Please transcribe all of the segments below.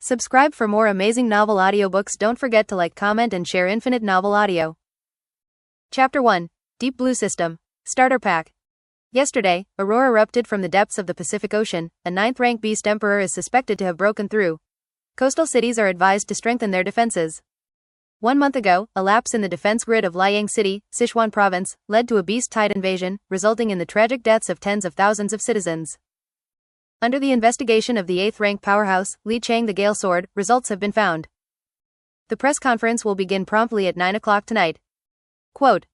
Subscribe for more amazing novel audiobooks. Don't forget to like, comment, and share Infinite Novel Audio. Chapter 1. Deep Blue System. Starter Pack. Yesterday, a roar erupted from the depths of the Pacific Ocean. A 9th-rank beast emperor is suspected to have broken through. Coastal cities are advised to strengthen their defenses. 1 month ago, a lapse in the defense grid of Liang City, Sichuan Province, led to a beast-tide invasion, resulting in the tragic deaths of tens of thousands of citizens. Under the investigation of the 8th-rank powerhouse, Li Chang the Gale Sword, results have been found. The press conference will begin promptly at 9 o'clock tonight. Quote,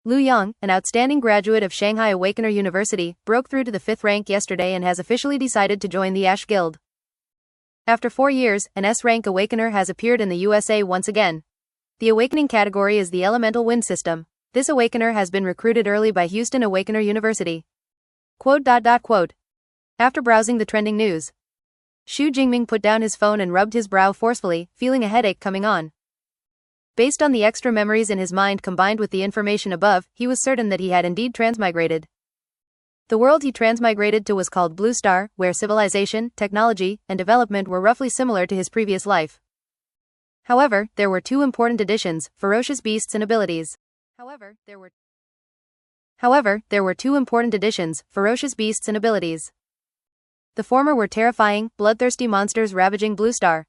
Liu Yang, an outstanding graduate of Shanghai Awakener University, broke through to the 5th rank yesterday and has officially decided to join the Ash Guild. After 4 years, an S-rank Awakener has appeared in the USA once again. The awakening category is the Elemental Wind System. This Awakener has been recruited early by Houston Awakener University. Quote. After browsing the trending news, Xu Jingming put down his phone and rubbed his brow forcefully, feeling a headache coming on. Based on the extra memories in his mind combined with the information above, he was certain that he had indeed transmigrated. The world he transmigrated to was called Blue Star, where civilization, technology, and development were roughly similar to his previous life. However, there were two important additions: ferocious beasts and abilities. However, there were two important additions: ferocious beasts and abilities. The former were terrifying, bloodthirsty monsters ravaging Blue Star.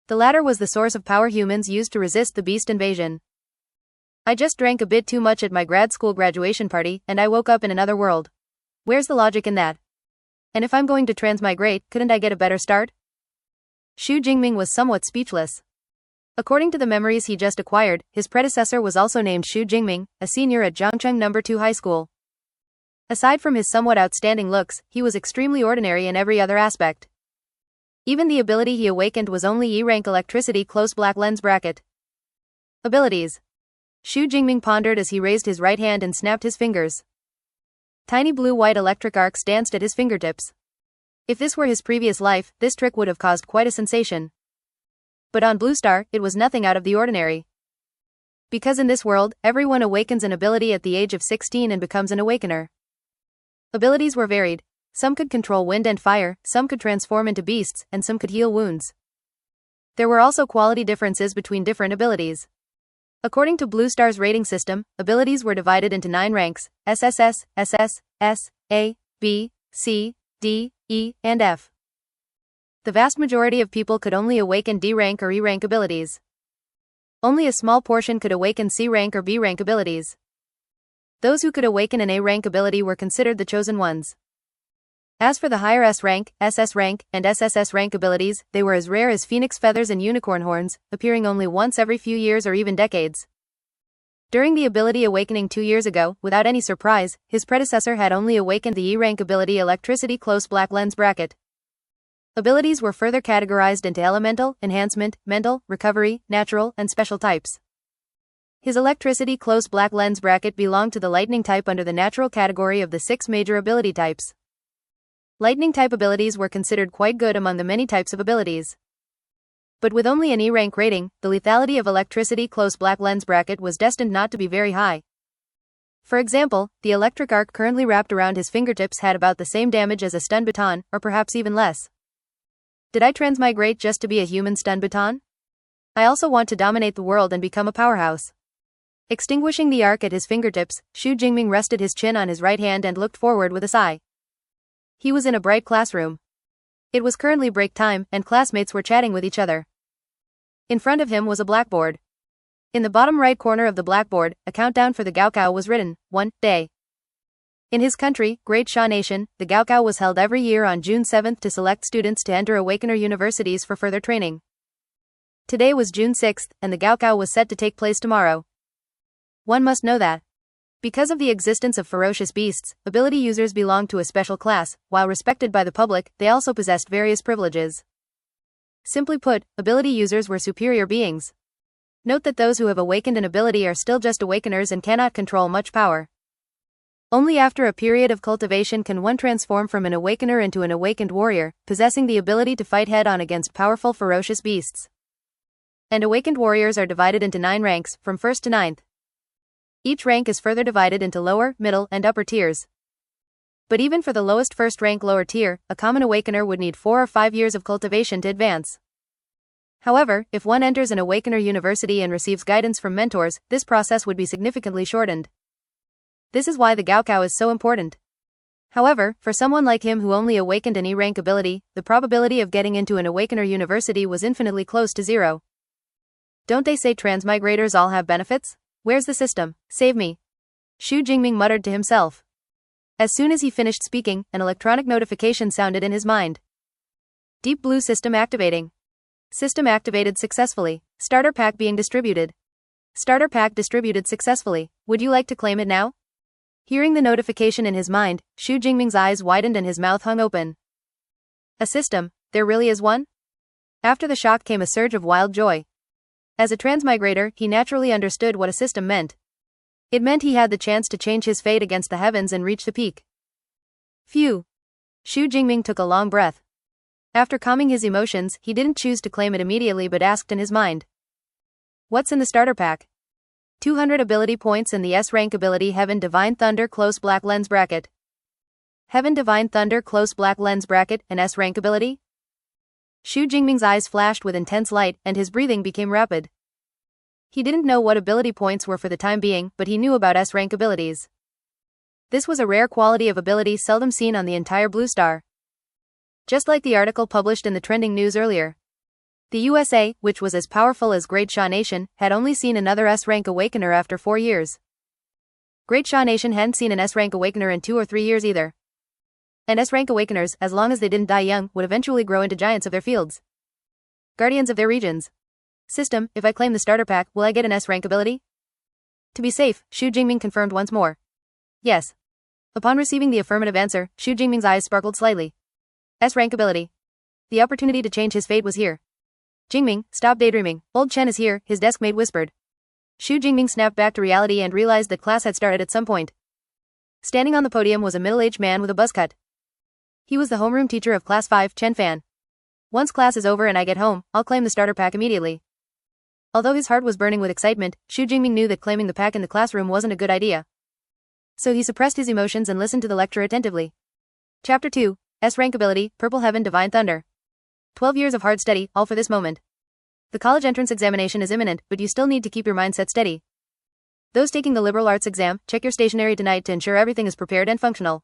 The latter was the source of power humans used to resist the beast invasion. I just drank a bit too much at my grad school graduation party, and I woke up in another world. Where's the logic in that? And if I'm going to transmigrate, couldn't I get a better start? Xu Jingming was somewhat speechless. According to the memories he just acquired, his predecessor was also named Xu Jingming, a senior at Zhangcheng No. 2 High School. Aside from his somewhat outstanding looks, he was extremely ordinary in every other aspect. Even the ability he awakened was only E-rank electricity close black lens bracket. Abilities. Xu Jingming pondered as he raised his right hand and snapped his fingers. Tiny blue-white electric arcs danced at his fingertips. If this were his previous life, this trick would have caused quite a sensation. But on Blue Star, it was nothing out of the ordinary. Because in this world, everyone awakens an ability at the age of 16 and becomes an awakener. Abilities were varied. Some could control wind and fire, some could transform into beasts, and some could heal wounds. There were also quality differences between different abilities. According to Blue Star's rating system, abilities were divided into 9 ranks: SSS, SS, S, A, B, C, D, E, and F. The vast majority of people could only awaken D-rank or E-rank abilities. Only a small portion could awaken C-rank or B-rank abilities. Those who could awaken an A-rank ability were considered the chosen ones. As for the higher S-rank, SS rank, and SSS rank abilities, they were as rare as phoenix feathers and unicorn horns, appearing only once every few years or even decades. During the ability awakening 2 years ago, without any surprise, his predecessor had only awakened the E-rank ability electricity close black lens bracket. Abilities were further categorized into elemental, enhancement, mental, recovery, natural, and special types. His electricity close black lens bracket belonged to the lightning type under the natural category of the 6 major ability types. Lightning type abilities were considered quite good among the many types of abilities. But with only an E-rank rating, the lethality of electricity close black lens bracket was destined not to be very high. For example, the electric arc currently wrapped around his fingertips had about the same damage as a stun baton, or perhaps even less. Did I transmigrate just to be a human stun baton? I also want to dominate the world and become a powerhouse. Extinguishing the arc at his fingertips, Xu Jingming rested his chin on his right hand and looked forward with a sigh. He was in a bright classroom. It was currently break time, and classmates were chatting with each other. In front of him was a blackboard. In the bottom right corner of the blackboard, a countdown for the Gaokao was written: 1 day. In his country, Great Sha Nation, the Gaokao was held every year on June 7th to select students to enter Awakener universities for further training. Today was June 6th, and the Gaokao was set to take place tomorrow. One must know that. Because of the existence of ferocious beasts, ability users belonged to a special class. While respected by the public, they also possessed various privileges. Simply put, ability users were superior beings. Note that those who have awakened an ability are still just awakeners and cannot control much power. Only after a period of cultivation can one transform from an awakener into an awakened warrior, possessing the ability to fight head-on against powerful ferocious beasts. And awakened warriors are divided into 9 ranks, from 1st to 9th. Each rank is further divided into lower, middle, and upper tiers. But even for the lowest first rank lower tier, a common awakener would need 4 or 5 years of cultivation to advance. However, if one enters an Awakener university and receives guidance from mentors, this process would be significantly shortened. This is why the Gaokao is so important. However, for someone like him who only awakened an E-rank ability, the probability of getting into an Awakener university was infinitely close to zero. Don't they say transmigrators all have benefits? Where's the system? Save me. Xu Jingming muttered to himself. As soon as he finished speaking, an electronic notification sounded in his mind. Deep Blue system activating. System activated successfully. Starter pack being distributed. Starter pack distributed successfully. Would you like to claim it now? Hearing the notification in his mind, Xu Jingming's eyes widened and his mouth hung open. A system? There really is one? After the shock came a surge of wild joy. As a transmigrator, he naturally understood what a system meant. It meant he had the chance to change his fate against the heavens and reach the peak. Phew. Xu Jingming took a long breath. After calming his emotions, he didn't choose to claim it immediately but asked in his mind. What's in the starter pack? 200 ability points in the S-rank ability Heaven Divine Thunder Close Black Lens Bracket. Heaven Divine Thunder Close Black Lens Bracket, an S-rank ability? Xu Jingming's eyes flashed with intense light, and his breathing became rapid. He didn't know what ability points were for the time being, but he knew about S-rank abilities. This was a rare quality of ability seldom seen on the entire Blue Star. Just like the article published in the trending news earlier. The USA, which was as powerful as Great Sha Nation, had only seen another S-rank Awakener after 4 years. Great Sha Nation hadn't seen an S-rank Awakener in 2 or 3 years either. And S-rank Awakeners, as long as they didn't die young, would eventually grow into giants of their fields. Guardians of their regions. System, if I claim the starter pack, will I get an S-rank ability? To be safe, Xu Jingming confirmed once more. Yes. Upon receiving the affirmative answer, Xu Jingming's eyes sparkled slightly. S-rank ability. The opportunity to change his fate was here. Jingming, stop daydreaming. Old Chen is here, his desk mate whispered. Xu Jingming snapped back to reality and realized that class had started at some point. Standing on the podium was a middle-aged man with a buzz cut. He was the homeroom teacher of Class 5, Chen Fan. Once class is over and I get home, I'll claim the starter pack immediately. Although his heart was burning with excitement, Xu Jingming knew that claiming the pack in the classroom wasn't a good idea. So he suppressed his emotions and listened to the lecture attentively. Chapter 2, S-rank ability, Purple Heaven Divine Thunder. 12 years of hard study, all for this moment. The college entrance examination is imminent, but you still need to keep your mindset steady. Those taking the liberal arts exam, check your stationery tonight to ensure everything is prepared and functional.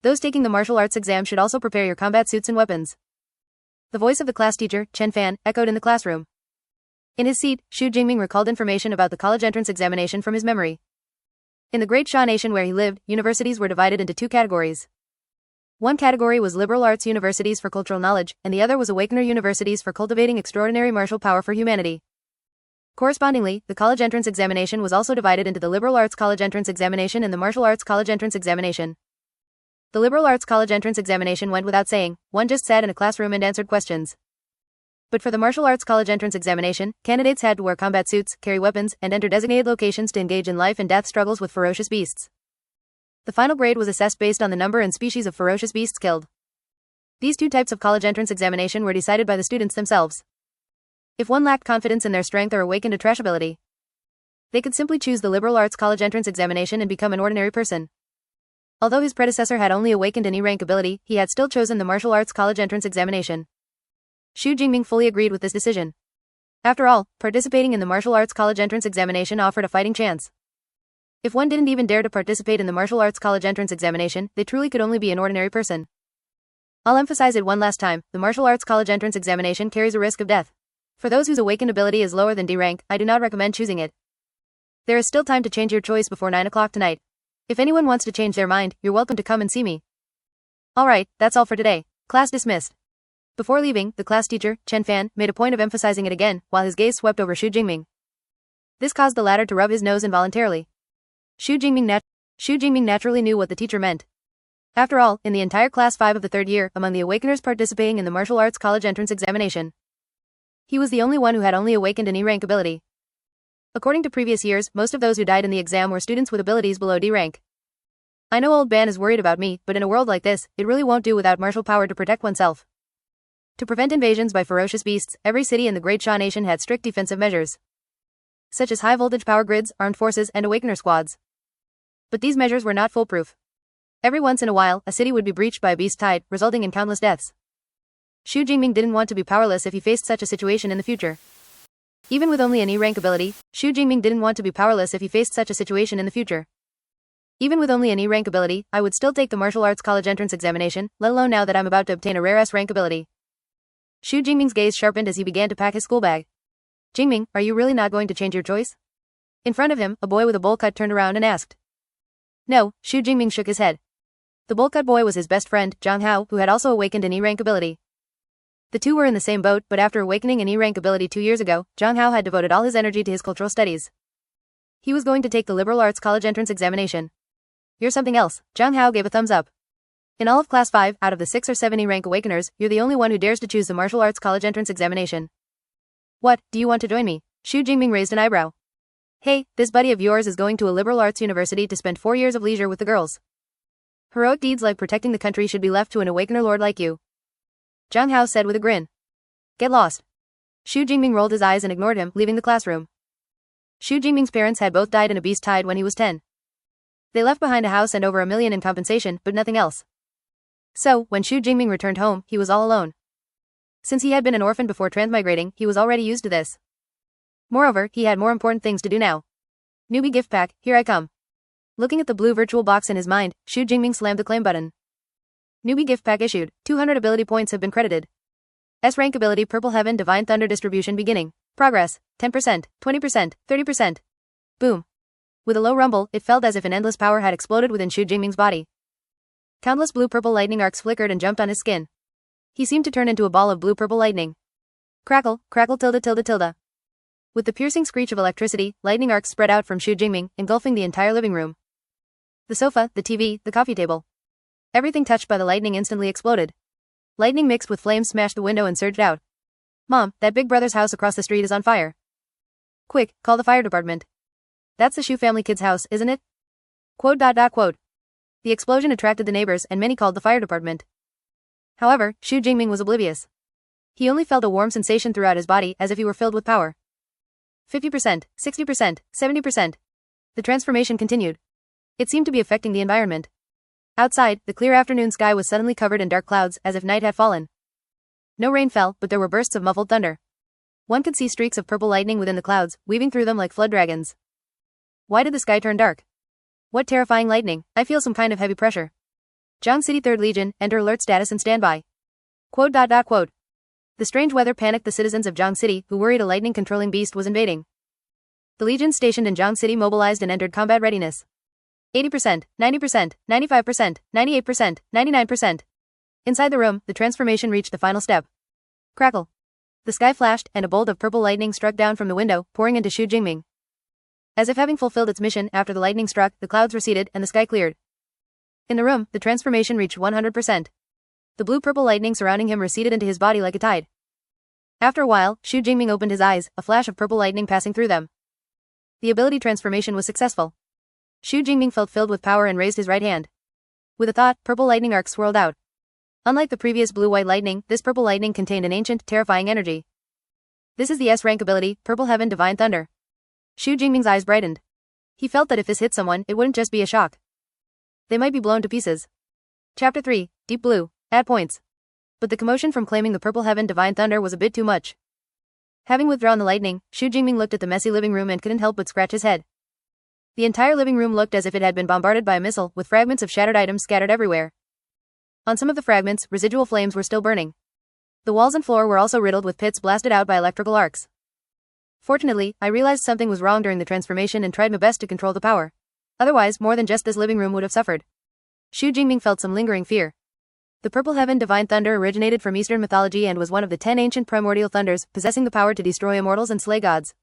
Those taking the martial arts exam should also prepare your combat suits and weapons. The voice of the class teacher, Chen Fan, echoed in the classroom. In his seat, Xu Jingming recalled information about the college entrance examination from his memory. In the Great Sha Nation where he lived, universities were divided into 2 categories. One category was liberal arts universities for cultural knowledge, and the other was Awakener universities for cultivating extraordinary martial power for humanity. Correspondingly, the college entrance examination was also divided into the liberal arts college entrance examination and the martial arts college entrance examination. The liberal arts college entrance examination went without saying, one just sat in a classroom and answered questions. But for the martial arts college entrance examination, candidates had to wear combat suits, carry weapons, and enter designated locations to engage in life and death struggles with ferocious beasts. The final grade was assessed based on the number and species of ferocious beasts killed. These 2 types of college entrance examination were decided by the students themselves. If one lacked confidence in their strength or awakened a trash ability, they could simply choose the liberal arts college entrance examination and become an ordinary person. Although his predecessor had only awakened an E-rank ability, he had still chosen the martial arts college entrance examination. Xu Jingming fully agreed with this decision. After all, participating in the martial arts college entrance examination offered a fighting chance. If one didn't even dare to participate in the martial arts college entrance examination, they truly could only be an ordinary person. I'll emphasize it one last time, the martial arts college entrance examination carries a risk of death. For those whose awakened ability is lower than D rank, I do not recommend choosing it. There is still time to change your choice before 9 o'clock tonight. If anyone wants to change their mind, you're welcome to come and see me. Alright, that's all for today. Class dismissed. Before leaving, the class teacher, Chen Fan, made a point of emphasizing it again, while his gaze swept over Xu Jingming. This caused the latter to rub his nose involuntarily. Xu Jingming naturally knew what the teacher meant. After all, in the entire Class 5 of the 3rd year, among the Awakeners participating in the martial arts college entrance examination, he was the only one who had only awakened an E-rank ability. According to previous years, most of those who died in the exam were students with abilities below D rank. I know old Ban is worried about me, but in a world like this, it really won't do without martial power to protect oneself. To prevent invasions by ferocious beasts, every city in the Great Sha Nation had strict defensive measures, such as high-voltage power grids, armed forces, and Awakener squads. But these measures were not foolproof. Every once in a while, a city would be breached by a beast tide, resulting in countless deaths. Xu Jingming didn't want to be powerless if he faced such a situation in the future. Even with only an E-rank ability, Xu Jingming didn't want to be powerless if he faced such a situation in the future. Even with only an E-rank ability, I would still take the martial arts college entrance examination, let alone now that I'm about to obtain a rare S-rank ability. Xu Jingming's gaze sharpened as he began to pack his school bag. Jingming, are you really not going to change your choice? In front of him, a boy with a bowl cut turned around and asked. No, Xu Jingming shook his head. The bowl cut boy was his best friend, Zhang Hao, who had also awakened an E-rank ability. The two were in the same boat, but after awakening an E-rank ability 2 years ago, Zhang Hao had devoted all his energy to his cultural studies. He was going to take the liberal arts college entrance examination. You're something else, Zhang Hao gave a thumbs up. In all of class 5, out of the 6 or 7 E-rank awakeners, you're the only one who dares to choose the martial arts college entrance examination. What, do you want to join me? Xu Jingming raised an eyebrow. Hey, this buddy of yours is going to a liberal arts university to spend 4 years of leisure with the girls. Heroic deeds like protecting the country should be left to an awakener lord like you. Zhang Hao said with a grin. Get lost. Xu Jingming rolled his eyes and ignored him, leaving the classroom. Xu Jingming's parents had both died in a beast tide when he was 10. They left behind a house and over $1 million in compensation, but nothing else. So, when Xu Jingming returned home, he was all alone. Since he had been an orphan before transmigrating, he was already used to this. Moreover, he had more important things to do now. Newbie gift pack, here I come. Looking at the blue virtual box in his mind, Xu Jingming slammed the claim button. Newbie gift pack issued, 200 ability points have been credited. S-rank ability Purple Heaven Divine Thunder distribution beginning. Progress, 10%, 20%, 30%. Boom. With a low rumble, it felt as if an endless power had exploded within Xu Jingming's body. Countless blue-purple lightning arcs flickered and jumped on his skin. He seemed to turn into a ball of blue-purple lightning. Crackle, crackle tilde tilde tilde. With the piercing screech of electricity, lightning arcs spread out from Xu Jingming, engulfing the entire living room. The sofa, the TV, the coffee table. Everything touched by the lightning instantly exploded. Lightning mixed with flames smashed the window and surged out. Mom, that big brother's house across the street is on fire. Quick, call the fire department. That's the Xu family kid's house, isn't it? Quote. The explosion attracted the neighbors and many called the fire department. However, Xu Jingming was oblivious. He only felt a warm sensation throughout his body as if he were filled with power. 50%, 60%, 70%. The transformation continued. It seemed to be affecting the environment. Outside, the clear afternoon sky was suddenly covered in dark clouds as if night had fallen. No rain fell, but there were bursts of muffled thunder. One could see streaks of purple lightning within the clouds, weaving through them like flood dragons. Why did the sky turn dark? What terrifying lightning, I feel some kind of heavy pressure. Jiang City 3rd Legion, enter alert status and standby. Quote. The strange weather panicked the citizens of Jiang City, who worried a lightning-controlling beast was invading. The legions stationed in Jiang City mobilized and entered combat readiness. 80%, 90%, 95%, 98%, 99%. Inside the room, the transformation reached the final step. Crackle. The sky flashed, and a bolt of purple lightning struck down from the window, pouring into Xu Jingming. As if having fulfilled its mission after the lightning struck, the clouds receded and the sky cleared. In the room, the transformation reached 100%. The blue-purple lightning surrounding him receded into his body like a tide. After a while, Xu Jingming opened his eyes, a flash of purple lightning passing through them. The ability transformation was successful. Xu Jingming felt filled with power and raised his right hand. With a thought, purple lightning arcs swirled out. Unlike the previous blue-white lightning, this purple lightning contained an ancient, terrifying energy. This is the S-rank ability, Purple Heaven Divine Thunder. Xu Jingming's eyes brightened. He felt that if this hit someone, it wouldn't just be a shock. They might be blown to pieces. Chapter 3, Deep Blue, add points. But the commotion from claiming the Purple Heaven Divine Thunder was a bit too much. Having withdrawn the lightning, Xu Jingming looked at the messy living room and couldn't help but scratch his head. The entire living room looked as if it had been bombarded by a missile, with fragments of shattered items scattered everywhere. On some of the fragments, residual flames were still burning. The walls and floor were also riddled with pits blasted out by electrical arcs. Fortunately, I realized something was wrong during the transformation and tried my best to control the power. Otherwise, more than just this living room would have suffered. Xu Jingming felt some lingering fear. The Purple Heaven Divine Thunder originated from Eastern mythology and was one of the 10 ancient primordial thunders, possessing the power to destroy immortals and slay gods.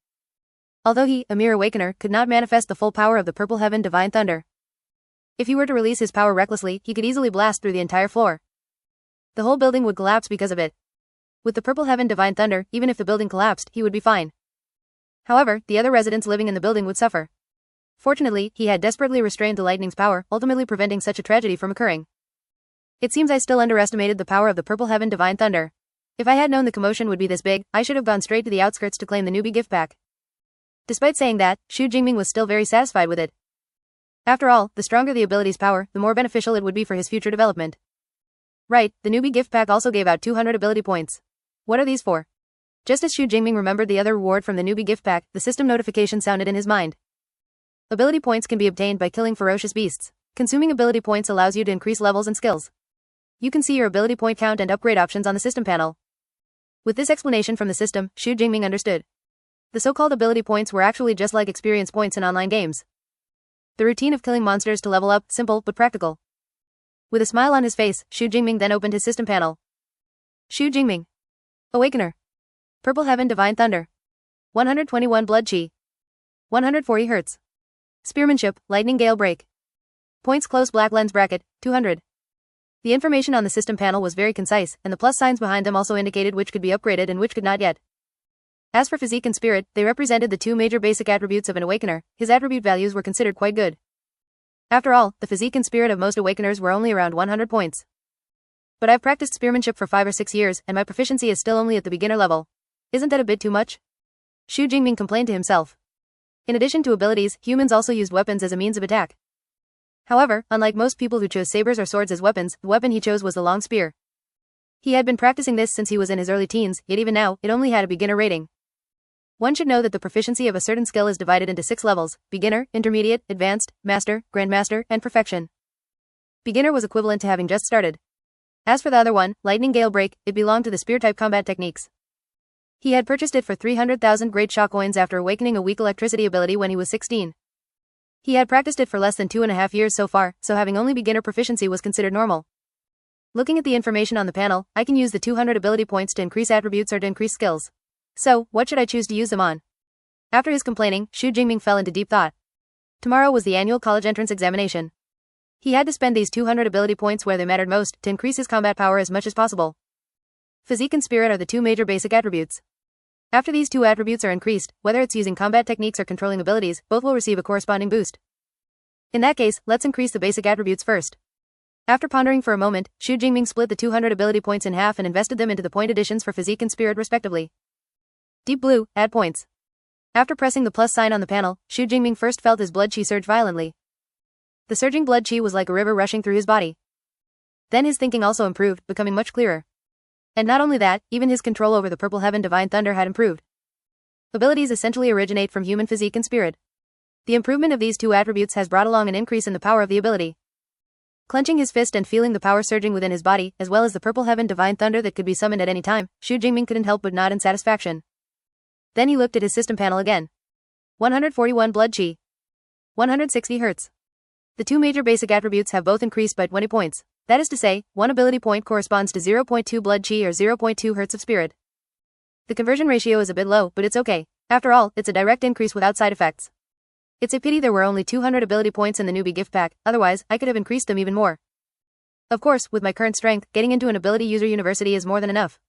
Although he, a mere awakener, could not manifest the full power of the Purple Heaven Divine Thunder. If he were to release his power recklessly, he could easily blast through the entire floor. The whole building would collapse because of it. With the Purple Heaven Divine Thunder, even if the building collapsed, he would be fine. However, the other residents living in the building would suffer. Fortunately, he had desperately restrained the lightning's power, ultimately preventing such a tragedy from occurring. It seems I still underestimated the power of the Purple Heaven Divine Thunder. If I had known the commotion would be this big, I should have gone straight to the outskirts to claim the newbie gift pack. Despite saying that, Xu Jingming was still very satisfied with it. After all, the stronger the ability's power, the more beneficial it would be for his future development. Right, the newbie gift pack also gave out 200 ability points. What are these for? Just as Xu Jingming remembered the other reward from the newbie gift pack, the system notification sounded in his mind. Ability points can be obtained by killing ferocious beasts. Consuming ability points allows you to increase levels and skills. You can see your ability point count and upgrade options on the system panel. With this explanation from the system, Xu Jingming understood. The so-called ability points were actually just like experience points in online games. The routine of killing monsters to level up, simple but practical. With a smile on his face, Xu Jingming then opened his system panel. Xu Jingming. Awakener. Purple Heaven Divine Thunder. 121 Blood Chi. 140 Hz. Spearmanship, Lightning Gale Break. Points Close Black Lens Bracket, 200. The information on the system panel was very concise, and the plus signs behind them also indicated which could be upgraded and which could not yet. As for physique and spirit, they represented the two major basic attributes of an awakener. His attribute values were considered quite good. After all, the physique and spirit of most awakeners were only around 100 points. But I've practiced spearmanship for 5 or 6 years, and my proficiency is still only at the beginner level. Isn't that a bit too much? Xu Jingming complained to himself. In addition to abilities, humans also used weapons as a means of attack. However, unlike most people who chose sabers or swords as weapons, the weapon he chose was the long spear. He had been practicing this since he was in his early teens, yet even now, it only had a beginner rating. One should know that the proficiency of a certain skill is divided into 6 levels: beginner, intermediate, advanced, master, grandmaster, and perfection. Beginner was equivalent to having just started. As for the other one, Lightning Gale Break, it belonged to the spear-type combat techniques. He had purchased it for 300,000 Great Shock coins after awakening a weak electricity ability when he was 16. He had practiced it for less than 2.5 years so far, so having only beginner proficiency was considered normal. Looking at the information on the panel, I can use the 200 ability points to increase attributes or to increase skills. So, what should I choose to use them on? After his complaining, Xu Jingming fell into deep thought. Tomorrow was the annual college entrance examination. He had to spend these 200 ability points where they mattered most, to increase his combat power as much as possible. Physique and spirit are the two major basic attributes. After these two attributes are increased, whether it's using combat techniques or controlling abilities, both will receive a corresponding boost. In that case, let's increase the basic attributes first. After pondering for a moment, Xu Jingming split the 200 ability points in half and invested them into the point additions for physique and spirit respectively. Deep blue, add points. After pressing the plus sign on the panel, Xu Jingming first felt his blood chi surge violently. The surging blood chi was like a river rushing through his body. Then his thinking also improved, becoming much clearer. And not only that, even his control over the Purple Heaven Divine Thunder had improved. Abilities essentially originate from human physique and spirit. The improvement of these two attributes has brought along an increase in the power of the ability. Clenching his fist and feeling the power surging within his body, as well as the Purple Heaven Divine Thunder that could be summoned at any time, Xu Jingming couldn't help but nod in satisfaction. Then he looked at his system panel again. 141 blood chi. 160 Hz. The two major basic attributes have both increased by 20 points. That is to say, one ability point corresponds to 0.2 blood chi or 0.2 Hz of spirit. The conversion ratio is a bit low, but it's okay. After all, it's a direct increase without side effects. It's a pity there were only 200 ability points in the newbie gift pack, otherwise, I could have increased them even more. Of course, with my current strength, getting into an ability user university is more than enough.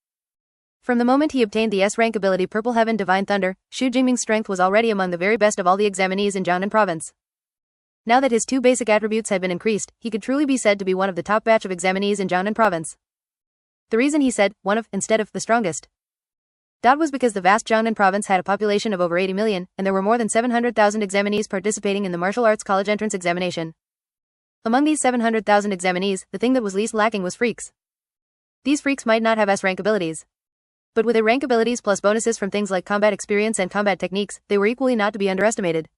From the moment he obtained the S-rank ability Purple Heaven Divine Thunder, Xu Jingming's strength was already among the very best of all the examinees in Jiangnan province. Now that his two basic attributes had been increased, he could truly be said to be one of the top batch of examinees in Jiangnan province. The reason he said, one of, instead of, the strongest. That was because the vast Jiangnan province had a population of over 80 million, and there were more than 700,000 examinees participating in the martial arts college entrance examination. Among these 700,000 examinees, the thing that was least lacking was freaks. These freaks might not have S-rank abilities. But with A-rank abilities plus bonuses from things like combat experience and combat techniques, they were equally not to be underestimated.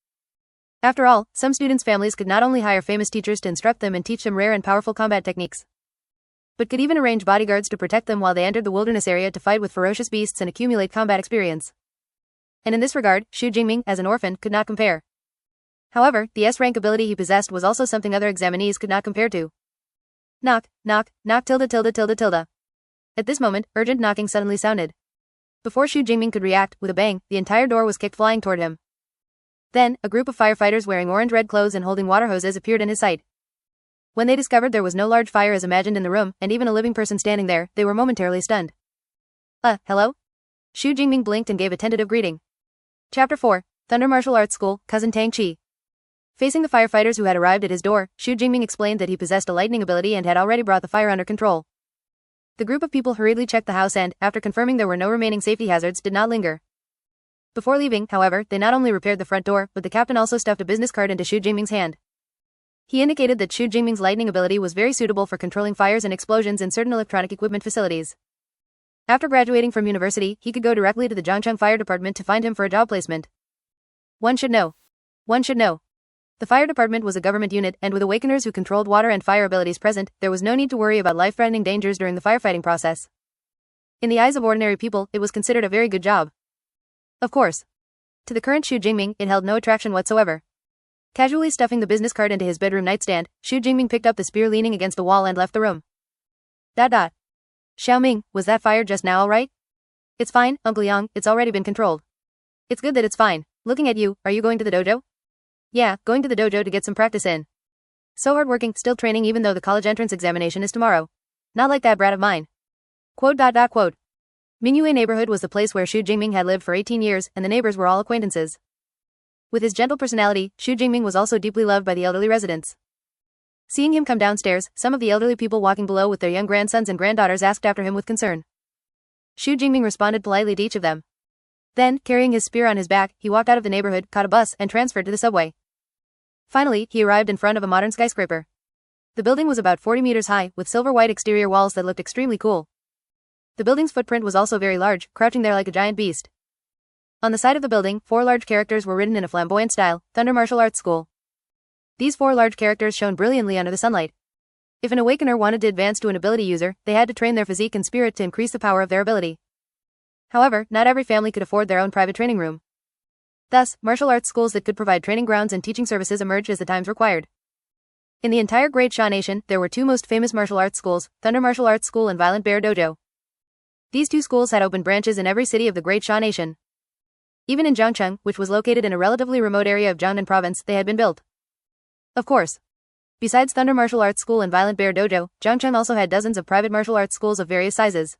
After all, some students' families could not only hire famous teachers to instruct them and teach them rare and powerful combat techniques, but could even arrange bodyguards to protect them while they entered the wilderness area to fight with ferocious beasts and accumulate combat experience. And in this regard, Xu Jingming, as an orphan, could not compare. However, the S-rank ability he possessed was also something other examinees could not compare to. Knock, knock, knock tilde tilde tilde tilde. At this moment, urgent knocking suddenly sounded. Before Xu Jingming could react, with a bang, the entire door was kicked flying toward him. Then, a group of firefighters wearing orange-red clothes and holding water hoses appeared in his sight. When they discovered there was no large fire as imagined in the room, and even a living person standing there, they were momentarily stunned. Hello? Xu Jingming blinked and gave a tentative greeting. Chapter 4, Thunder Martial Arts School, Cousin Tang Chi. Facing the firefighters who had arrived at his door, Xu Jingming explained that he possessed a lightning ability and had already brought the fire under control. The group of people hurriedly checked the house and, after confirming there were no remaining safety hazards, did not linger. Before leaving, however, they not only repaired the front door, but the captain also stuffed a business card into Xu Jingming's hand. He indicated that Xu Jingming's lightning ability was very suitable for controlling fires and explosions in certain electronic equipment facilities. After graduating from university, he could go directly to the Zhangcheng Fire Department to find him for a job placement. One should know. The fire department was a government unit, and with awakeners who controlled water and fire abilities present, there was no need to worry about life-threatening dangers during the firefighting process. In the eyes of ordinary people, it was considered a very good job. Of course. To the current Xu Jingming, it held no attraction whatsoever. Casually stuffing the business card into his bedroom nightstand, Xu Jingming picked up the spear leaning against the wall and left the room. Xiaoming, was that fire just now alright? It's fine, Uncle Yang, it's already been controlled. It's good that it's fine. Looking at you, are you going to the dojo? Yeah, going to the dojo to get some practice in. So hardworking, still training even though the college entrance examination is tomorrow. Not like that brat of mine. Mingyue neighborhood was the place where Xu Jingming had lived for 18 years, and the neighbors were all acquaintances. With his gentle personality, Xu Jingming was also deeply loved by the elderly residents. Seeing him come downstairs, some of the elderly people walking below with their young grandsons and granddaughters asked after him with concern. Xu Jingming responded politely to each of them. Then, carrying his spear on his back, he walked out of the neighborhood, caught a bus, and transferred to the subway. Finally, he arrived in front of a modern skyscraper. The building was about 40 meters high, with silver-white exterior walls that looked extremely cool. The building's footprint was also very large, crouching there like a giant beast. On the side of the building, 4 large characters were written in a flamboyant style, Thunder Martial Arts School. These 4 large characters shone brilliantly under the sunlight. If an awakener wanted to advance to an ability user, they had to train their physique and spirit to increase the power of their ability. However, not every family could afford their own private training room. Thus, martial arts schools that could provide training grounds and teaching services emerged as the times required. In the entire Great Sha Nation, there were 2 most famous martial arts schools, Thunder Martial Arts School and Violent Bear Dojo. These 2 schools had open branches in every city of the Great Sha Nation. Even in Zhangcheng, which was located in a relatively remote area of Jiangnan Province, they had been built. Of course. Besides Thunder Martial Arts School and Violent Bear Dojo, Zhangcheng also had dozens of private martial arts schools of various sizes.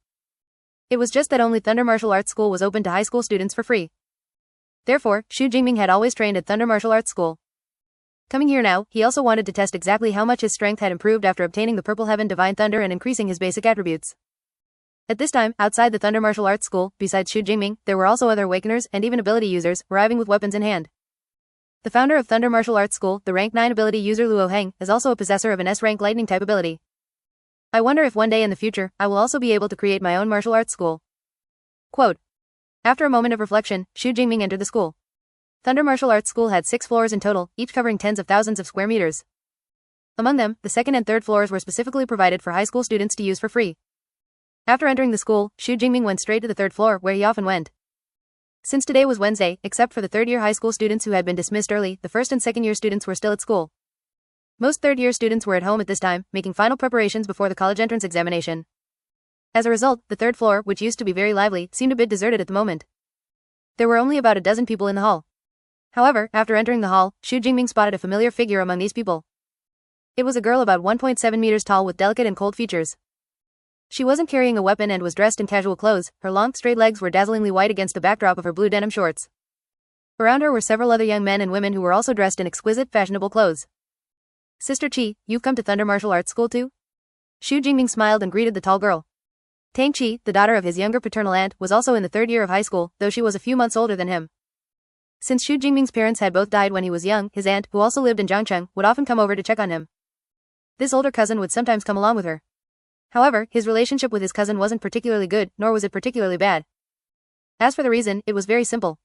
It was just that only Thunder Martial Arts School was open to high school students for free. Therefore, Xu Jingming had always trained at Thunder Martial Arts School. Coming here now, he also wanted to test exactly how much his strength had improved after obtaining the Purple Heaven Divine Thunder and increasing his basic attributes. At this time, outside the Thunder Martial Arts School, besides Xu Jingming, there were also other awakeners and even ability users, arriving with weapons in hand. The founder of Thunder Martial Arts School, the rank 9 ability user Luo Heng, is also a possessor of an S-rank lightning type ability. I wonder if one day in the future, I will also be able to create my own martial arts school. Quote. After a moment of reflection, Xu Jingming entered the school. Thunder Martial Arts School had 6 floors in total, each covering tens of thousands of square meters. Among them, the second and third floors were specifically provided for high school students to use for free. After entering the school, Xu Jingming went straight to the third floor, where he often went. Since today was Wednesday, except for the third-year high school students who had been dismissed early, the first and second-year students were still at school. Most third-year students were at home at this time, making final preparations before the college entrance examination. As a result, the third floor, which used to be very lively, seemed a bit deserted at the moment. There were only about a dozen people in the hall. However, after entering the hall, Xu Jingming spotted a familiar figure among these people. It was a girl about 1.7 meters tall with delicate and cold features. She wasn't carrying a weapon and was dressed in casual clothes, her long, straight legs were dazzlingly white against the backdrop of her blue denim shorts. Around her were several other young men and women who were also dressed in exquisite, fashionable clothes. Sister Qi, you've come to Thunder Martial Arts School too? Xu Jingming smiled and greeted the tall girl. Tang Qi, the daughter of his younger paternal aunt, was also in the third year of high school, though she was a few months older than him. Since Xu Jingming's parents had both died when he was young, his aunt, who also lived in Zhangcheng, would often come over to check on him. This older cousin would sometimes come along with her. However, his relationship with his cousin wasn't particularly good, nor was it particularly bad. As for the reason, it was very simple.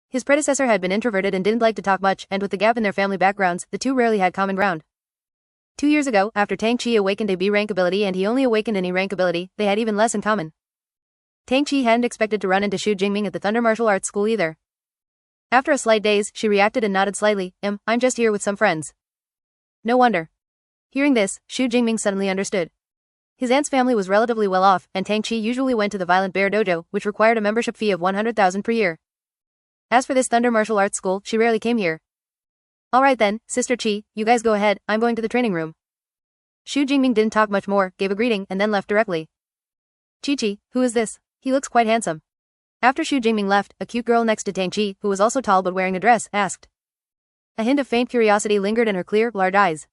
His predecessor had been introverted and didn't like to talk much, and with the gap in their family backgrounds, the two rarely had common ground. 2 years ago, after Tang Qi awakened a B-rank ability and he only awakened an E-rank ability, they had even less in common. Tang Qi hadn't expected to run into Xu Jingming at the Thunder Martial Arts School either. After a slight daze, she reacted and nodded slightly, I'm just here with some friends. No wonder. Hearing this, Xu Jingming suddenly understood. His aunt's family was relatively well off, and Tang Qi usually went to the Violent Bear Dojo, which required a membership fee of 100,000 per year. As for this Thunder Martial Arts School, she rarely came here. Alright then, Sister Qi, you guys go ahead, I'm going to the training room. Xu Jingming didn't talk much more, gave a greeting, and then left directly. Qi, who is this? He looks quite handsome. After Xu Jingming left, a cute girl next to Tang Qi, who was also tall but wearing a dress, asked. A hint of faint curiosity lingered in her clear, large eyes.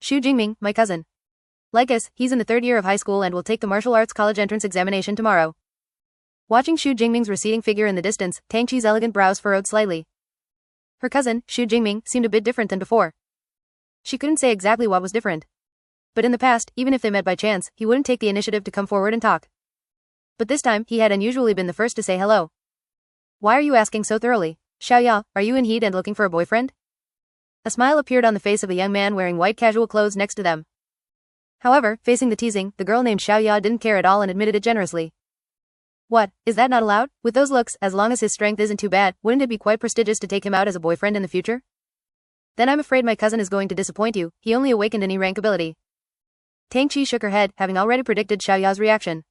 Xu Jingming, my cousin. Like us, he's in the third year of high school and will take the martial arts college entrance examination tomorrow. Watching Xu Jingming's receding figure in the distance, Tang Qi's elegant brows furrowed slightly. Her cousin, Xu Jingming, seemed a bit different than before. She couldn't say exactly what was different. But in the past, even if they met by chance, he wouldn't take the initiative to come forward and talk. But this time, he had unusually been the first to say hello. Why are you asking so thoroughly? Xiaoya, are you in heat and looking for a boyfriend? A smile appeared on the face of a young man wearing white casual clothes next to them. However, facing the teasing, the girl named Xiaoya didn't care at all and admitted it generously. What, is that not allowed? With those looks, as long as his strength isn't too bad, wouldn't it be quite prestigious to take him out as a boyfriend in the future? Then I'm afraid my cousin is going to disappoint you, he only awakened an E-rank ability. Tang Qi shook her head, having already predicted Xiaoya's reaction.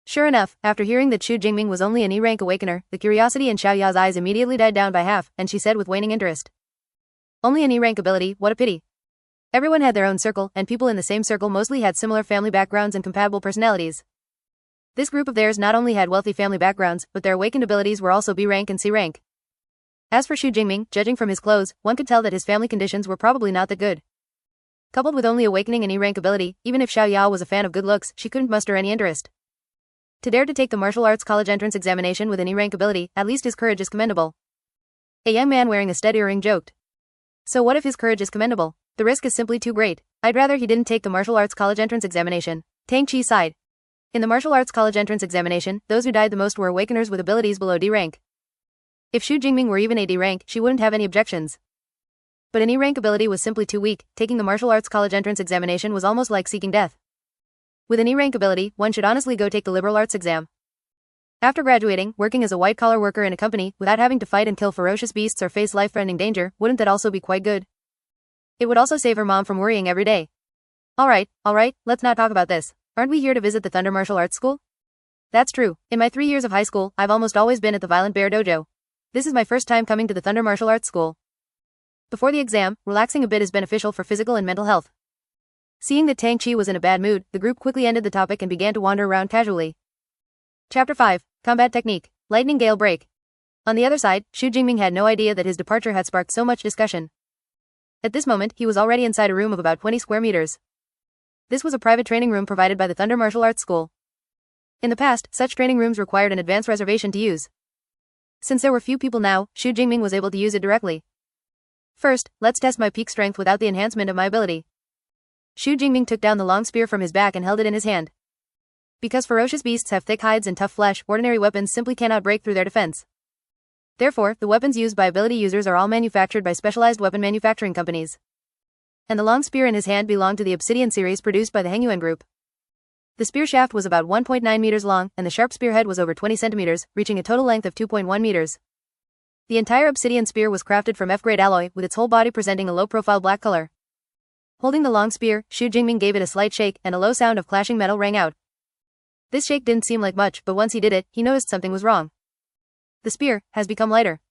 Sure enough, after hearing that Xu Jingming was only an E-rank awakener, the curiosity in Xiaoya's eyes immediately died down by half, and she said with waning interest. Only an E-rank ability, what a pity. Everyone had their own circle, and people in the same circle mostly had similar family backgrounds and compatible personalities. This group of theirs not only had wealthy family backgrounds, but their awakened abilities were also B rank and C rank. As for Xu Jingming, judging from his clothes, one could tell that his family conditions were probably not that good. Coupled with only awakening an E-rank ability, even if Xiaoya was a fan of good looks, she couldn't muster any interest. To dare to take the martial arts college entrance examination with an E-rank ability, at least his courage is commendable. A young man wearing a stud earring joked. So what if his courage is commendable? The risk is simply too great. I'd rather he didn't take the martial arts college entrance examination. Tang Qi sighed. In the martial arts college entrance examination, those who died the most were awakeners with abilities below D rank. If Xu Jingming were even a D rank, she wouldn't have any objections. But an E-rank ability was simply too weak. Taking the martial arts college entrance examination was almost like seeking death. With an E-rank ability, one should honestly go take the liberal arts exam. After graduating, working as a white-collar worker in a company, without having to fight and kill ferocious beasts or face life-threatening danger, wouldn't that also be quite good? It would also save her mom from worrying every day. Alright, let's not talk about this. Aren't we here to visit the Thunder Martial Arts School? That's true. In my 3 years of high school, I've almost always been at the Violent Bear Dojo. This is my first time coming to the Thunder Martial Arts School. Before the exam, relaxing a bit is beneficial for physical and mental health. Seeing that Tang Qi was in a bad mood, the group quickly ended the topic and began to wander around casually. Chapter 5. Combat Technique. Lightning Gale Break. On the other side, Xu Jingming had no idea that his departure had sparked so much discussion. At this moment, he was already inside a room of about 20 square meters. This was a private training room provided by the Thunder Martial Arts School. In the past, such training rooms required an advance reservation to use. Since there were few people now, Xu Jingming was able to use it directly. First, let's test my peak strength without the enhancement of my ability. Xu Jingming took down the long spear from his back and held it in his hand. Because ferocious beasts have thick hides and tough flesh, ordinary weapons simply cannot break through their defense. Therefore, the weapons used by ability users are all manufactured by specialized weapon manufacturing companies. And the long spear in his hand belonged to the Obsidian series produced by the Hengyuan Group. The spear shaft was about 1.9 meters long, and the sharp spearhead was over 20 centimeters, reaching a total length of 2.1 meters. The entire obsidian spear was crafted from F-grade alloy, with its whole body presenting a low-profile black color. Holding the long spear, Xu Jingming gave it a slight shake, and a low sound of clashing metal rang out. This shake didn't seem like much, but once he did it, he noticed something was wrong. The spear has become lighter.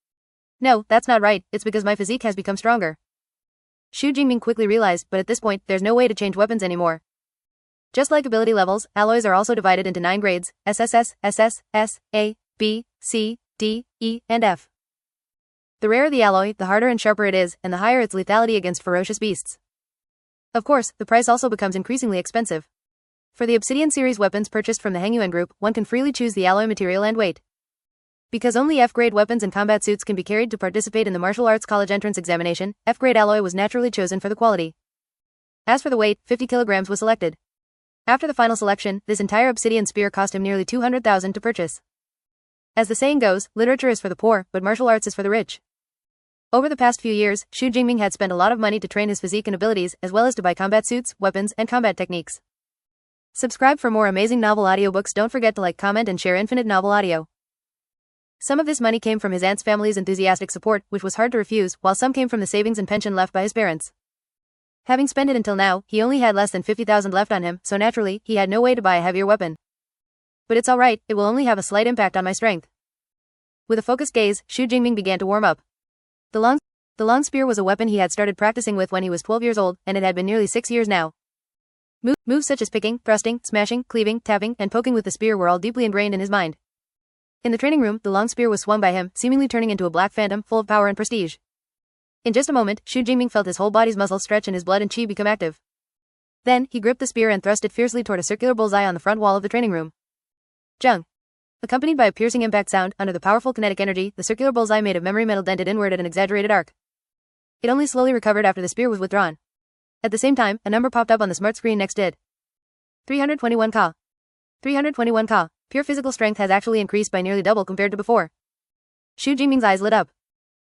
No, that's not right, it's because my physique has become stronger. Xu Jingming quickly realized, but at this point, there's no way to change weapons anymore. Just like ability levels, alloys are also divided into 9 grades, SSS, SS, S, A, B, C, D, E, and F. The rarer the alloy, the harder and sharper it is, and the higher its lethality against ferocious beasts. Of course, the price also becomes increasingly expensive. For the Obsidian series weapons purchased from the Hengyuan Group, one can freely choose the alloy material and weight. Because only F-grade weapons and combat suits can be carried to participate in the martial arts college entrance examination, F-grade alloy was naturally chosen for the quality. As for the weight, 50 kilograms was selected. After the final selection, this entire obsidian spear cost him nearly 200,000 to purchase. As the saying goes, literature is for the poor, but martial arts is for the rich. Over the past few years, Xu Jingming had spent a lot of money to train his physique and abilities, as well as to buy combat suits, weapons, and combat techniques. Subscribe for more amazing novel audiobooks. Don't forget to like, comment, and share Infinite Novel Audio. Some of this money came from his aunt's family's enthusiastic support, which was hard to refuse, while some came from the savings and pension left by his parents. Having spent it until now, he only had less than 50,000 left on him, so naturally, he had no way to buy a heavier weapon. But it's alright, it will only have a slight impact on my strength. With a focused gaze, Xu Jingming began to warm up. The long spear was a weapon he had started practicing with when he was 12 years old, and it had been nearly 6 years now. Moves such as picking, thrusting, smashing, cleaving, tapping, and poking with the spear were all deeply ingrained in his mind. In the training room, the long spear was swung by him, seemingly turning into a black phantom, full of power and prestige. In just a moment, Xu Jingming felt his whole body's muscles stretch and his blood and chi become active. Then, he gripped the spear and thrust it fiercely toward a circular bullseye on the front wall of the training room. Jung. Accompanied by a piercing impact sound, under the powerful kinetic energy, the circular bullseye made of memory metal dented inward at an exaggerated arc. It only slowly recovered after the spear was withdrawn. At the same time, a number popped up on the smart screen next to it. 321 Ka. 321 Ka. Pure physical strength has actually increased by nearly double compared to before. Xu Jingming's eyes lit up.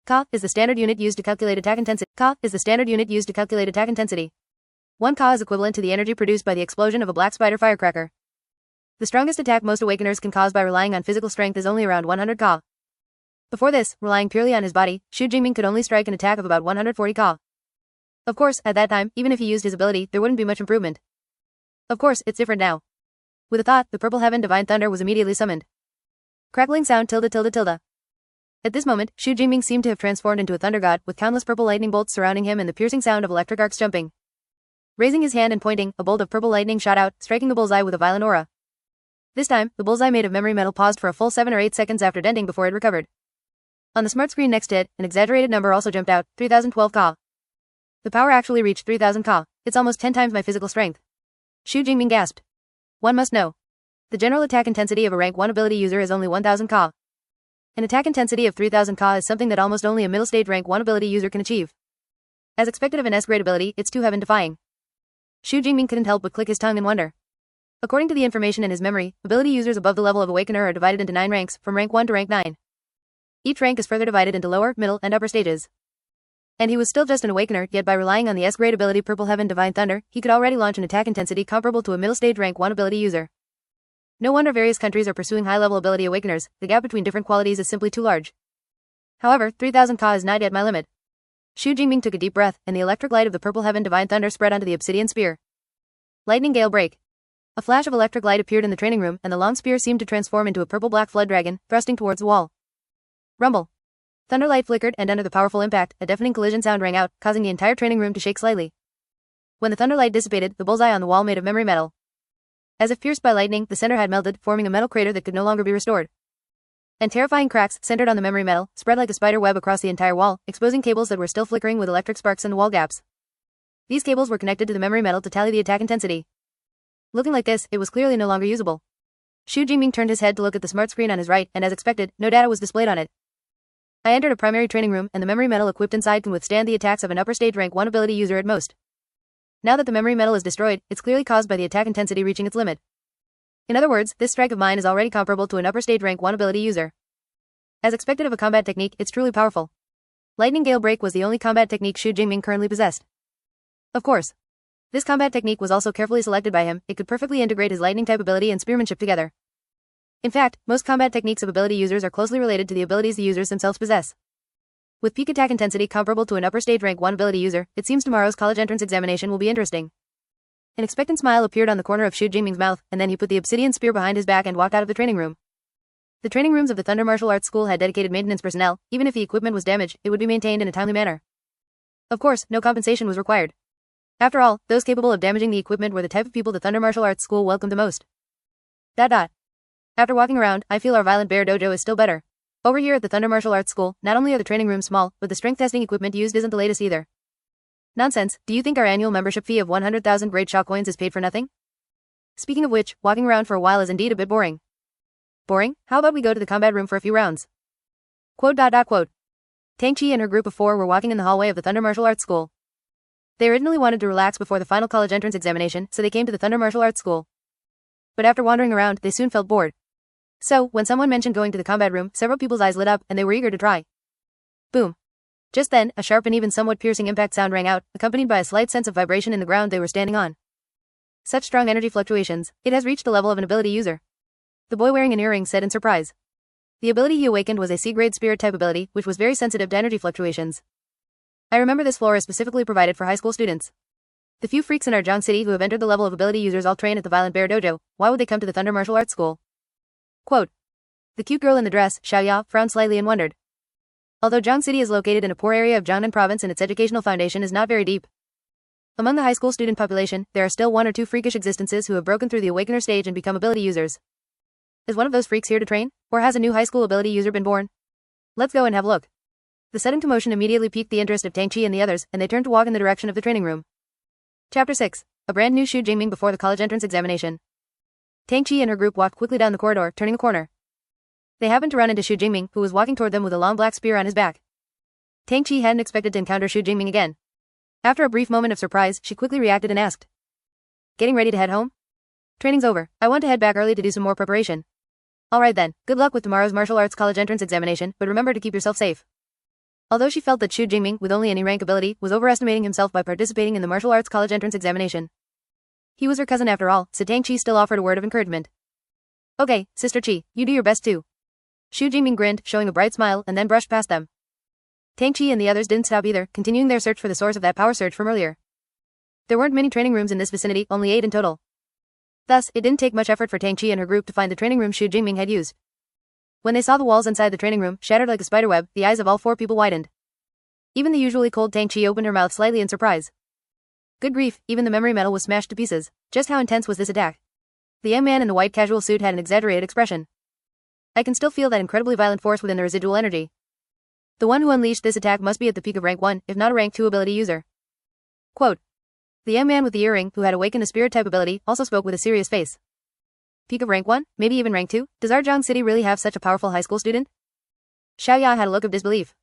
Ka is the standard unit used to calculate attack intensity. Ka is the standard unit used to calculate attack intensity. 1 Ka is equivalent to the energy produced by the explosion of a black spider firecracker. The strongest attack most awakeners can cause by relying on physical strength is only around 100 Ka. Before this, relying purely on his body, Xu Jingming could only strike an attack of about 140 Ka. Of course, at that time, even if he used his ability, there wouldn't be much improvement. Of course, it's different now. With a thought, the purple heaven divine thunder was immediately summoned. Crackling sound tilde tilde tilde. At this moment, Xu Jingming seemed to have transformed into a thunder god, with countless purple lightning bolts surrounding him and the piercing sound of electric arcs jumping. Raising his hand and pointing, a bolt of purple lightning shot out, striking the bullseye with a violent aura. This time, the bullseye made of memory metal paused for a full 7 or 8 seconds after denting before it recovered. On the smart screen next to it, an exaggerated number also jumped out, 3012 Ka. The power actually reached 3000 Ka. It's almost 10 times my physical strength. Xu Jingming gasped. One must know. The general attack intensity of a rank 1 ability user is only 1000 Ka. An attack intensity of 3000 Ka is something that almost only a middle stage rank 1 ability user can achieve. As expected of an S-grade ability, it's too heaven-defying. Xu Jingming couldn't help but click his tongue in wonder. According to the information in his memory, ability users above the level of Awakener are divided into 9 ranks, from rank 1 to rank 9. Each rank is further divided into lower, middle, and upper stages. And he was still just an Awakener, yet by relying on the S-grade ability Purple Heaven Divine Thunder, he could already launch an attack intensity comparable to a middle stage rank 1 ability user. No wonder various countries are pursuing high-level ability Awakeners, the gap between different qualities is simply too large. However, 3000 Ka is not yet my limit. Xu Jingming took a deep breath, and the electric light of the Purple Heaven Divine Thunder spread onto the obsidian spear. Lightning Gale Break. A flash of electric light appeared in the training room, and the long spear seemed to transform into a purple-black flood dragon, thrusting towards the wall. Rumble. Thunderlight flickered, and under the powerful impact, a deafening collision sound rang out, causing the entire training room to shake slightly. When the thunderlight dissipated, the bullseye on the wall made of memory metal. As if pierced by lightning, the center had melted, forming a metal crater that could no longer be restored. And terrifying cracks, centered on the memory metal, spread like a spider web across the entire wall, exposing cables that were still flickering with electric sparks in the wall gaps. These cables were connected to the memory metal to tally the attack intensity. Looking like this, it was clearly no longer usable. Xu Jingming turned his head to look at the smart screen on his right, and as expected, no data was displayed on it. I entered a primary training room, and the memory metal equipped inside can withstand the attacks of an upper stage rank 1 ability user at most. Now that the memory metal is destroyed, it's clearly caused by the attack intensity reaching its limit. In other words, this strike of mine is already comparable to an upper stage rank 1 ability user. As expected of a combat technique, it's truly powerful. Lightning Gale Break was the only combat technique Xu Jingming currently possessed. Of course. This combat technique was also carefully selected by him, it could perfectly integrate his lightning type ability and spearmanship together. In fact, most combat techniques of ability users are closely related to the abilities the users themselves possess. With peak attack intensity comparable to an upper stage rank 1 ability user, it seems tomorrow's college entrance examination will be interesting. An expectant smile appeared on the corner of Xu Jingming's mouth, and then he put the obsidian spear behind his back and walked out of the training room. The training rooms of the Thunder Martial Arts School had dedicated maintenance personnel, even if the equipment was damaged, it would be maintained in a timely manner. Of course, no compensation was required. After all, those capable of damaging the equipment were the type of people the Thunder Martial Arts School welcomed the most. After walking around, I feel our Violent Bear Dojo is still better. Over here at the Thunder Martial Arts School, not only are the training rooms small, but the strength testing equipment used isn't the latest either. Nonsense, do you think our annual membership fee of 100,000 Great Shaw coins is paid for nothing? Speaking of which, walking around for a while is indeed a bit boring. Boring? How about we go to the combat room for a few rounds? Quote. Tang Chi and her group of 4 were walking in the hallway of the Thunder Martial Arts School. They originally wanted to relax before the final college entrance examination, so they came to the Thunder Martial Arts School. But after wandering around, they soon felt bored. So, when someone mentioned going to the combat room, several people's eyes lit up, and they were eager to try. Boom. Just then, a sharp and even somewhat piercing impact sound rang out, accompanied by a slight sense of vibration in the ground they were standing on. Such strong energy fluctuations, it has reached the level of an ability user. The boy wearing an earring said in surprise. The ability he awakened was a C-grade spirit type ability, which was very sensitive to energy fluctuations. I remember this floor is specifically provided for high school students. The few freaks in our Zhang City who have entered the level of ability users all train at the Violent Bear Dojo, why would they come to the Thunder Martial Arts School? Quote. The cute girl in the dress, Xiaoya, frowned slightly and wondered. Although Zhang City is located in a poor area of Jiangnan province and its educational foundation is not very deep. Among the high school student population, there are still 1 or 2 freakish existences who have broken through the Awakener stage and become ability users. Is one of those freaks here to train? Or has a new high school ability user been born? Let's go and have a look. The sudden commotion immediately piqued the interest of Tang Chi and the others, and they turned to walk in the direction of the training room. Chapter 6. A brand new Xu Jingming before the college entrance examination. Tang Chi and her group walked quickly down the corridor, turning the corner. They happened to run into Xu Jingming, who was walking toward them with a long black spear on his back. Tang Chi hadn't expected to encounter Xu Jingming again. After a brief moment of surprise, she quickly reacted and asked. Getting ready to head home? Training's over. I want to head back early to do some more preparation. Alright then, good luck with tomorrow's martial arts college entrance examination, but remember to keep yourself safe. Although she felt that Xu Jingming, with only any rank ability, was overestimating himself by participating in the martial arts college entrance examination. He was her cousin after all, so Tang Qi still offered a word of encouragement. Okay, Sister Qi, you do your best too. Xu Jingming grinned, showing a bright smile, and then brushed past them. Tang Qi and the others didn't stop either, continuing their search for the source of that power surge from earlier. There weren't many training rooms in this vicinity, only 8 in total. Thus, it didn't take much effort for Tang Qi and her group to find the training room Xu Jingming had used. When they saw the walls inside the training room, shattered like a spiderweb, the eyes of all 4 people widened. Even the usually cold Tang Qi opened her mouth slightly in surprise. Good grief, even the memory metal was smashed to pieces. Just how intense was this attack? The young man in the white casual suit had an exaggerated expression. I can still feel that incredibly violent force within the residual energy. The one who unleashed this attack must be at the peak of rank 1, if not a rank 2 ability user. Quote. The young man with the earring, who had awakened a spirit-type ability, also spoke with a serious face. Peak of rank 1? Maybe even rank 2? Does our Zhang City really have such a powerful high school student? Xiaoya had a look of disbelief.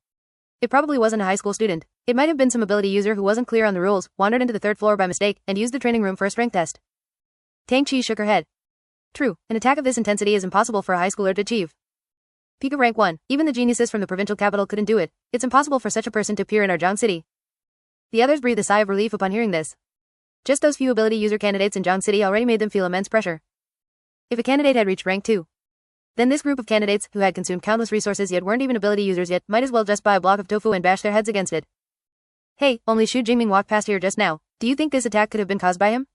It probably wasn't a high school student. It might have been some ability user who wasn't clear on the rules, wandered into the 3rd floor by mistake, and used the training room for a strength test. Tang Qi shook her head. True, an attack of this intensity is impossible for a high schooler to achieve. Peak of rank 1, even the geniuses from the provincial capital couldn't do it. It's impossible for such a person to appear in our Zhang City. The others breathed a sigh of relief upon hearing this. Just those few ability user candidates in Zhang City already made them feel immense pressure. If a candidate had reached rank 2, then this group of candidates, who had consumed countless resources yet weren't even ability users yet, might as well just buy a block of tofu and bash their heads against it. Hey, only Xu Jingming walked past here just now. Do you think this attack could have been caused by him?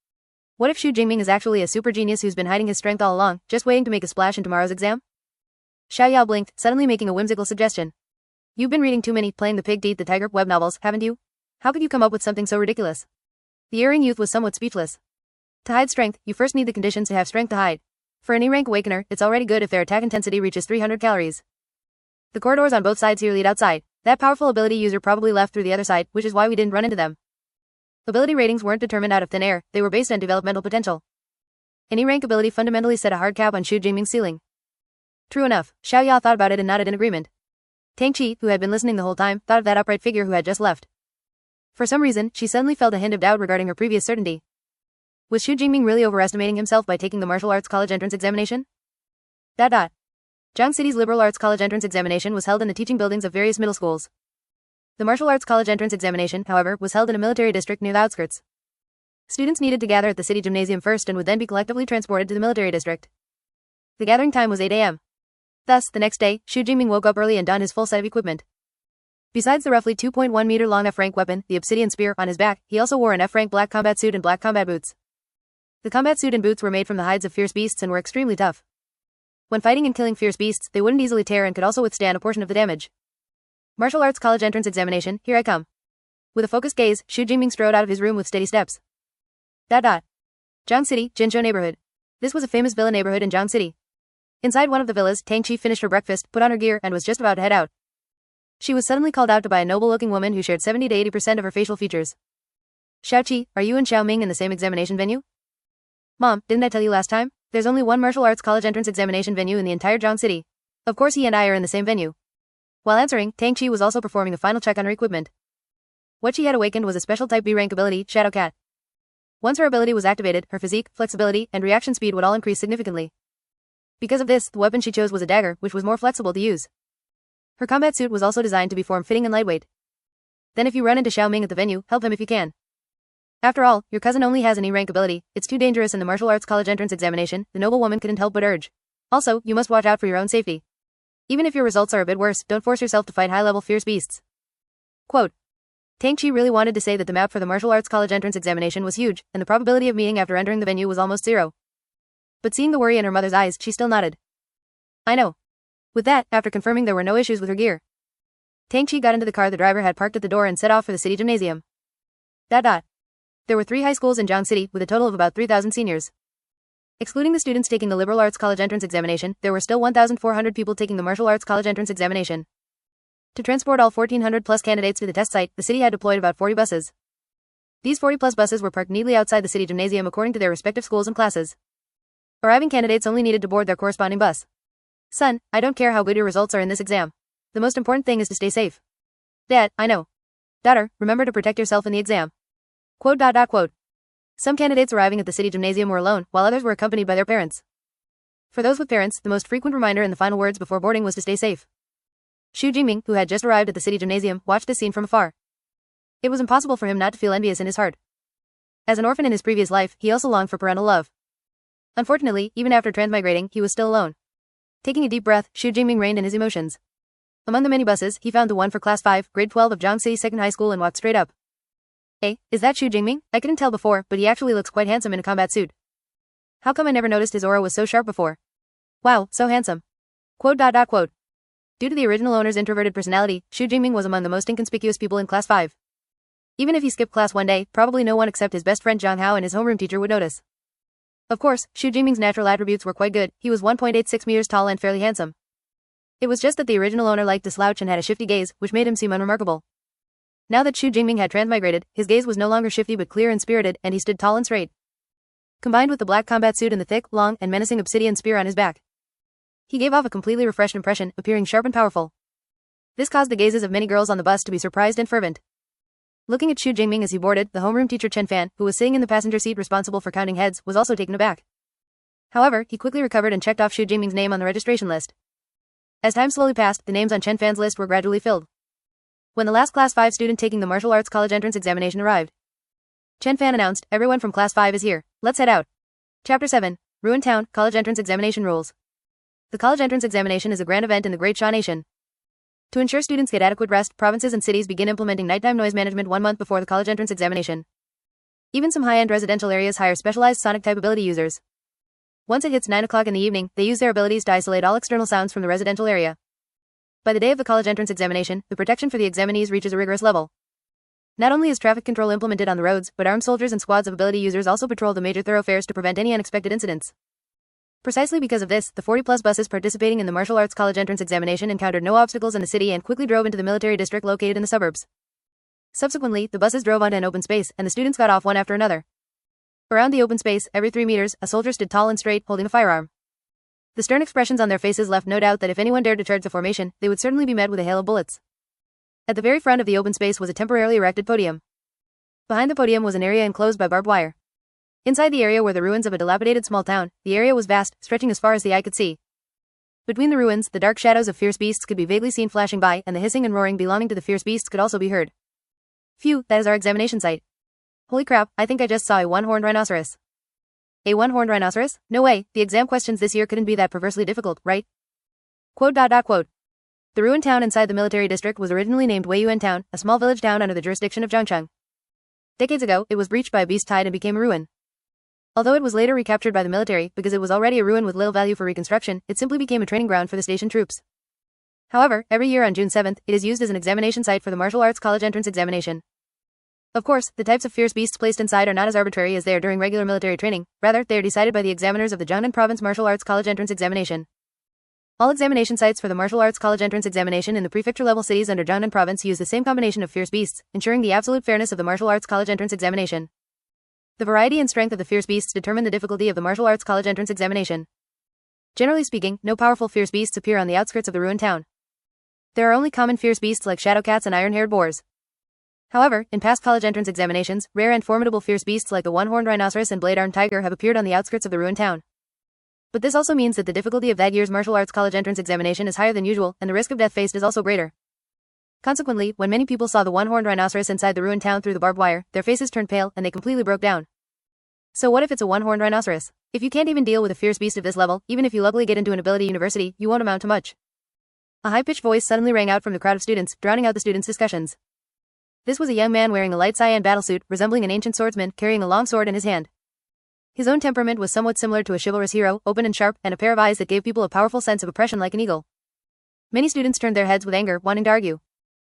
What if Xu Jingming is actually a super genius who's been hiding his strength all along, just waiting to make a splash in tomorrow's exam? Xiaoyao blinked, suddenly making a whimsical suggestion. You've been reading too many Playing the Pig to Eat the Tiger web novels, haven't you? How could you come up with something so ridiculous? The earring youth was somewhat speechless. To hide strength, you first need the conditions to have strength to hide. For any rank awakener, it's already good if their attack intensity reaches 300 calories. The corridors on both sides here lead outside. That powerful ability user probably left through the other side, which is why we didn't run into them. Ability ratings weren't determined out of thin air, they were based on developmental potential. Any rank ability fundamentally set a hard cap on Xu Jingming's ceiling. True enough, Xiaoya thought about it and nodded in agreement. Tang Qi, who had been listening the whole time, thought of that upright figure who had just left. For some reason, she suddenly felt a hint of doubt regarding her previous certainty. Was Xu Jingming really overestimating himself by taking the martial arts college entrance examination? Zhang City's liberal arts college entrance examination was held in the teaching buildings of various middle schools. The martial arts college entrance examination, however, was held in a military district near the outskirts. Students needed to gather at the city gymnasium first and would then be collectively transported to the military district. The gathering time was 8 a.m. Thus, the next day, Xu Jingming woke up early and donned his full set of equipment. Besides the roughly 2.1 meter long F-rank weapon, the obsidian spear, on his back, he also wore an F-rank black combat suit and black combat boots. The combat suit and boots were made from the hides of fierce beasts and were extremely tough. When fighting and killing fierce beasts, they wouldn't easily tear and could also withstand a portion of the damage. Martial arts college entrance examination, here I come. With a focused gaze, Xu Jingming strode out of his room with steady steps. Zhang City, Jinzhou neighborhood. This was a famous villa neighborhood in Zhang City. Inside one of the villas, Tang Qi finished her breakfast, put on her gear, and was just about to head out. She was suddenly called out to by a noble-looking woman who shared 70 to 80% of her facial features. Xiao Qi, are you and Xiao Ming in the same examination venue? Mom, didn't I tell you last time? There's only one martial arts college entrance examination venue in the entire Zhang City. Of course he and I are in the same venue. While answering, Tang Qi was also performing a final check on her equipment. What she had awakened was a special type B rank ability, Shadow Cat. Once her ability was activated, her physique, flexibility, and reaction speed would all increase significantly. Because of this, the weapon she chose was a dagger, which was more flexible to use. Her combat suit was also designed to be form-fitting and lightweight. Then if you run into Xiao Ming at the venue, help him if you can. After all, your cousin only has an E-rank ability, it's too dangerous in the martial arts college entrance examination, the noble woman couldn't help but urge. Also, you must watch out for your own safety. Even if your results are a bit worse, don't force yourself to fight high-level fierce beasts. Quote. Tang Qi really wanted to say that the map for the martial arts college entrance examination was huge, and the probability of meeting after entering the venue was almost zero. But seeing the worry in her mother's eyes, she still nodded. I know. With that, after confirming there were no issues with her gear, Tang Qi got into the car the driver had parked at the door and set off for the city gymnasium. There were 3 high schools in Zhang City, with a total of about 3,000 seniors. Excluding the students taking the liberal arts college entrance examination, there were still 1,400 people taking the martial arts college entrance examination. To transport all 1,400 plus candidates to the test site, the city had deployed about 40 buses. These 40 plus buses were parked neatly outside the city gymnasium according to their respective schools and classes. Arriving candidates only needed to board their corresponding bus. Son, I don't care how good your results are in this exam. The most important thing is to stay safe. Dad, I know. Daughter, remember to protect yourself in the exam. Quote. Some candidates arriving at the city gymnasium were alone, while others were accompanied by their parents. For those with parents, the most frequent reminder in the final words before boarding was to stay safe. Xu Jingming, who had just arrived at the city gymnasium, watched this scene from afar. It was impossible for him not to feel envious in his heart. As an orphan in his previous life, he also longed for parental love. Unfortunately, even after transmigrating, he was still alone. Taking a deep breath, Xu Jingming reined in his emotions. Among the many buses, he found the one for Class 5, Grade 12 of Zhangxi Second High School and walked straight up. Hey, is that Xu Jingming? I couldn't tell before, but he actually looks quite handsome in a combat suit. How come I never noticed his aura was so sharp before? Wow, so handsome. Quote. Due to the original owner's introverted personality, Xu Jingming was among the most inconspicuous people in Class 5. Even if he skipped class one day, probably no one except his best friend Zhang Hao and his homeroom teacher would notice. Of course, Xu Jingming's natural attributes were quite good. He was 1.86 meters tall and fairly handsome. It was just that the original owner liked to slouch and had a shifty gaze, which made him seem unremarkable. Now that Xu Jingming had transmigrated, his gaze was no longer shifty but clear and spirited, and he stood tall and straight. Combined with the black combat suit and the thick, long, and menacing obsidian spear on his back, he gave off a completely refreshed impression, appearing sharp and powerful. This caused the gazes of many girls on the bus to be surprised and fervent. Looking at Xu Jingming as he boarded, the homeroom teacher Chen Fan, who was sitting in the passenger seat responsible for counting heads, was also taken aback. However, he quickly recovered and checked off Xu Jingming's name on the registration list. As time slowly passed, the names on Chen Fan's list were gradually filled. When the last Class 5 student taking the martial arts college entrance examination arrived, Chen Fan announced, "Everyone from Class 5 is here. Let's head out." Chapter 7. Ruined Town, College Entrance Examination Rules. The college entrance examination is a grand event in the Great Sha Nation. To ensure students get adequate rest, provinces and cities begin implementing nighttime noise management 1 month before the college entrance examination. Even some high-end residential areas hire specialized sonic-type ability users. Once it hits 9 o'clock in the evening, they use their abilities to isolate all external sounds from the residential area. By the day of the college entrance examination, the protection for the examinees reaches a rigorous level. Not only is traffic control implemented on the roads, but armed soldiers and squads of ability users also patrol the major thoroughfares to prevent any unexpected incidents. Precisely because of this, the 40-plus buses participating in the martial arts college entrance examination encountered no obstacles in the city and quickly drove into the military district located in the suburbs. Subsequently, the buses drove onto an open space, and the students got off one after another. Around the open space, every 3 meters, a soldier stood tall and straight, holding a firearm. The stern expressions on their faces left no doubt that if anyone dared to charge the formation, they would certainly be met with a hail of bullets. At the very front of the open space was a temporarily erected podium. Behind the podium was an area enclosed by barbed wire. Inside the area were the ruins of a dilapidated small town. The area was vast, stretching as far as the eye could see. Between the ruins, the dark shadows of fierce beasts could be vaguely seen flashing by, and the hissing and roaring belonging to the fierce beasts could also be heard. Phew, that is our examination site. Holy crap, I think I just saw a one-horned rhinoceros. A one-horned rhinoceros? No way, the exam questions this year couldn't be that perversely difficult, right? Quote. The ruined town inside the military district was originally named Weiyuan Town, a small village town under the jurisdiction of Zhangcheng. Decades ago, it was breached by a beast tide and became a ruin. Although it was later recaptured by the military, because it was already a ruin with little value for reconstruction, it simply became a training ground for the station troops. However, every year on June 7th, it is used as an examination site for the martial arts college entrance examination. Of course, the types of fierce beasts placed inside are not as arbitrary as they are during regular military training, rather, they are decided by the examiners of the Jiangnan Province Martial Arts College Entrance Examination. All examination sites for the martial arts college entrance examination in the prefecture-level cities under Jiangnan Province use the same combination of fierce beasts, ensuring the absolute fairness of the martial arts college entrance examination. The variety and strength of the fierce beasts determine the difficulty of the martial arts college entrance examination. Generally speaking, no powerful fierce beasts appear on the outskirts of the ruined town. There are only common fierce beasts like shadow cats and iron-haired boars. However, in past college entrance examinations, rare and formidable fierce beasts like the one-horned rhinoceros and blade-armed tiger have appeared on the outskirts of the ruined town. But this also means that the difficulty of that year's martial arts college entrance examination is higher than usual, and the risk of death faced is also greater. Consequently, when many people saw the one-horned rhinoceros inside the ruined town through the barbed wire, their faces turned pale, and they completely broke down. So what if it's a one-horned rhinoceros? If you can't even deal with a fierce beast of this level, even if you luckily get into an ability university, you won't amount to much. A high-pitched voice suddenly rang out from the crowd of students, drowning out the students' discussions. This was a young man wearing a light cyan battlesuit, resembling an ancient swordsman, carrying a long sword in his hand. His own temperament was somewhat similar to a chivalrous hero, open and sharp, and a pair of eyes that gave people a powerful sense of oppression like an eagle. Many students turned their heads with anger, wanting to argue.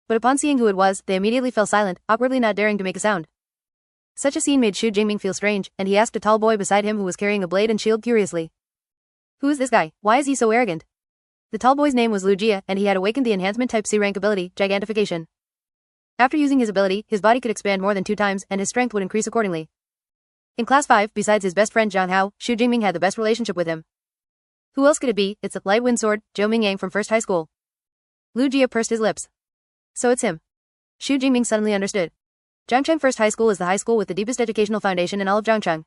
But upon seeing who it was, they immediately fell silent, awkwardly not daring to make a sound. Such a scene made Xu Jingming feel strange, and he asked a tall boy beside him who was carrying a blade and shield curiously. Who is this guy? Why is he so arrogant? The tall boy's name was Lu Jia, and he had awakened the enhancement type C rank ability, Gigantification. After using his ability, his body could expand more than 2 times, and his strength would increase accordingly. In Class 5, besides his best friend Zhang Hao, Xu Jingming had the best relationship with him. Who else could it be? It's a light wind sword, Zhou Mingyang from First High School. Lu Jia pursed his lips. So it's him. Xu Jingming suddenly understood. Zhangcheng First High School is the high school with the deepest educational foundation in all of Zhangcheng.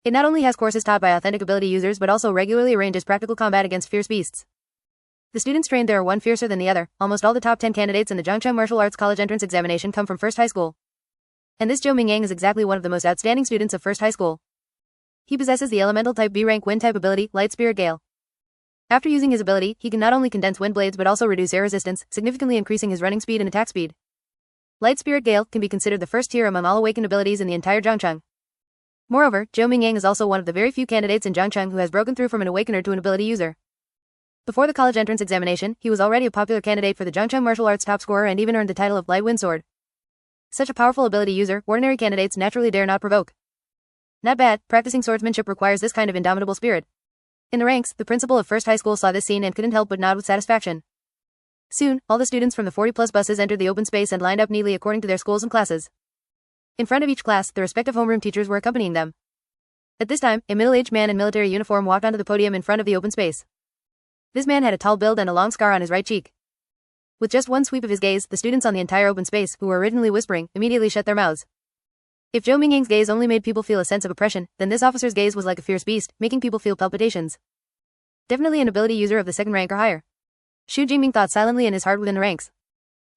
It not only has courses taught by authentic ability users but also regularly arranges practical combat against fierce beasts. The students trained there are one fiercer than the other. Almost all the top 10 candidates in the Zhangcheng Martial Arts College entrance examination come from First High School. And this Xu Jingming is exactly one of the most outstanding students of First High School. He possesses the elemental type B rank wind type ability, Light Spirit Gale. After using his ability, he can not only condense wind blades but also reduce air resistance, significantly increasing his running speed and attack speed. Light Spirit Gale can be considered the first tier among all awakened abilities in the entire Zhangcheng. Moreover, Xu Jingming is also one of the very few candidates in Zhangcheng who has broken through from an awakener to an ability user. Before the college entrance examination, he was already a popular candidate for the Zhangcheng martial arts top scorer and even earned the title of Light Wind Sword. Such a powerful ability user, ordinary candidates naturally dare not provoke. Not bad, practicing swordsmanship requires this kind of indomitable spirit. In the ranks, the principal of First High School saw this scene and couldn't help but nod with satisfaction. Soon, all the students from the 40-plus buses entered the open space and lined up neatly according to their schools and classes. In front of each class, the respective homeroom teachers were accompanying them. At this time, a middle-aged man in military uniform walked onto the podium in front of the open space. This man had a tall build and a long scar on his right cheek. With just one sweep of his gaze, the students on the entire open space, who were originally whispering, immediately shut their mouths. If Xu Jingming's gaze only made people feel a sense of oppression, then this officer's gaze was like a fierce beast, making people feel palpitations. Definitely an ability user of the second rank or higher. Xu Jingming thought silently in his heart within the ranks.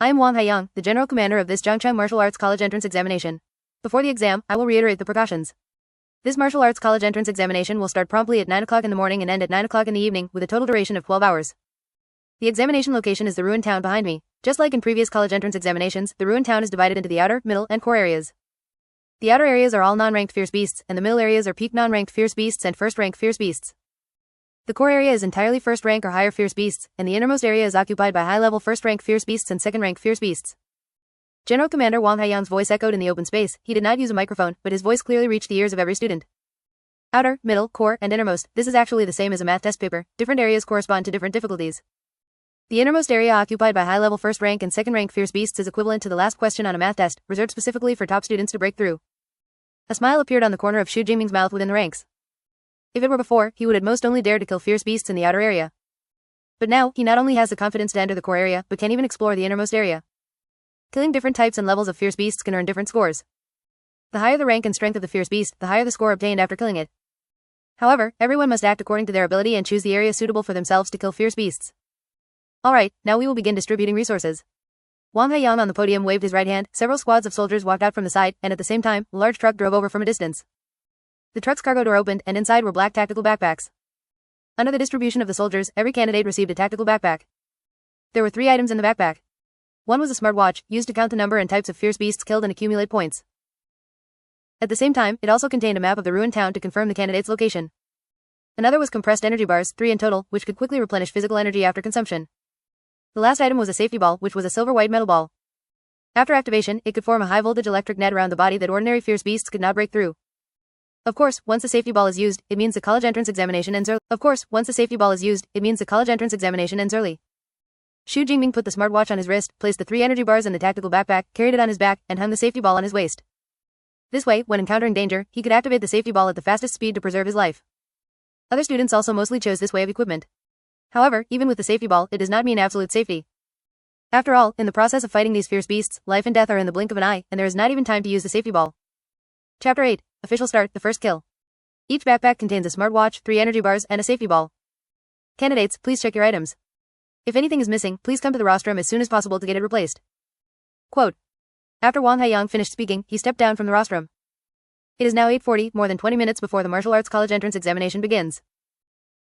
I am Wang Haiyang, the general commander of this Zhangcheng Martial Arts College entrance examination. Before the exam, I will reiterate the precautions. This martial arts college entrance examination will start promptly at 9 o'clock in the morning and end at 9 o'clock in the evening, with a total duration of 12 hours. The examination location is the ruined town behind me. Just like in previous college entrance examinations, the ruined town is divided into the outer, middle, and core areas. The outer areas are all non-ranked fierce beasts, and the middle areas are peak non-ranked fierce beasts and first-rank fierce beasts. The core area is entirely first-rank or higher fierce beasts, and the innermost area is occupied by high-level first-rank fierce beasts and second-rank fierce beasts. General Commander Wang Haiyang's voice echoed in the open space. He did not use a microphone, but his voice clearly reached the ears of every student. Outer, middle, core, and innermost. This is actually the same as a math test paper. Different areas correspond to different difficulties. The innermost area occupied by high-level first-rank and second-rank fierce beasts is equivalent to the last question on a math test, reserved specifically for top students to break through. A smile appeared on the corner of Xu Jingming's mouth within the ranks. If it were before, he would at most only dare to kill fierce beasts in the outer area. But now, he not only has the confidence to enter the core area, but can even explore the innermost area. Killing different types and levels of fierce beasts can earn different scores. The higher the rank and strength of the fierce beast, the higher the score obtained after killing it. However, everyone must act according to their ability and choose the area suitable for themselves to kill fierce beasts. Alright, now we will begin distributing resources. Wang Haiyang on the podium waved his right hand, several squads of soldiers walked out from the side, and at the same time, a large truck drove over from a distance. The truck's cargo door opened, and inside were black tactical backpacks. Under the distribution of the soldiers, every candidate received a tactical backpack. There were 3 items in the backpack. One was a smartwatch, used to count the number and types of fierce beasts killed and accumulate points. At the same time, it also contained a map of the ruined town to confirm the candidate's location. Another was compressed energy bars, 3 in total, which could quickly replenish physical energy after consumption. The last item was a safety ball, which was a silver-white metal ball. After activation, it could form a high-voltage electric net around the body that ordinary fierce beasts could not break through. Of course, once the safety ball is used, it means the college entrance examination ends early. Xu Jingming put the smartwatch on his wrist, placed the 3 energy bars in the tactical backpack, carried it on his back, and hung the safety ball on his waist. This way, when encountering danger, he could activate the safety ball at the fastest speed to preserve his life. Other students also mostly chose this way of equipment. However, even with the safety ball, it does not mean absolute safety. After all, in the process of fighting these fierce beasts, life and death are in the blink of an eye, and there is not even time to use the safety ball. Chapter 8. Official Start, the First Kill. Each backpack contains a smartwatch, 3 energy bars, and a safety ball. Candidates, please check your items. If anything is missing, please come to the rostrum as soon as possible to get it replaced. Quote. After Wang Haiyang finished speaking, he stepped down from the rostrum. It is now 8:40, more than 20 minutes before the martial arts college entrance examination begins.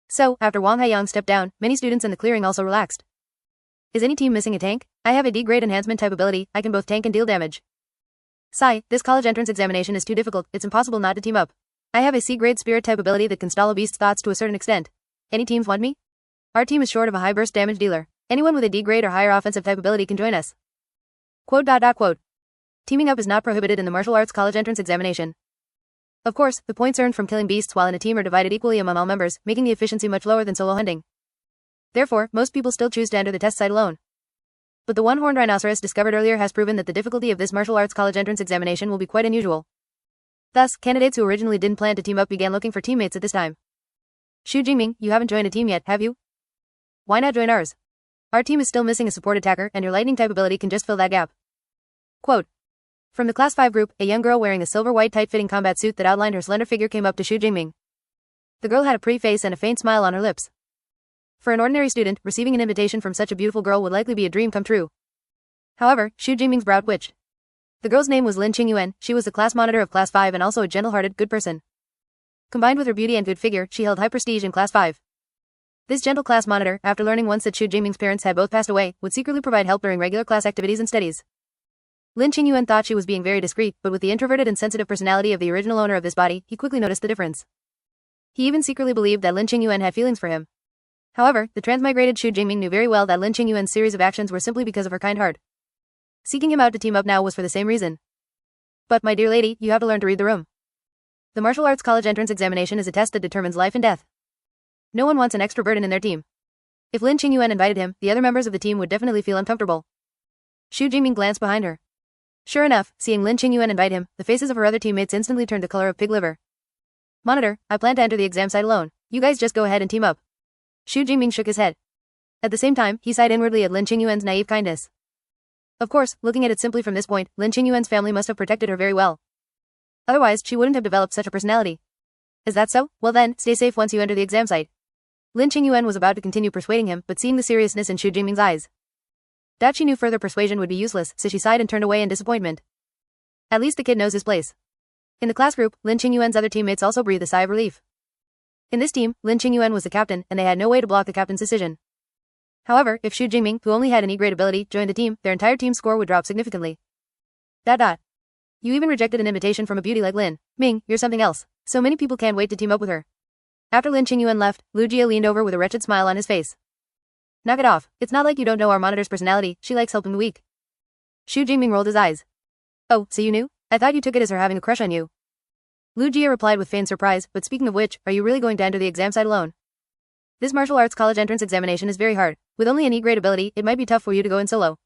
So, after Wang Haiyang stepped down, many students in the clearing also relaxed. Is any team missing a tank? I have a D-grade enhancement type ability, I can both tank and deal damage. Sigh, this college entrance examination is too difficult, it's impossible not to team up. I have a C-grade spirit type ability that can stall a beast's thoughts to a certain extent. Any teams want me? Our team is short of a high burst damage dealer. Anyone with a D-grade or higher offensive type ability can join us. Quote. Teaming up is not prohibited in the martial arts college entrance examination. Of course, the points earned from killing beasts while in a team are divided equally among all members, making the efficiency much lower than solo hunting. Therefore, most people still choose to enter the test site alone. But the one-horned rhinoceros discovered earlier has proven that the difficulty of this martial arts college entrance examination will be quite unusual. Thus, candidates who originally didn't plan to team up began looking for teammates at this time. Xu Jingming, you haven't joined a team yet, have you? Why not join ours? Our team is still missing a support attacker, and your lightning type ability can just fill that gap. Quote. From the Class 5 group, a young girl wearing a silver-white tight-fitting combat suit that outlined her slender figure came up to Xu Jingming. The girl had a pretty face and a faint smile on her lips. For an ordinary student, receiving an invitation from such a beautiful girl would likely be a dream come true. However, Xu Jingming's brow twitched. The girl's name was Lin Qingyuan. She was the class monitor of Class 5 and also a gentle-hearted, good person. Combined with her beauty and good figure, she held high prestige in Class 5. This gentle class monitor, after learning once that Xu Jingming's parents had both passed away, would secretly provide help during regular class activities and studies. Lin Qingyuan thought she was being very discreet, but with the introverted and sensitive personality of the original owner of this body, he quickly noticed the difference. He even secretly believed that Lin Qingyuan had feelings for him. However, the transmigrated Xu Jingming knew very well that Lin Qingyuan's series of actions were simply because of her kind heart. Seeking him out to team up now was for the same reason. But, my dear lady, you have to learn to read the room. The martial arts college entrance examination is a test that determines life and death. No one wants an extra burden in their team. If Lin Qingyuan invited him, the other members of the team would definitely feel uncomfortable. Xu Jingming glanced behind her. Sure enough, seeing Lin Qingyuan invite him, the faces of her other teammates instantly turned the color of pig liver. Monitor, I plan to enter the exam site alone. You guys just go ahead and team up. Xu Jingming shook his head. At the same time, he sighed inwardly at Lin Qingyuan's naive kindness. Of course, looking at it simply from this point, Lin Qingyuan's family must have protected her very well. Otherwise, she wouldn't have developed such a personality. Is that so? Well then, stay safe once you enter the exam site. Lin Qingyuan was about to continue persuading him, but seeing the seriousness in Xu Jingming's eyes, that she knew further persuasion would be useless, so she sighed and turned away in disappointment. At least the kid knows his place. In the class group, Lin Qingyuan's other teammates also breathed a sigh of relief. In this team, Lin Qingyuan was the captain, and they had no way to block the captain's decision. However, if Xu Jingming, who only had an E-grade ability, joined the team, their entire team's score would drop significantly. You even rejected an invitation from a beauty like Lin. Ming, you're something else. So many people can't wait to team up with her. After Lin Qingyuan left, Lu Jia leaned over with a wretched smile on his face. Knock it off. It's not like you don't know our monitor's personality, she likes helping the weak. Xu Jingming rolled his eyes. Oh, so you knew? I thought you took it as her having a crush on you. Lu Jia replied with feigned surprise, but speaking of which, are you really going to enter the exam site alone? This martial arts college entrance examination is very hard. With only an E-grade ability, it might be tough for you to go in solo.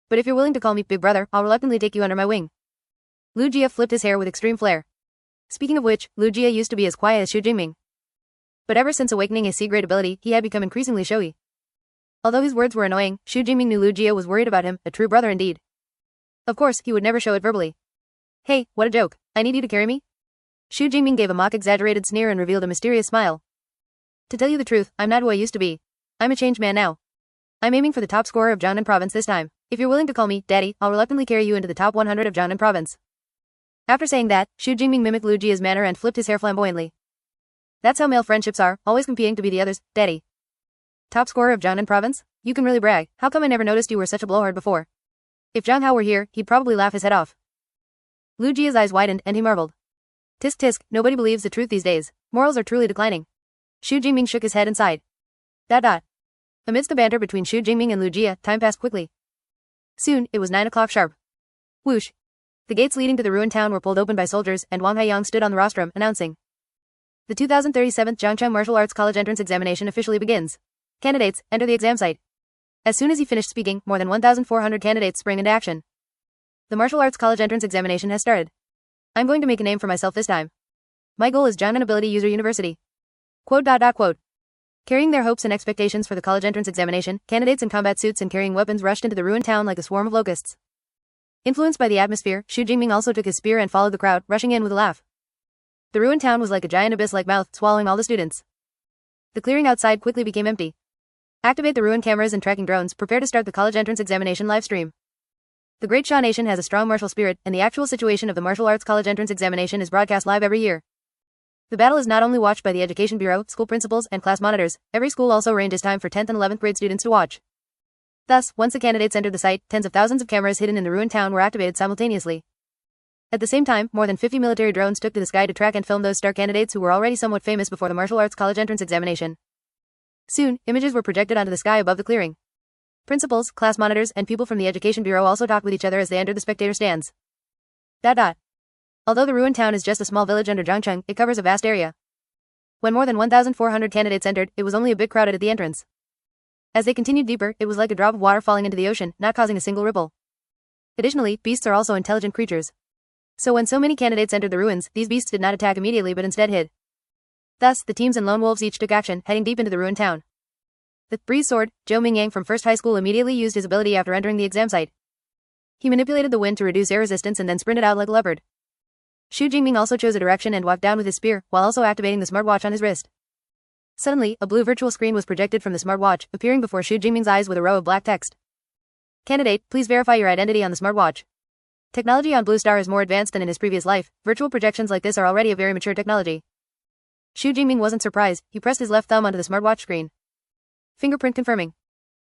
But if you're willing to call me Big Brother, I'll reluctantly take you under my wing. Lu Jia flipped his hair with extreme flair. Speaking of which, Lu Jia used to be as quiet as Xu Jingming. But ever since awakening his C-grade ability, he had become increasingly showy. Although his words were annoying, Xu Jingming knew Lu Jia was worried about him, a true brother indeed. Of course, he would never show it verbally. Hey, what a joke. I need you to carry me? Xu Jingming gave a mock-exaggerated sneer and revealed a mysterious smile. To tell you the truth, I'm not who I used to be. I'm a changed man now. I'm aiming for the top scorer of Jiangnan Province this time. If you're willing to call me Daddy, I'll reluctantly carry you into the top 100 of Jiangnan Province. After saying that, Xu Jingming mimicked Lu Jia's manner and flipped his hair flamboyantly. That's how male friendships are, always competing to be the other's daddy. Top scorer of Jiangnan Province? You can really brag. How come I never noticed you were such a blowhard before? If Zhang Hao were here, he'd probably laugh his head off. Lu Jia's eyes widened, and he marveled. Tisk tisk, nobody believes the truth these days. Morals are truly declining. Xu Jingming shook his head and sighed. Amidst the banter between Xu Jingming and Lu Jia, time passed quickly. Soon, it was 9 o'clock sharp. Whoosh. The gates leading to the ruined town were pulled open by soldiers, and Wang Haiyang stood on the rostrum, announcing. The 2037th Zhangcheng Martial Arts College Entrance Examination officially begins. Candidates, enter the exam site. As soon as he finished speaking, more than 1,400 candidates sprang into action. The Martial Arts College Entrance Examination has started. I'm going to make a name for myself this time. My goal is Jiangnan Ability User University. Quote. Carrying their hopes and expectations for the college entrance examination, candidates in combat suits and carrying weapons rushed into the ruined town like a swarm of locusts. Influenced by the atmosphere, Xu Jingming also took his spear and followed the crowd, rushing in with a laugh. The ruined town was like a giant abyss-like mouth, swallowing all the students. The clearing outside quickly became empty. Activate the ruined cameras and tracking drones, prepare to start the college entrance examination live stream. The Great Sha Nation has a strong martial spirit, and the actual situation of the martial arts college entrance examination is broadcast live every year. The battle is not only watched by the Education Bureau, school principals, and class monitors, every school also arranges time for 10th and 11th grade students to watch. Thus, once the candidates entered the site, tens of thousands of cameras hidden in the ruined town were activated simultaneously. At the same time, more than 50 military drones took to the sky to track and film those star candidates who were already somewhat famous before the martial arts college entrance examination. Soon, images were projected onto the sky above the clearing. Principals, class monitors, and people from the Education Bureau also talked with each other as they entered the spectator stands. Although the ruined town is just a small village under Zhangcheng, it covers a vast area. When more than 1,400 candidates entered, it was only a bit crowded at the entrance. As they continued deeper, it was like a drop of water falling into the ocean, not causing a single ripple. Additionally, beasts are also intelligent creatures. So when so many candidates entered the ruins, these beasts did not attack immediately but instead hid. Thus, the teams and lone wolves each took action, heading deep into the ruined town. The Breeze Sword, Zhou Mingyang from First High School immediately used his ability after entering the exam site. He manipulated the wind to reduce air resistance and then sprinted out like a leopard. Xu Jingming also chose a direction and walked down with his spear, while also activating the smartwatch on his wrist. Suddenly, a blue virtual screen was projected from the smartwatch, appearing before Xu Jingming's eyes with a row of black text. Candidate, please verify your identity on the smartwatch. Technology on Blue Star is more advanced than in his previous life. Virtual projections like this are already a very mature technology. Xu Jingming wasn't surprised. He pressed his left thumb onto the smartwatch screen. Fingerprint confirming.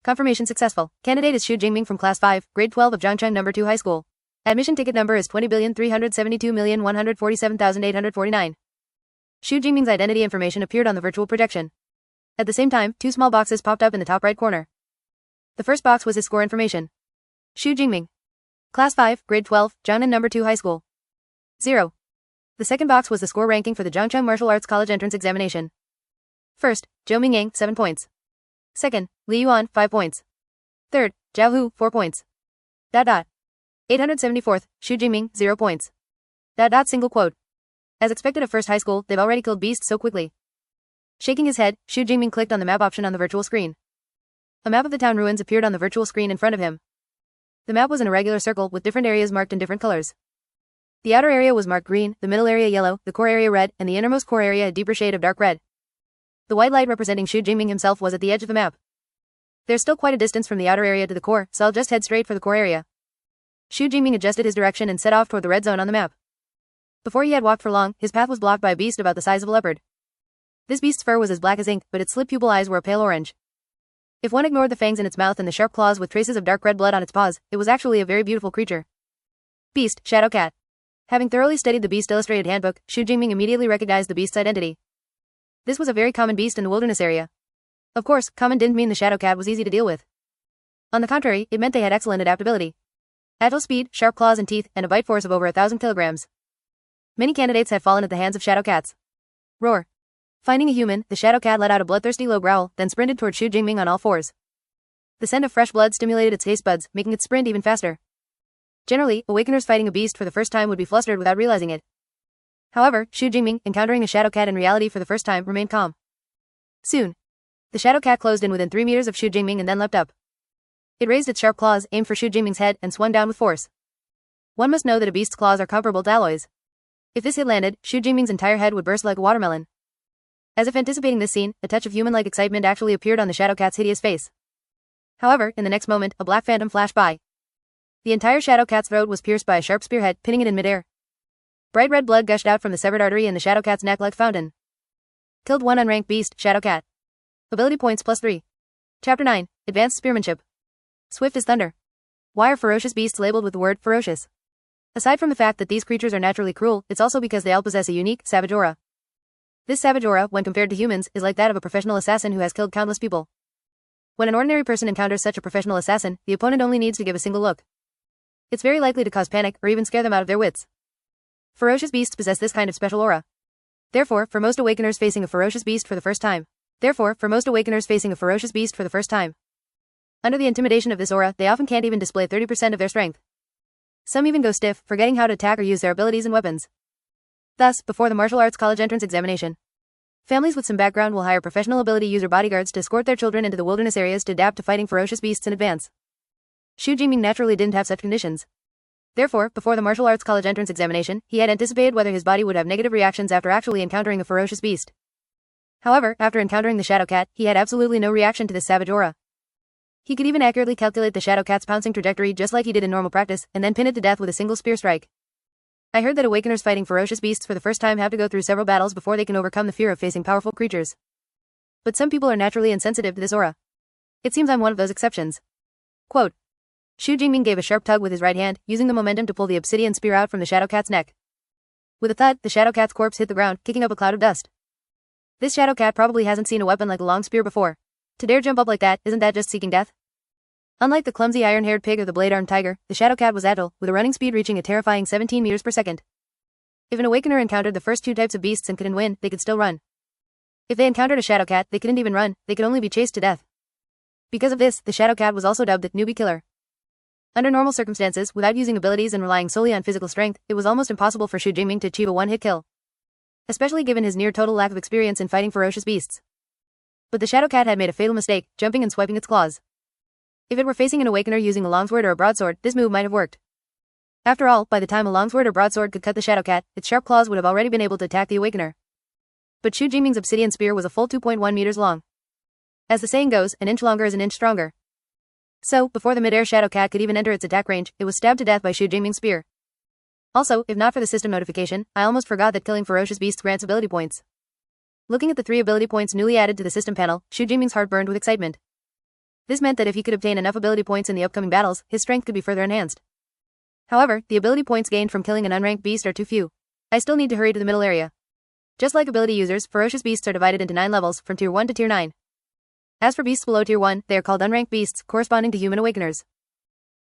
Confirmation successful. Candidate is Xu Jingming from Class 5, Grade 12 of Zhangcheng No. 2 High School. Admission ticket number is 20,372,147,849. Xu Jingming's identity information appeared on the virtual projection. At the same time, two small boxes popped up in the top right corner. The first box was his score information. Xu Jingming. Class 5, Grade 12, Zhangnan No. 2 High School. 0. The second box was the score ranking for the Zhangcheng Martial Arts College entrance examination. First, Zhou Mingyang, 7 points. Second, Li Yuan, 5 points. Third, Zhao Hu, 4 points. ... 874th, Xu Jingming, 0 points. ... Single quote. As expected of first high school, they've already killed beasts so quickly. Shaking his head, Xu Jingming clicked on the map option on the virtual screen. A map of the town ruins appeared on the virtual screen in front of him. The map was an irregular circle with different areas marked in different colors. The outer area was marked green, the middle area yellow, the core area red, and the innermost core area a deeper shade of dark red. The white light representing Xu Jingming himself was at the edge of the map. There's still quite a distance from the outer area to the core, so I'll just head straight for the core area. Xu Jingming adjusted his direction and set off toward the red zone on the map. Before he had walked for long, his path was blocked by a beast about the size of a leopard. This beast's fur was as black as ink, but its slit pupil eyes were a pale orange. If one ignored the fangs in its mouth and the sharp claws with traces of dark red blood on its paws, it was actually a very beautiful creature. Beast, Shadow Cat. Having thoroughly studied the beast illustrated handbook, Xu Jingming immediately recognized the beast's identity. This was a very common beast in the wilderness area. Of course, common didn't mean the Shadow Cat was easy to deal with. On the contrary, it meant they had excellent adaptability. Agile speed, sharp claws and teeth, and a bite force of over 1,000 kilograms. Many candidates had fallen at the hands of Shadow Cats. Roar. Finding a human, the Shadow Cat let out a bloodthirsty low growl, then sprinted toward Xu Jingming on all fours. The scent of fresh blood stimulated its taste buds, making it sprint even faster. Generally, awakeners fighting a beast for the first time would be flustered without realizing it. However, Xu Jingming, encountering a Shadow Cat in reality for the first time, remained calm. Soon, the Shadow Cat closed in within 3 meters of Xu Jingming and then leapt up. It raised its sharp claws, aimed for Xu Jingming's head, and swung down with force. One must know that a beast's claws are comparable to alloys. If this hit landed, Xu Jingming's entire head would burst like a watermelon. As if anticipating this scene, a touch of human-like excitement actually appeared on the Shadow Cat's hideous face. However, in the next moment, a black phantom flashed by. The entire Shadow Cat's throat was pierced by a sharp spearhead, pinning it in midair. Bright red blood gushed out from the severed artery in the Shadow Cat's neck like a fountain. Killed one unranked beast, Shadow Cat. Ability points +3. Chapter 9, Advanced Spearmanship. Swift as thunder. Why are ferocious beasts labeled with the word ferocious? Aside from the fact that these creatures are naturally cruel, it's also because they all possess a unique, savage aura. This savage aura, when compared to humans, is like that of a professional assassin who has killed countless people. When an ordinary person encounters such a professional assassin, the opponent only needs to give a single look. It's very likely to cause panic, or even scare them out of their wits. Ferocious beasts possess this kind of special aura. Therefore, for most awakeners facing a ferocious beast for the first time. Under the intimidation of this aura, they often can't even display 30% of their strength. Some even go stiff, forgetting how to attack or use their abilities and weapons. Thus, before the martial arts college entrance examination, families with some background will hire professional ability user bodyguards to escort their children into the wilderness areas to adapt to fighting ferocious beasts in advance. Xu Jingming naturally didn't have such conditions. Therefore, before the martial arts college entrance examination, he had anticipated whether his body would have negative reactions after actually encountering a ferocious beast. However, after encountering the Shadow Cat, he had absolutely no reaction to this savage aura. He could even accurately calculate the Shadow Cat's pouncing trajectory just like he did in normal practice, and then pin it to death with a single spear strike. I heard that awakeners fighting ferocious beasts for the first time have to go through several battles before they can overcome the fear of facing powerful creatures. But some people are naturally insensitive to this aura. It seems I'm one of those exceptions. Quote. Xu Jingming gave a sharp tug with his right hand, using the momentum to pull the obsidian spear out from the Shadow Cat's neck. With a thud, the Shadow Cat's corpse hit the ground, kicking up a cloud of dust. This Shadow Cat probably hasn't seen a weapon like a long spear before. To dare jump up like that, isn't that just seeking death? Unlike the clumsy iron-haired pig or the blade-armed tiger, the Shadow Cat was agile, with a running speed reaching a terrifying 17 meters per second. If an awakener encountered the first two types of beasts and couldn't win, they could still run. If they encountered a Shadow Cat, they couldn't even run, they could only be chased to death. Because of this, the Shadow Cat was also dubbed the newbie killer. Under normal circumstances, without using abilities and relying solely on physical strength, it was almost impossible for Xu Jingming to achieve a one-hit kill. Especially given his near-total lack of experience in fighting ferocious beasts. But the Shadow Cat had made a fatal mistake, jumping and swiping its claws. If it were facing an awakener using a longsword or a broadsword, this move might have worked. After all, by the time a longsword or broadsword could cut the shadow cat, its sharp claws would have already been able to attack the awakener. But Xu Jingming's obsidian spear was a full 2.1 meters long. As the saying goes, an inch longer is an inch stronger. So, before the mid-air shadow cat could even enter its attack range, it was stabbed to death by Xu Jingming's spear. Also, if not for the system notification, I almost forgot that killing ferocious beasts grants ability points. Looking at the 3 ability points newly added to the system panel, Xu Jingming's heart burned with excitement. This meant that if he could obtain enough ability points in the upcoming battles, his strength could be further enhanced. However, the ability points gained from killing an unranked beast are too few. I still need to hurry to the middle area. Just like ability users, ferocious beasts are divided into 9 levels, from Tier 1 to Tier 9. As for beasts below Tier 1, they are called unranked beasts, corresponding to human awakeners.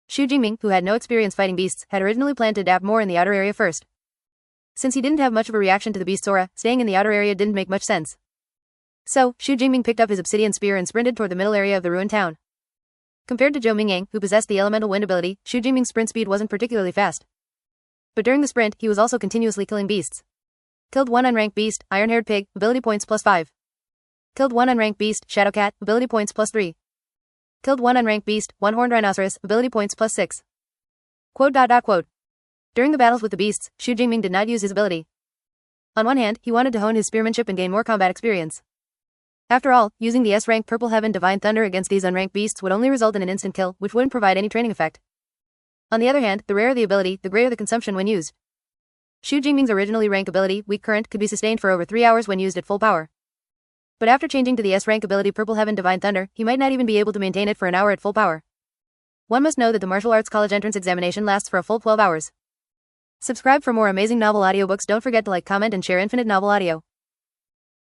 Xu Jingming, who had no experience fighting beasts, had originally planned to adapt more in the outer area first. Since he didn't have much of a reaction to the beast's aura, staying in the outer area didn't make much sense. So, Xu Jingming picked up his obsidian spear and sprinted toward the middle area of the ruined town. Compared to Zhou Mingyang, who possessed the elemental wind ability, Xu Jingming's sprint speed wasn't particularly fast. But during the sprint, he was also continuously killing beasts. Killed 1 unranked beast, iron-haired pig, ability points plus 5. Killed 1 unranked beast, shadow cat, ability points plus 3. Killed 1 unranked beast, 1-horned rhinoceros, ability points plus 6. Quote. During the battles with the beasts, Xu Jingming did not use his ability. On one hand, he wanted to hone his spearmanship and gain more combat experience. After all, using the S-rank Purple Heaven Divine Thunder against these unranked beasts would only result in an instant kill, which wouldn't provide any training effect. On the other hand, the rarer the ability, the greater the consumption when used. Xu Jingming's originally rank ability, Weak Current, could be sustained for over 3 hours when used at full power. But after changing to the S-rank ability Purple Heaven Divine Thunder, he might not even be able to maintain it for an hour at full power. One must know that the martial arts college entrance examination lasts for a full 12 hours. Subscribe for more amazing novel audiobooks. Don't forget to like, comment, and share Infinite Novel Audio.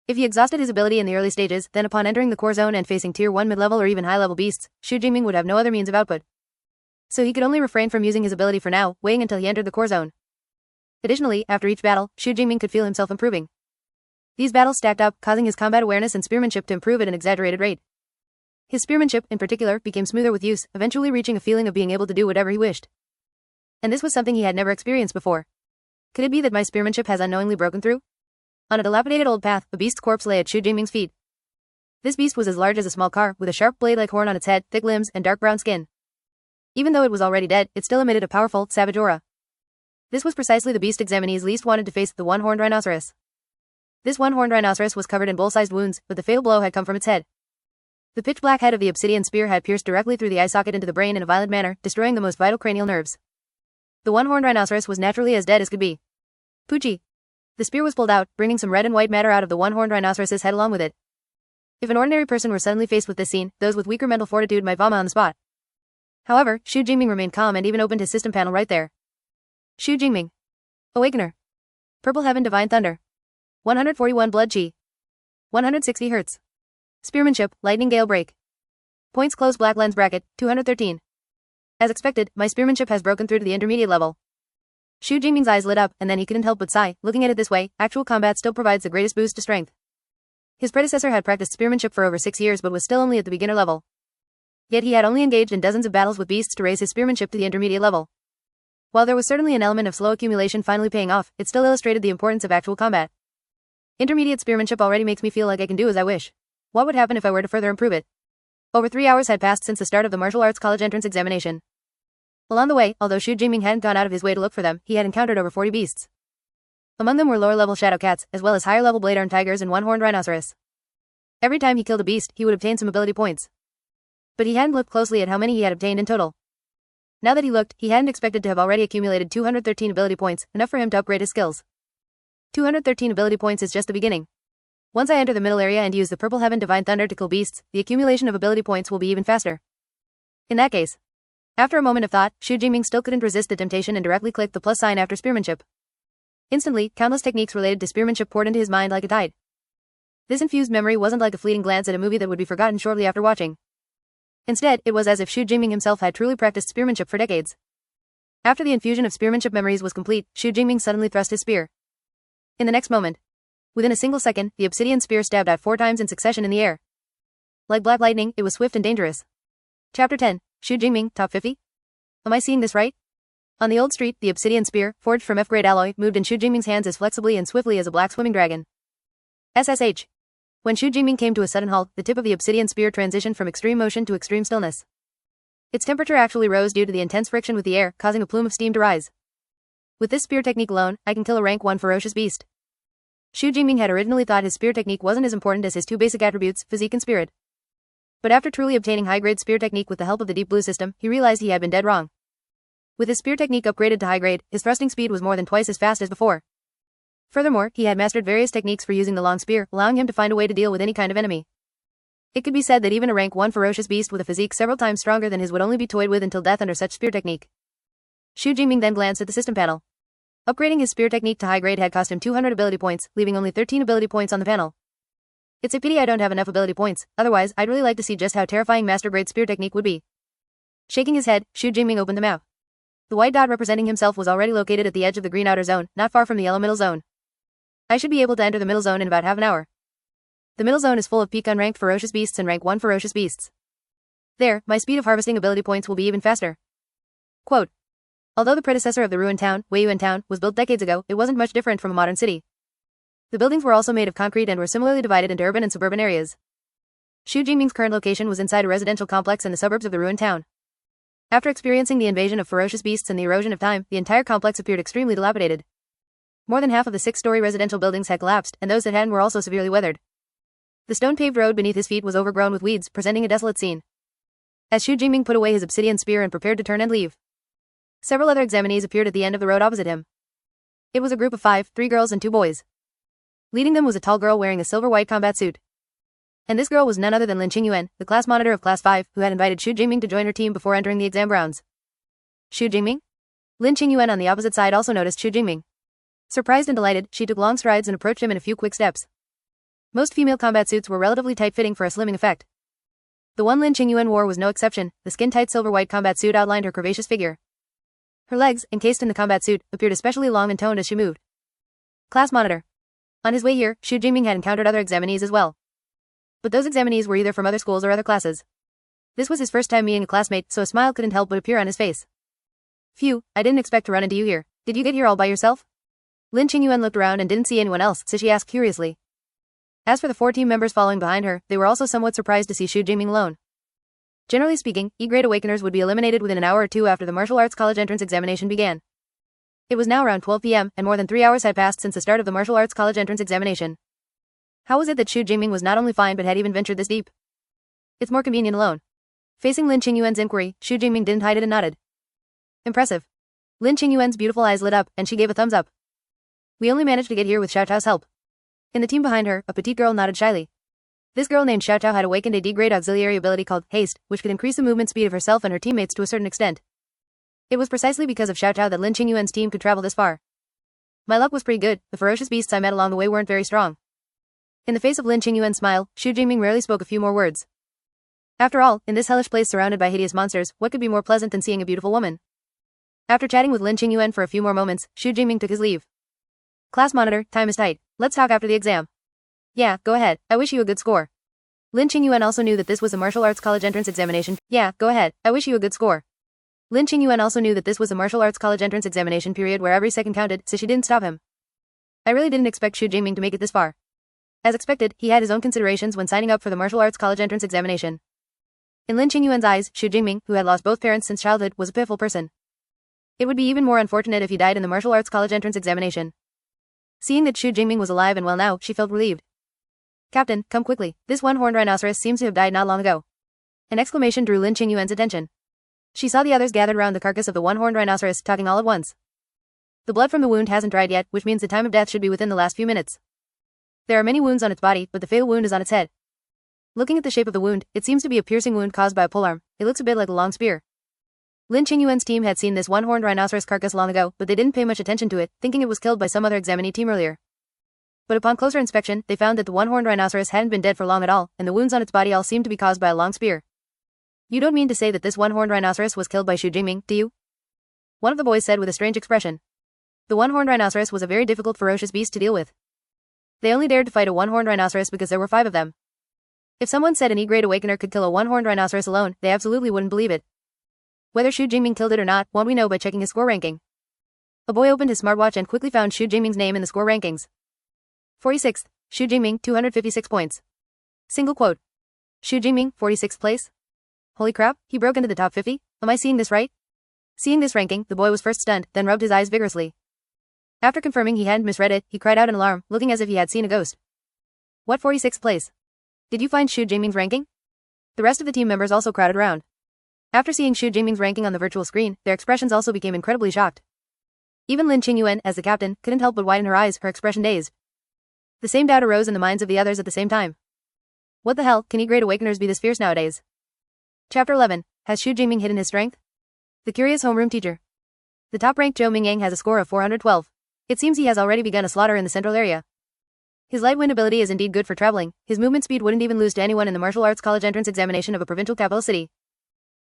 If he exhausted his ability in the early stages, then upon entering the core zone and facing Tier 1 mid-level or even high-level beasts, Xu Jingming would have no other means of output. So he could only refrain from using his ability for now, waiting until he entered the core zone. Additionally, after each battle, Xu Jingming could feel himself improving. These battles stacked up, causing his combat awareness and spearmanship to improve at an exaggerated rate. His spearmanship, in particular, became smoother with use, eventually reaching a feeling of being able to do whatever he wished. And this was something he had never experienced before. Could it be that my spearmanship has unknowingly broken through? On a dilapidated old path, a beast's corpse lay at Xu Jingming's feet. This beast was as large as a small car, with a sharp blade-like horn on its head, thick limbs, and dark brown skin. Even though it was already dead, it still emitted a powerful, savage aura. This was precisely the beast examinees least wanted to face, the 1-horned rhinoceros. This 1-horned rhinoceros was covered in bull-sized wounds, but the fatal blow had come from its head. The pitch-black head of the obsidian spear had pierced directly through the eye socket into the brain in a violent manner, destroying the most vital cranial nerves. The 1-horned rhinoceros was naturally as dead as could be. Poochie. The spear was pulled out, bringing some red and white matter out of the 1-horned rhinoceros's head along with it. If an ordinary person were suddenly faced with this scene, those with weaker mental fortitude might vomit on the spot. However, Xu Jingming remained calm and even opened his system panel right there. Xu Jingming. Awakener. Purple Heaven Divine Thunder. 141 Blood Chi. 160 Hz. Spearmanship, Lightning Gale Break. Points close black lens bracket, 213. As expected, my spearmanship has broken through to the intermediate level. Xu Jingming's eyes lit up, and then he couldn't help but sigh. Looking at it this way, actual combat still provides the greatest boost to strength. His predecessor had practiced spearmanship for over 6 years but was still only at the beginner level. Yet he had only engaged in dozens of battles with beasts to raise his spearmanship to the intermediate level. While there was certainly an element of slow accumulation finally paying off, it still illustrated the importance of actual combat. Intermediate spearmanship already makes me feel like I can do as I wish. What would happen if I were to further improve it? Over 3 hours had passed since the start of the martial arts college entrance examination. Along the way, although Xu Jingming hadn't gone out of his way to look for them, he had encountered over 40 beasts. Among them were lower-level shadow cats, as well as higher-level blade-armed tigers and 1-horned rhinoceros. Every time he killed a beast, he would obtain some ability points. But he hadn't looked closely at how many he had obtained in total. Now that he looked, he hadn't expected to have already accumulated 213 ability points, enough for him to upgrade his skills. 213 ability points is just the beginning. Once I enter the middle area and use the Purple Heaven Divine Thunder to kill beasts, the accumulation of ability points will be even faster. In that case. After a moment of thought, Xu Jingming still couldn't resist the temptation and directly clicked the plus sign after spearmanship. Instantly, countless techniques related to spearmanship poured into his mind like a tide. This infused memory wasn't like a fleeting glance at a movie that would be forgotten shortly after watching. Instead, it was as if Xu Jingming himself had truly practiced spearmanship for decades. After the infusion of spearmanship memories was complete, Xu Jingming suddenly thrust his spear. In the next moment, within a single second, the obsidian spear stabbed at 4 times in succession in the air. Like black lightning, it was swift and dangerous. Chapter 10. Xu Jingming, Top 50? Am I seeing this right? On the old street, the obsidian spear, forged from F-grade alloy, moved in Xu Jingming's hands as flexibly and swiftly as a black swimming dragon. SSH. When Xu Jingming came to a sudden halt, the tip of the obsidian spear transitioned from extreme motion to extreme stillness. Its temperature actually rose due to the intense friction with the air, causing a plume of steam to rise. With this spear technique alone, I can kill a rank 1 ferocious beast. Xu Jingming had originally thought his spear technique wasn't as important as his two basic attributes, physique and spirit. But after truly obtaining high-grade spear technique with the help of the Deep Blue system, he realized he had been dead wrong. With his spear technique upgraded to high grade, his thrusting speed was more than twice as fast as before. Furthermore, he had mastered various techniques for using the long spear, allowing him to find a way to deal with any kind of enemy. It could be said that even a rank 1 ferocious beast with a physique several times stronger than his would only be toyed with until death under such spear technique. Xu Jingming then glanced at the system panel. Upgrading his spear technique to high grade had cost him 200 ability points, leaving only 13 ability points on the panel. It's a pity I don't have enough ability points, otherwise I'd really like to see just how terrifying master grade spear technique would be. Shaking his head, Xu Jingming opened the map. The white dot representing himself was already located at the edge of the green outer zone, not far from the yellow middle zone. I should be able to enter the middle zone in about half an hour. The middle zone is full of peak unranked ferocious beasts and rank 1 ferocious beasts. There, my speed of harvesting ability points will be even faster. Quote. Although the predecessor of the ruined town, Weiyuan Town, was built decades ago, it wasn't much different from a modern city. The buildings were also made of concrete and were similarly divided into urban and suburban areas. Xu Jingming's current location was inside a residential complex in the suburbs of the ruined town. After experiencing the invasion of ferocious beasts and the erosion of time, the entire complex appeared extremely dilapidated. More than half of the 6-story residential buildings had collapsed, and those that hadn't were also severely weathered. The stone-paved road beneath his feet was overgrown with weeds, presenting a desolate scene. As Xu Jingming put away his obsidian spear and prepared to turn and leave, several other examinees appeared at the end of the road opposite him. It was a group of 5, 3 girls and 2 boys. Leading them was a tall girl wearing a silver-white combat suit. And this girl was none other than Lin Qingyuan, the class monitor of Class 5, who had invited Xu Jingming to join her team before entering the exam rounds. Xu Jingming? Lin Qingyuan on the opposite side also noticed Xu Jingming. Surprised and delighted, she took long strides and approached him in a few quick steps. Most female combat suits were relatively tight-fitting for a slimming effect. The one Lin Qingyuan wore was no exception. The skin-tight silver-white combat suit outlined her curvaceous figure. Her legs, encased in the combat suit, appeared especially long and toned as she moved. Class monitor. On his way here, Xu Jingming had encountered other examinees as well. But those examinees were either from other schools or other classes. This was his first time meeting a classmate, so a smile couldn't help but appear on his face. Phew, I didn't expect to run into you here. Did you get here all by yourself? Lin Qingyuan looked around and didn't see anyone else, so she asked curiously. As for the 4 team members following behind her, they were also somewhat surprised to see Xu Jingming alone. Generally speaking, E-grade awakeners would be eliminated within an hour or two after the martial arts college entrance examination began. It was now around 12 p.m., and more than 3 hours had passed since the start of the martial arts college entrance examination. How was it that Xu Jingming was not only fine but had even ventured this deep? It's more convenient alone. Facing Lin Qingyuan's inquiry, Xu Jingming didn't hide it and nodded. Impressive. Lin Qingyuan's beautiful eyes lit up, and she gave a thumbs up. We only managed to get here with Xiao Chao's help. In the team behind her, a petite girl nodded shyly. This girl named Xiao Chao had awakened a D-grade auxiliary ability called Haste, which could increase the movement speed of herself and her teammates to a certain extent. It was precisely because of Xiao Chao that Lin Qingyuan's team could travel this far. My luck was pretty good. The ferocious beasts I met along the way weren't very strong. In the face of Lin Qingyuan's smile, Xu Jingming rarely spoke a few more words. After all, in this hellish place surrounded by hideous monsters, what could be more pleasant than seeing a beautiful woman? After chatting with Lin Qingyuan for a few more moments, Xu Jingming took his leave. Class monitor, time is tight. Let's talk after the exam. Yeah, go ahead. I wish you a good score. Lin Qingyuan also knew that this was a martial arts college entrance examination. Yeah, go ahead. I wish you a good score. Lin Qingyuan also knew that this was a martial arts college entrance examination period where every second counted, so she didn't stop him. I really didn't expect Xu Jingming to make it this far. As expected, he had his own considerations when signing up for the martial arts college entrance examination. In Lin Qingyuan's eyes, Xu Jingming, who had lost both parents since childhood, was a pitiful person. It would be even more unfortunate if he died in the martial arts college entrance examination. Seeing that Xu Jingming was alive and well now, she felt relieved. Captain, come quickly. This one-horned rhinoceros seems to have died not long ago. An exclamation drew Lin Qingyuan's attention. She saw the others gathered around the carcass of the one-horned rhinoceros, talking all at once. The blood from the wound hasn't dried yet, which means the time of death should be within the last few minutes. There are many wounds on its body, but the fatal wound is on its head. Looking at the shape of the wound, it seems to be a piercing wound caused by a polearm. It looks a bit like a long spear. Lin Qingyuan's team had seen this one-horned rhinoceros carcass long ago, but they didn't pay much attention to it, thinking it was killed by some other examinee team earlier. But upon closer inspection, they found that the one-horned rhinoceros hadn't been dead for long at all, and the wounds on its body all seemed to be caused by a long spear. You don't mean to say that this one-horned rhinoceros was killed by Xu Jingming, do you? One of the boys said with a strange expression. The one-horned rhinoceros was a very difficult ferocious beast to deal with. They only dared to fight a one-horned rhinoceros because there were 5 of them. If someone said an E-grade awakener could kill a one-horned rhinoceros alone, they absolutely wouldn't believe it. Whether Xu Jingming killed it or not, won't we know by checking his score ranking. A boy opened his smartwatch and quickly found Xu Jingming's name in the score rankings. 46th, Xu Jingming, 256 points. Single quote. Xu Jingming, 46th place? Holy crap, he broke into the top 50? Am I seeing this right? Seeing this ranking, the boy was first stunned, then rubbed his eyes vigorously. After confirming he hadn't misread it, he cried out in alarm, looking as if he had seen a ghost. What, 46th place? Did you find Xu Jingming's ranking? The rest of the team members also crowded around. After seeing Xu Jingming's ranking on the virtual screen, their expressions also became incredibly shocked. Even Lin Qingyuan, as the captain, couldn't help but widen her eyes, her expression dazed. The same doubt arose in the minds of the others at the same time. What the hell, can E-grade awakeners be this fierce nowadays? Chapter 11. Has Xu Jingming hidden his strength? The curious homeroom teacher. The top-ranked Zhou Mingyang has a score of 412. It seems he has already begun a slaughter in the central area. His light wind ability is indeed good for traveling, his movement speed wouldn't even lose to anyone in the martial arts college entrance examination of a provincial capital city.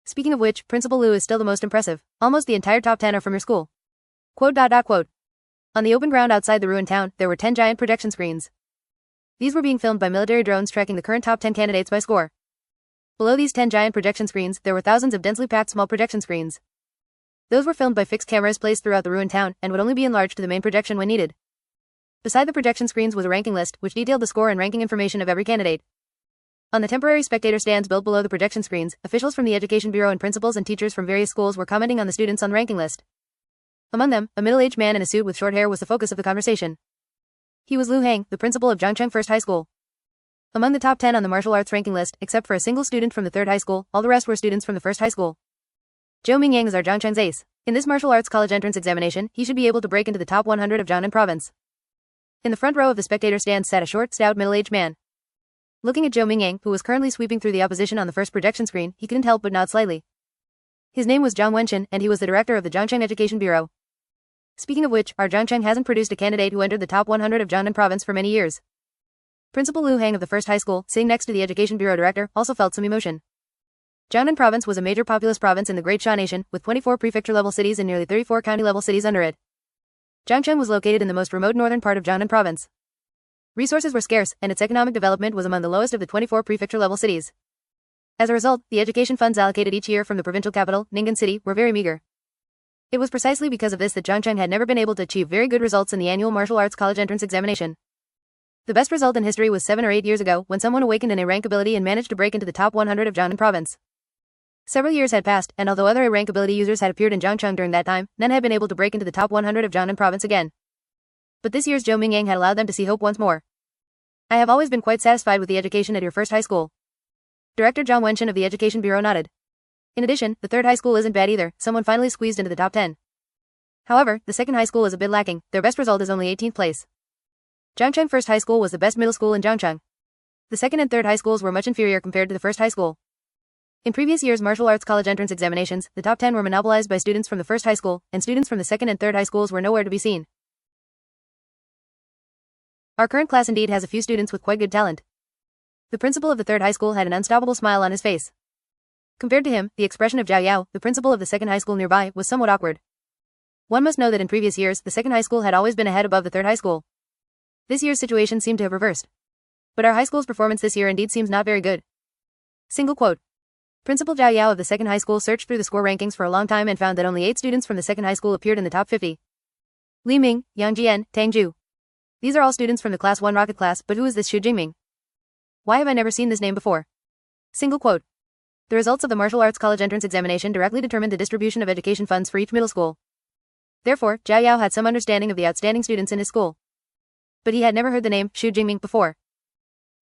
Speaking of which, Principal Liu is still the most impressive. Almost the entire top 10 are from your school. Quote. On the open ground outside the ruined town, there were 10 giant projection screens. These were being filmed by military drones tracking the current top 10 candidates by score. Below these 10 giant projection screens, there were thousands of densely packed small projection screens. Those were filmed by fixed cameras placed throughout the ruined town, and would only be enlarged to the main projection when needed. Beside the projection screens was a ranking list, which detailed the score and ranking information of every candidate. On the temporary spectator stands built below the projection screens, officials from the Education Bureau and principals and teachers from various schools were commenting on the students on the ranking list. Among them, a middle-aged man in a suit with short hair was the focus of the conversation. He was Lu Hang, the principal of Zhangcheng First High School. Among the top 10 on the martial arts ranking list, except for a single student from the third high school, all the rest were students from the first high school. Zhou Mingyang is our Zhangcheng's ace. In this martial arts college entrance examination, he should be able to break into the top 100 of Jiangnan province. In the front row of the spectator stand sat a short, stout, middle-aged man. Looking at Zhou Mingyang, who was currently sweeping through the opposition on the first projection screen, he couldn't help but nod slightly. His name was Zhang Wenqin, and he was the director of the Zhangcheng Education Bureau. Speaking of which, our Zhangcheng hasn't produced a candidate who entered the top 100 of Jiangnan province for many years. Principal Lu Hang of the first high school, sitting next to the Education Bureau director, also felt some emotion. Jiangnan province was a major populous province in the Great Sha Nation, with 24 prefecture-level cities and nearly 34 county-level cities under it. Zhangcheng was located in the most remote northern part of Jiangnan province. Resources were scarce, and its economic development was among the lowest of the 24 prefecture-level cities. As a result, the education funds allocated each year from the provincial capital, Ning'an City, were very meager. It was precisely because of this that Zhangcheng had never been able to achieve very good results in the annual martial arts college entrance examination. The best result in history was 7 or 8 years ago, when someone awakened an A-rank ability and managed to break into the top 100 of Jiangnan province. Several years had passed, and although other A-rank ability users had appeared in Zhangcheng during that time, none had been able to break into the top 100 of Jiangnan province again. But this year's Zhou Mingyang had allowed them to see hope once more. I have always been quite satisfied with the education at your first high school. Director Zhang Wenqin of the Education Bureau nodded. In addition, the third high school isn't bad either, someone finally squeezed into the top 10. However, the second high school is a bit lacking, their best result is only 18th place. Zhangcheng First High School was the best middle school in Zhangcheng. The second and third high schools were much inferior compared to the first high school. In previous years' martial arts college entrance examinations, the top 10 were monopolized by students from the first high school, and students from the second and third high schools were nowhere to be seen. Our current class indeed has a few students with quite good talent. The principal of the third high school had an unstoppable smile on his face. Compared to him, the expression of Zhao Yao, the principal of the second high school nearby, was somewhat awkward. One must know that in previous years, the second high school had always been ahead above the third high school. This year's situation seemed to have reversed. But our high school's performance this year indeed seems not very good. Single quote. Principal Zhao Yao of the second high school searched through the score rankings for a long time and found that only 8 students from the second high school appeared in the top 50. Li Ming, Yang Jian, Tang Zhu. These are all students from the Class 1 rocket class, but who is this Xu Jingming? Why have I never seen this name before? Single quote. The results of the martial arts college entrance examination directly determined the distribution of education funds for each middle school. Therefore, Zhao Yao had some understanding of the outstanding students in his school. But he had never heard the name Xu Jingming before.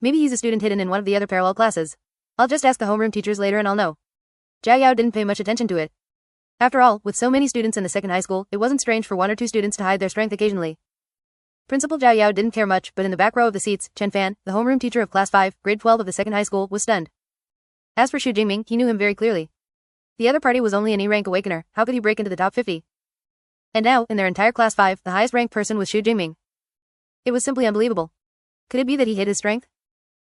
Maybe he's a student hidden in one of the other parallel classes. I'll just ask the homeroom teachers later and I'll know. Zhao Yao didn't pay much attention to it. After all, with so many students in the second high school, it wasn't strange for 1 or 2 students to hide their strength occasionally. Principal Zhao Yao didn't care much, but in the back row of the seats, Chen Fan, the homeroom teacher of Class 5, Grade 12 of the second high school, was stunned. As for Xu Jingming, he knew him very clearly. The other party was only an E-rank awakener, how could he break into the top 50? And now, in their entire Class 5, the highest ranked person was Xu Jingming. It was simply unbelievable. Could it be that he hid his strength?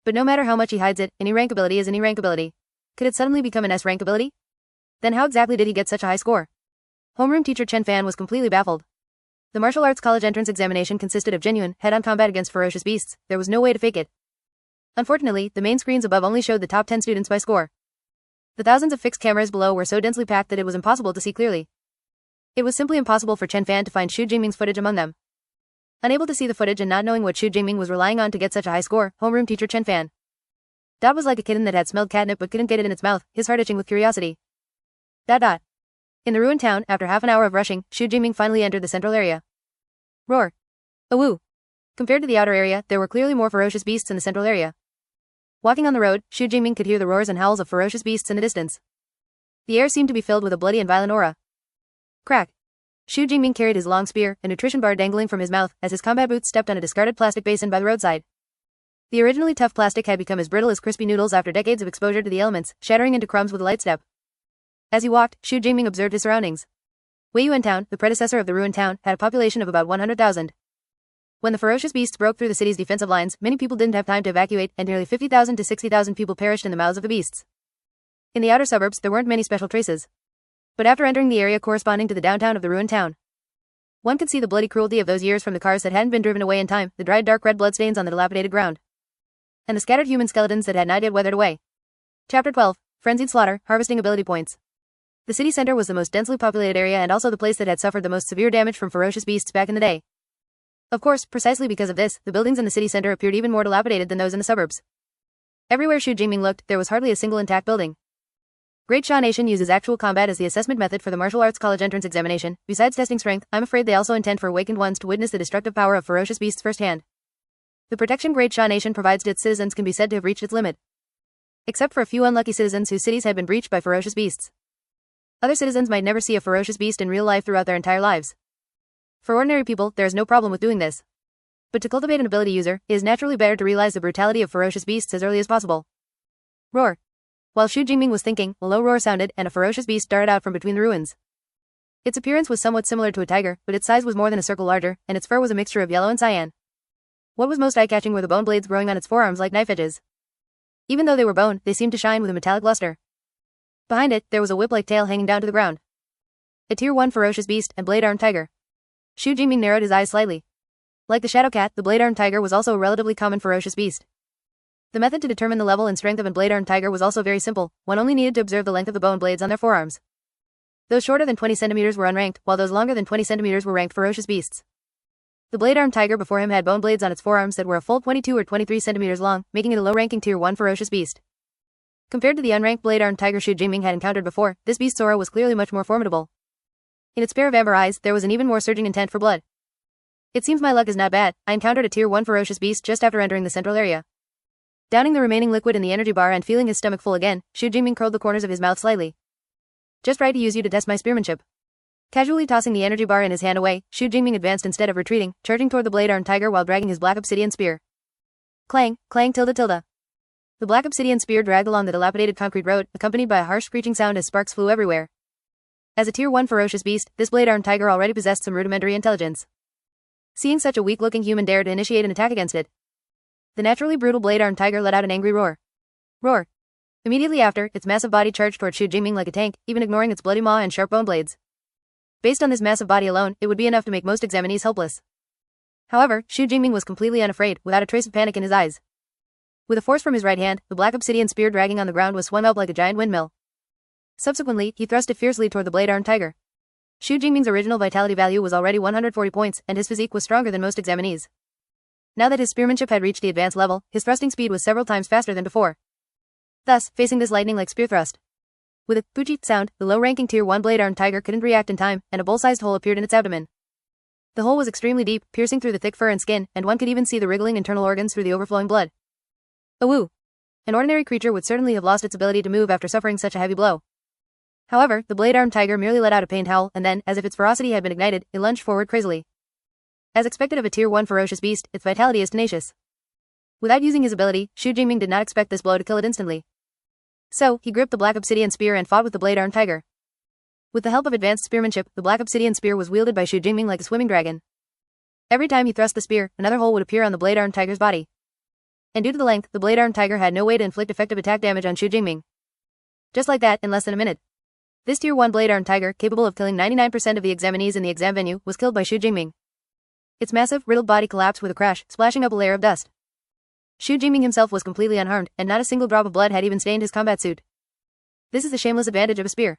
But no matter how much he hides it, an E-rank ability is an E-rank ability. Could it suddenly become an S-rank ability? Then how exactly did he get such a high score? Homeroom teacher Chen Fan was completely baffled. The martial arts college entrance examination consisted of genuine, head-on combat against ferocious beasts, there was no way to fake it. Unfortunately, the main screens above only showed the top 10 students by score. The thousands of fixed cameras below were so densely packed that it was impossible to see clearly. It was simply impossible for Chen Fan to find Xu Jingming's footage among them. Unable to see the footage and not knowing what Xu Jingming was relying on to get such a high score, homeroom teacher Chen Fan Dot was like a kitten that had smelled catnip but couldn't get it in its mouth, his heart itching with curiosity. In the ruined town, after half an hour of rushing, Xu Jingming finally entered the central area. Roar. Awoo. Compared to the outer area, there were clearly more ferocious beasts in the central area. Walking on the road, Xu Jingming could hear the roars and howls of ferocious beasts in the distance. The air seemed to be filled with a bloody and violent aura. Crack. Xu Jingming carried his long spear, a nutrition bar dangling from his mouth, as his combat boots stepped on a discarded plastic basin by the roadside. The originally tough plastic had become as brittle as crispy noodles after decades of exposure to the elements, shattering into crumbs with a light step. As he walked, Xu Jingming observed his surroundings. Weiyuan Town, the predecessor of the ruined town, had a population of about 100,000. When the ferocious beasts broke through the city's defensive lines, many people didn't have time to evacuate, and nearly 50,000 to 60,000 people perished in the mouths of the beasts. In the outer suburbs, there weren't many special traces. But after entering the area corresponding to the downtown of the ruined town, one could see the bloody cruelty of those years from the cars that hadn't been driven away in time, the dried dark red bloodstains on the dilapidated ground, and the scattered human skeletons that had not yet weathered away. Chapter 12. Frenzied Slaughter, Harvesting Ability Points. The city center was the most densely populated area and also the place that had suffered the most severe damage from ferocious beasts back in the day. Of course, precisely because of this, the buildings in the city center appeared even more dilapidated than those in the suburbs. Everywhere Xu Jingming looked, there was hardly a single intact building. Great Sha Nation uses actual combat as the assessment method for the martial arts college entrance examination. Besides testing strength, I'm afraid they also intend for awakened ones to witness the destructive power of ferocious beasts firsthand. The protection Great Sha Nation provides to its citizens can be said to have reached its limit. Except for a few unlucky citizens whose cities had been breached by ferocious beasts. Other citizens might never see a ferocious beast in real life throughout their entire lives. For ordinary people, there is no problem with doing this. But to cultivate an ability user, it is naturally better to realize the brutality of ferocious beasts as early as possible. Roar. While Xu Jingming was thinking, a low roar sounded, and a ferocious beast darted out from between the ruins. Its appearance was somewhat similar to a tiger, but its size was more than a circle larger, and its fur was a mixture of yellow and cyan. What was most eye-catching were the bone blades growing on its forearms like knife edges. Even though they were bone, they seemed to shine with a metallic luster. Behind it, there was a whip-like tail hanging down to the ground. A Tier 1 ferocious beast and blade-armed tiger. Xu Jingming narrowed his eyes slightly. Like the shadow cat, the blade-armed tiger was also a relatively common ferocious beast. The method to determine the level and strength of a blade-armed tiger was also very simple. One only needed to observe the length of the bone blades on their forearms. Those shorter than 20 centimeters were unranked, while those longer than 20 centimeters were ranked ferocious beasts. The blade-armed tiger before him had bone blades on its forearms that were a full 22 or 23 centimeters long, making it a low-ranking Tier 1 ferocious beast. Compared to the unranked blade-armed tiger Xu Jingming had encountered before, this beast's aura was clearly much more formidable. In its pair of amber eyes, there was an even more surging intent for blood. It seems my luck is not bad. I encountered a Tier 1 ferocious beast just after entering the central area. Downing the remaining liquid in the energy bar and feeling his stomach full again, Xu Jingming curled the corners of his mouth slightly. Just right to use you to test my spearmanship. Casually tossing the energy bar in his hand away, Xu Jingming advanced instead of retreating, charging toward the blade-armed tiger while dragging his black obsidian spear. Clang, clang tilde tilde. The black obsidian spear dragged along the dilapidated concrete road, accompanied by a harsh screeching sound as sparks flew everywhere. As a Tier 1 ferocious beast, this blade-armed tiger already possessed some rudimentary intelligence. Seeing such a weak-looking human dare to initiate an attack against it, the naturally brutal blade-armed tiger let out an angry roar. Roar. Immediately after, its massive body charged toward Xu Jingming like a tank, even ignoring its bloody maw and sharp bone blades. Based on this massive body alone, it would be enough to make most examinees helpless. However, Xu Jingming was completely unafraid, without a trace of panic in his eyes. With a force from his right hand, the black obsidian spear dragging on the ground was swung up like a giant windmill. Subsequently, he thrust it fiercely toward the blade-armed tiger. Xu Jingming's original vitality value was already 140 points, and his physique was stronger than most examinees. Now that his spearmanship had reached the advanced level, his thrusting speed was several times faster than before. Thus, facing this lightning-like spear thrust, with a poochie sound, the low-ranking Tier 1 blade-armed tiger couldn't react in time, and a bowl-sized hole appeared in its abdomen. The hole was extremely deep, piercing through the thick fur and skin, and one could even see the wriggling internal organs through the overflowing blood. Awoo! An ordinary creature would certainly have lost its ability to move after suffering such a heavy blow. However, the blade-armed tiger merely let out a pained howl, and then, as if its ferocity had been ignited, it lunged forward crazily. As expected of a Tier 1 ferocious beast, its vitality is tenacious. Without using his ability, Xu Jingming did not expect this blow to kill it instantly. So, he gripped the black obsidian spear and fought with the blade-armed tiger. With the help of advanced spearmanship, the black obsidian spear was wielded by Xu Jingming like a swimming dragon. Every time he thrust the spear, another hole would appear on the blade-armed tiger's body. And due to the length, the blade-armed tiger had no way to inflict effective attack damage on Xu Jingming. Just like that, in less than a minute. This Tier 1 blade-armed tiger, capable of killing 99% of the examinees in the exam venue, was killed by Xu Jingming. Its massive, riddled body collapsed with a crash, splashing up a layer of dust. Xu Jingming himself was completely unharmed, and not a single drop of blood had even stained his combat suit. This is the shameless advantage of a spear.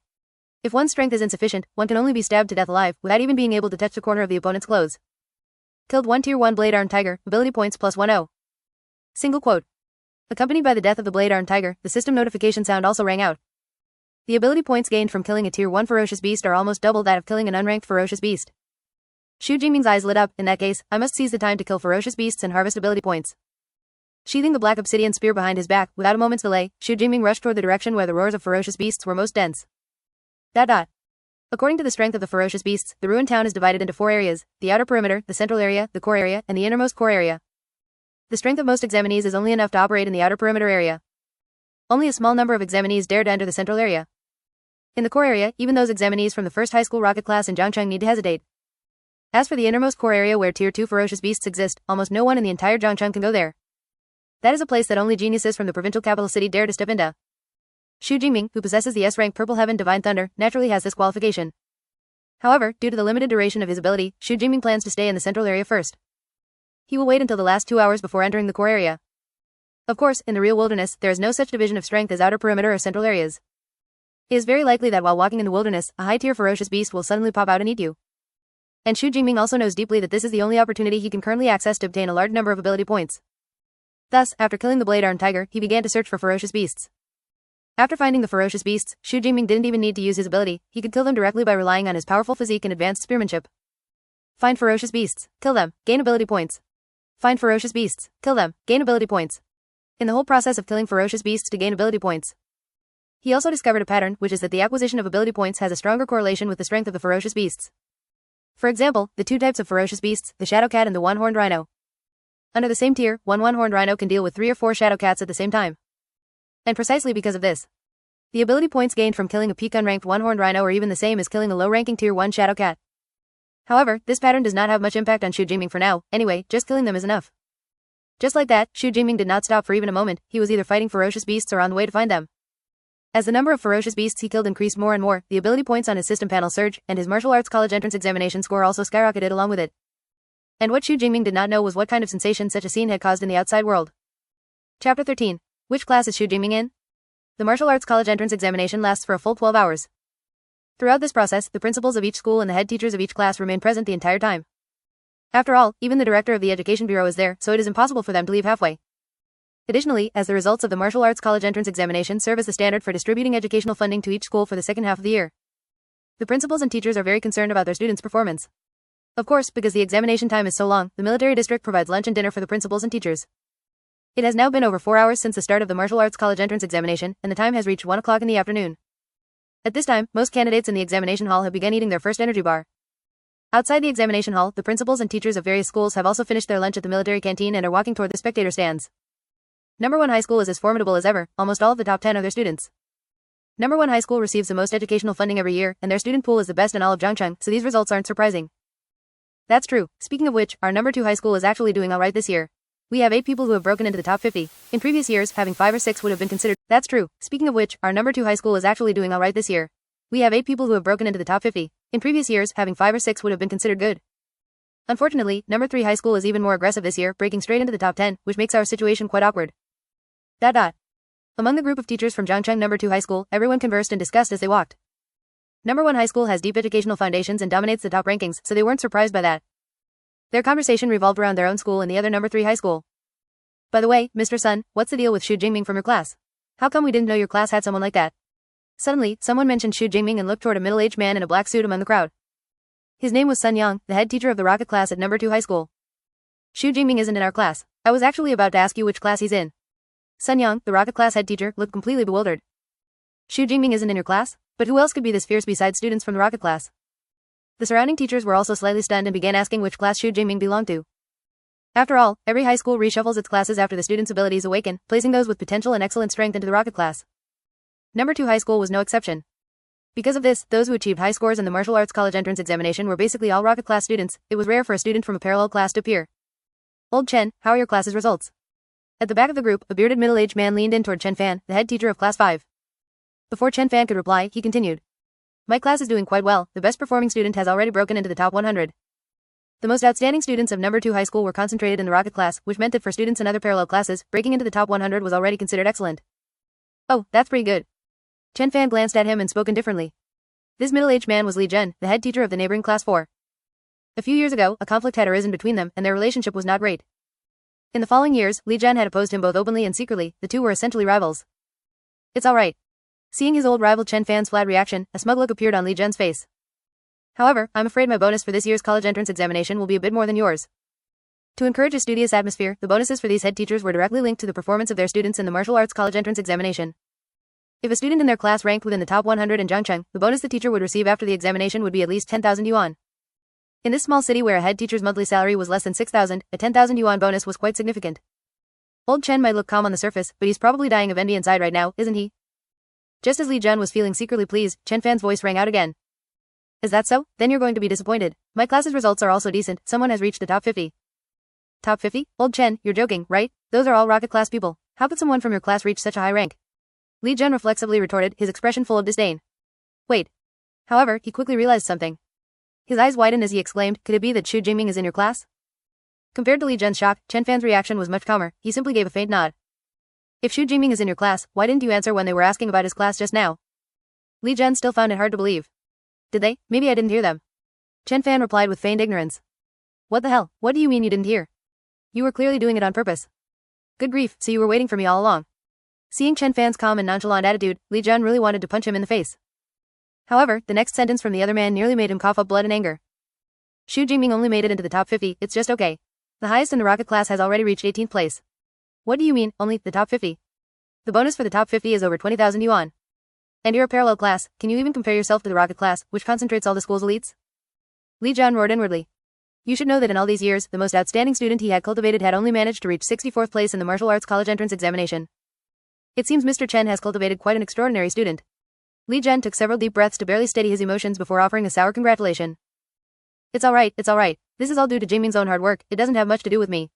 If one's strength is insufficient, one can only be stabbed to death alive, without even being able to touch the corner of the opponent's clothes. Killed one Tier 1 blade-armed tiger, ability points +10. Single quote. Accompanied by the death of the blade-armed tiger, the system notification sound also rang out. The ability points gained from killing a Tier 1 ferocious beast are almost double that of killing an unranked ferocious beast. Xu Jingming's eyes lit up. In that case, I must seize the time to kill ferocious beasts and harvest ability points. Sheathing the black obsidian spear behind his back, without a moment's delay, Xu Jingming rushed toward the direction where the roars of ferocious beasts were most dense. According to the strength of the ferocious beasts, the ruined town is divided into 4 areas: the outer perimeter, the central area, the core area, and the innermost core area. The strength of most examinees is only enough to operate in the outer perimeter area. Only a small number of examinees dare to enter the central area. In the core area, even those examinees from the first high school rocket class in Zhangcheng need to hesitate. As for the innermost core area where Tier 2 ferocious beasts exist, almost no one in the entire Zhangcheng can go there. That is a place that only geniuses from the provincial capital city dare to step into. Xu Jingming, who possesses the S-rank Purple Heaven Divine Thunder, naturally has this qualification. However, due to the limited duration of his ability, Xu Jingming plans to stay in the central area first. He will wait until the last 2 hours before entering the core area. Of course, in the real wilderness, there is no such division of strength as outer perimeter or central areas. It is very likely that while walking in the wilderness, a high-tier ferocious beast will suddenly pop out and eat you. And Xu Jingming also knows deeply that this is the only opportunity he can currently access to obtain a large number of ability points. Thus, after killing the blade-armed tiger, he began to search for ferocious beasts. After finding the ferocious beasts, Xu Jingming didn't even need to use his ability, he could kill them directly by relying on his powerful physique and advanced spearmanship. Find ferocious beasts, kill them, gain ability points. Find ferocious beasts, kill them, gain ability points. In the whole process of killing ferocious beasts to gain ability points, he also discovered a pattern, which is that the acquisition of ability points has a stronger correlation with the strength of the ferocious beasts. For example, the 2 types of ferocious beasts, the shadow cat and the one-horned rhino. Under the same tier, one one-horned rhino can deal with 3 or 4 shadow cats at the same time. And precisely because of this, the ability points gained from killing a peak unranked one-horned rhino are even the same as killing a low-ranking tier 1 shadow cat. However, this pattern does not have much impact on Xu Jingming for now, anyway, just killing them is enough. Just like that, Xu Jingming did not stop for even a moment, he was either fighting ferocious beasts or on the way to find them. As the number of ferocious beasts he killed increased more and more, the ability points on his system panel surged, and his martial arts college entrance examination score also skyrocketed along with it. And what Xu Jingming did not know was what kind of sensation such a scene had caused in the outside world. Chapter 13. Which class is Xu Jingming in? The martial arts college entrance examination lasts for a full 12 hours. Throughout this process, the principals of each school and the head teachers of each class remain present the entire time. After all, even the director of the education bureau is there, so it is impossible for them to leave halfway. Additionally, as the results of the martial arts college entrance examination serve as the standard for distributing educational funding to each school for the second half of the year, the principals and teachers are very concerned about their students' performance. Of course, because the examination time is so long, the military district provides lunch and dinner for the principals and teachers. It has now been over 4 hours since the start of the martial arts college entrance examination, and the time has reached 1 o'clock in the afternoon. At this time, most candidates in the examination hall have begun eating their first energy bar. Outside the examination hall, the principals and teachers of various schools have also finished their lunch at the military canteen and are walking toward the spectator stands. Number 1 High School is as formidable as ever, almost all of the top 10 are their students. Number 1 High School receives the most educational funding every year, and their student pool is the best in all of Zhangcheng, so these results aren't surprising. That's true. Speaking of which, our number 2 high school is actually doing alright this year. We have 8 people who have broken into the top 50. In previous years, having 5 or 6 would have been considered. That's true. Speaking of which, our number 2 high school is actually doing alright this year. We have 8 people who have broken into the top 50. In previous years, having 5 or 6 would have been considered good. Unfortunately, number 3 high school is even more aggressive this year, breaking straight into the top 10, which makes our situation quite awkward. Among the group of teachers from Zhangcheng number 2 high school, everyone conversed and discussed as they walked. Number 1 high school has deep educational foundations and dominates the top rankings, so they weren't surprised by that. Their conversation revolved around their own school and the other number 3 high school. By the way, Mr. Sun, what's the deal with Xu Jingming from your class? How come we didn't know your class had someone like that? Suddenly, someone mentioned Xu Jingming and looked toward a middle-aged man in a black suit among the crowd. His name was Sun Yang, the head teacher of the rocket class at number 2 high school. Xu Jingming isn't in our class. I was actually about to ask you which class he's in. Sun Yang, the rocket class head teacher, looked completely bewildered. Xu Jingming isn't in your class? But who else could be this fierce besides students from the rocket class? The surrounding teachers were also slightly stunned and began asking which class Xu Jingming belonged to. After all, every high school reshuffles its classes after the students' abilities awaken, placing those with potential and excellent strength into the rocket class. Number 2 high school was no exception. Because of this, those who achieved high scores in the martial arts college entrance examination were basically all rocket class students. It was rare for a student from a parallel class to appear. Old Chen, how are your class's results? At the back of the group, a bearded middle-aged man leaned in toward Chen Fan, the head teacher of class 5. Before Chen Fan could reply, he continued. My class is doing quite well. The best performing student has already broken into the top 100. The most outstanding students of number 2 high school were concentrated in the rocket class, which meant that for students in other parallel classes, breaking into the top 100 was already considered excellent. Oh, that's pretty good. Chen Fan glanced at him and spoke indifferently. This middle-aged man was Li Zhen, the head teacher of the neighboring class 4. A few years ago, a conflict had arisen between them, and their relationship was not great. In the following years, Li Jian had opposed him both openly and secretly, the two were essentially rivals. It's alright. Seeing his old rival Chen Fan's flat reaction, a smug look appeared on Li Jian's face. However, I'm afraid my bonus for this year's college entrance examination will be a bit more than yours. To encourage a studious atmosphere, the bonuses for these head teachers were directly linked to the performance of their students in the martial arts college entrance examination. If a student in their class ranked within the top 100 in Zhangcheng, the bonus the teacher would receive after the examination would be at least 10,000 yuan. In this small city where a head teacher's monthly salary was less than 6,000, a 10,000 yuan bonus was quite significant. Old Chen might look calm on the surface, but he's probably dying of envy inside right now, isn't he? Just as Li Jian was feeling secretly pleased, Chen Fan's voice rang out again. Is that so? Then you're going to be disappointed. My class's results are also decent, someone has reached the top 50. Top 50? Old Chen, you're joking, right? Those are all rocket class people. How could someone from your class reach such a high rank? Li Jian reflexively retorted, his expression full of disdain. Wait. However, he quickly realized something. His eyes widened as he exclaimed, could it be that Xu Jingming is in your class? Compared to Li Jian's shock, Chen Fan's reaction was much calmer, he simply gave a faint nod. If Xu Jingming is in your class, why didn't you answer when they were asking about his class just now? Li Jian still found it hard to believe. Did they? Maybe I didn't hear them. Chen Fan replied with feigned ignorance. What the hell? What do you mean you didn't hear? You were clearly doing it on purpose. Good grief, so you were waiting for me all along. Seeing Chen Fan's calm and nonchalant attitude, Li Jian really wanted to punch him in the face. However, the next sentence from the other man nearly made him cough up blood in anger. Xu Jingming only made it into the top 50, it's just okay. The highest in the rocket class has already reached 18th place. What do you mean, only the top 50? The bonus for the top 50 is over 20,000 yuan. And you're a parallel class, can you even compare yourself to the rocket class, which concentrates all the school's elites? Li Jian roared inwardly. You should know that in all these years, the most outstanding student he had cultivated had only managed to reach 64th place in the martial arts college entrance examination. It seems Mr. Chen has cultivated quite an extraordinary student. Li Jian took several deep breaths to barely steady his emotions before offering a sour congratulation. It's alright, it's alright. This is all due to Jingming's own hard work, it doesn't have much to do with me.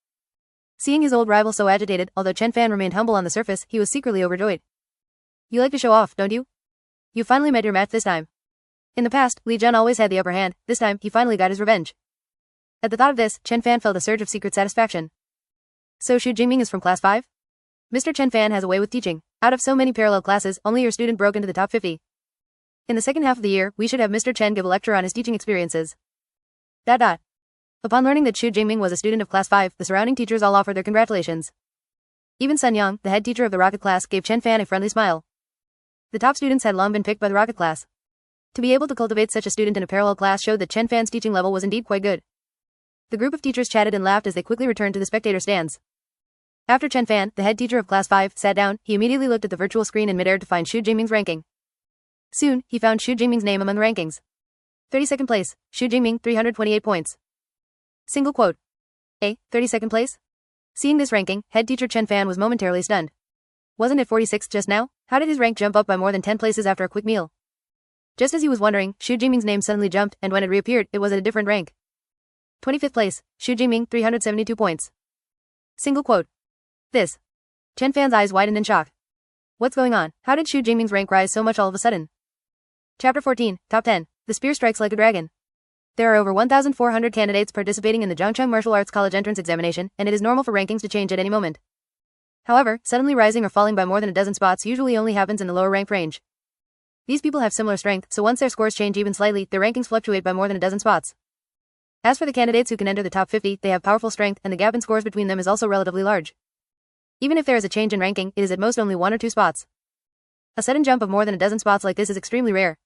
Seeing his old rival so agitated, although Chen Fan remained humble on the surface, he was secretly overjoyed. You like to show off, don't you? You finally met your match this time. In the past, Li Jian always had the upper hand, this time, he finally got his revenge. At the thought of this, Chen Fan felt a surge of secret satisfaction. So Xu Jingming is from class 5? Mr. Chen Fan has a way with teaching. Out of so many parallel classes, only your student broke into the top 50. In the second half of the year, we should have Mr. Chen give a lecture on his teaching experiences. ... Upon learning that Xu Jingming was a student of class 5, the surrounding teachers all offered their congratulations. Even Sun Yang, the head teacher of the rocket class, gave Chen Fan a friendly smile. The top students had long been picked by the rocket class. To be able to cultivate such a student in a parallel class showed that Chen Fan's teaching level was indeed quite good. The group of teachers chatted and laughed as they quickly returned to the spectator stands. After Chen Fan, the head teacher of class 5, sat down, he immediately looked at the virtual screen in midair to find Xu Jingming's ranking. Soon, he found Xu Jingming's name among the rankings. 32nd place, Xu Jingming, 328 points. Single quote. 32nd place? Seeing this ranking, head teacher Chen Fan was momentarily stunned. Wasn't it 46th just now? How did his rank jump up by more than 10 places after a quick meal? Just as he was wondering, Xu Jingming's name suddenly jumped, and when it reappeared, it was at a different rank. 25th place, Xu Jingming, 372 points. Single quote. This. Chen Fan's eyes widened in shock. What's going on? How did Xu Jingming's rank rise so much all of a sudden? Chapter 14, Top 10. The spear strikes like a dragon. There are over 1,400 candidates participating in the Zhangcheng Martial Arts College entrance examination, and it is normal for rankings to change at any moment. However, suddenly rising or falling by more than a dozen spots usually only happens in the lower rank range. These people have similar strength, so once their scores change even slightly, their rankings fluctuate by more than a dozen spots. As for the candidates who can enter the top 50, they have powerful strength, and the gap in scores between them is also relatively large. Even if there is a change in ranking, it is at most only 1 or 2 spots. A sudden jump of more than a dozen spots like this is extremely rare.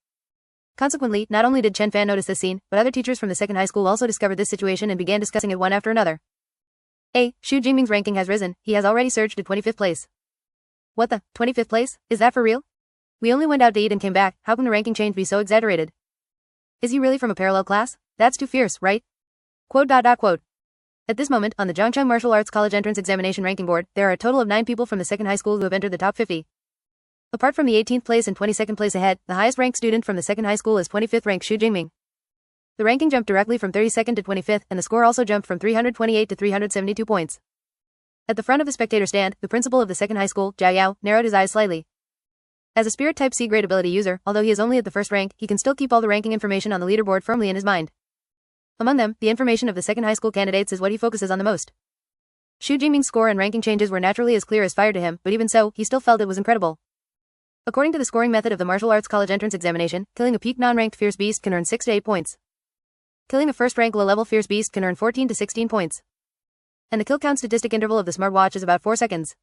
Consequently, not only did Chen Fan notice this scene, but other teachers from the second high school also discovered this situation and began discussing it one after another. Xu Jingming's ranking has risen, he has already surged to 25th place. What the, 25th place? Is that for real? We only went out to eat and came back, how can the ranking change be so exaggerated? Is he really from a parallel class? That's too fierce, right? Quote. At this moment, on the Zhangcheng Martial Arts College entrance examination ranking board, there are a total of 9 people from the second high school who have entered the top 50. Apart from the 18th place and 22nd place ahead, the highest ranked student from the second high school is 25th ranked Xu Jingming. The ranking jumped directly from 32nd to 25th, and the score also jumped from 328 to 372 points. At the front of the spectator stand, the principal of the second high school, Zhao Yao, narrowed his eyes slightly. As a spirit type C grade ability user, although he is only at the first rank, he can still keep all the ranking information on the leaderboard firmly in his mind. Among them, the information of the second high school candidates is what he focuses on the most. Xu Jingming's score and ranking changes were naturally as clear as fire to him, but even so, he still felt it was incredible. According to the scoring method of the martial arts college entrance examination, killing a peak non-ranked fierce beast can earn 6 to 8 points. Killing a first-rank low-level fierce beast can earn 14 to 16 points. And the kill count statistic interval of the smartwatch is about 4 seconds.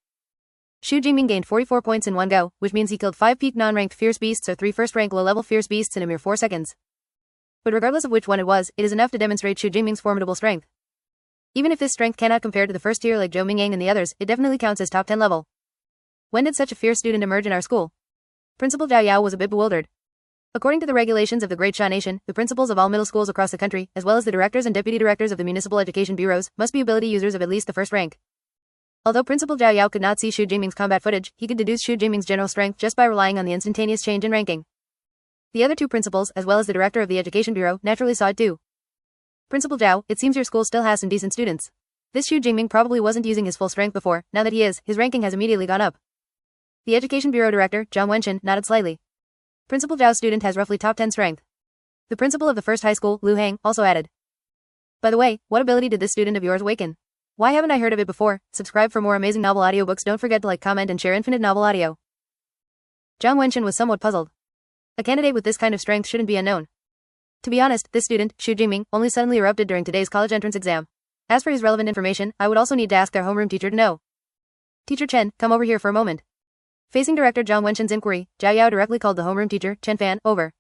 Xu Jingming gained 44 points in one go, which means he killed 5 peak non-ranked fierce beasts or 3 first-rank low-level fierce beasts in a mere 4 seconds. But regardless of which one it is enough to demonstrate Xu Jingming's formidable strength. Even if this strength cannot compare to the first tier like Zhou Mingyang and the others, it definitely counts as top 10 level. When did such a fierce student emerge in our school? Principal Zhao Yao was a bit bewildered. According to the regulations of the Great Sha Nation, the principals of all middle schools across the country, as well as the directors and deputy directors of the municipal education bureaus, must be ability users of at least the first rank. Although Principal Zhao Yao could not see Xu Jingming's combat footage, he could deduce Xu Jingming's general strength just by relying on the instantaneous change in ranking. The other two principals, as well as the director of the education bureau, naturally saw it too. Principal Zhao, it seems your school still has some decent students. This Xu Jingming probably wasn't using his full strength before, now that he is, his ranking has immediately gone up. The education bureau director, Zhang Wenshan, nodded slightly. Principal Zhao's student has roughly top 10 strength. The principal of the first high school, Lu Hang, also added. By the way, what ability did this student of yours awaken? Why haven't I heard of it before? Subscribe for more amazing novel audiobooks. Don't forget to like, comment, and share Infinite Novel Audio. Zhang Wenshan was somewhat puzzled. A candidate with this kind of strength shouldn't be unknown. To be honest, this student, Xu Jingming, only suddenly erupted during today's college entrance exam. As for his relevant information, I would also need to ask their homeroom teacher to know. Teacher Chen, come over here for a moment. Facing Director Zhang Wenshan's inquiry, Zhao Yao directly called the homeroom teacher, Chen Fan, over.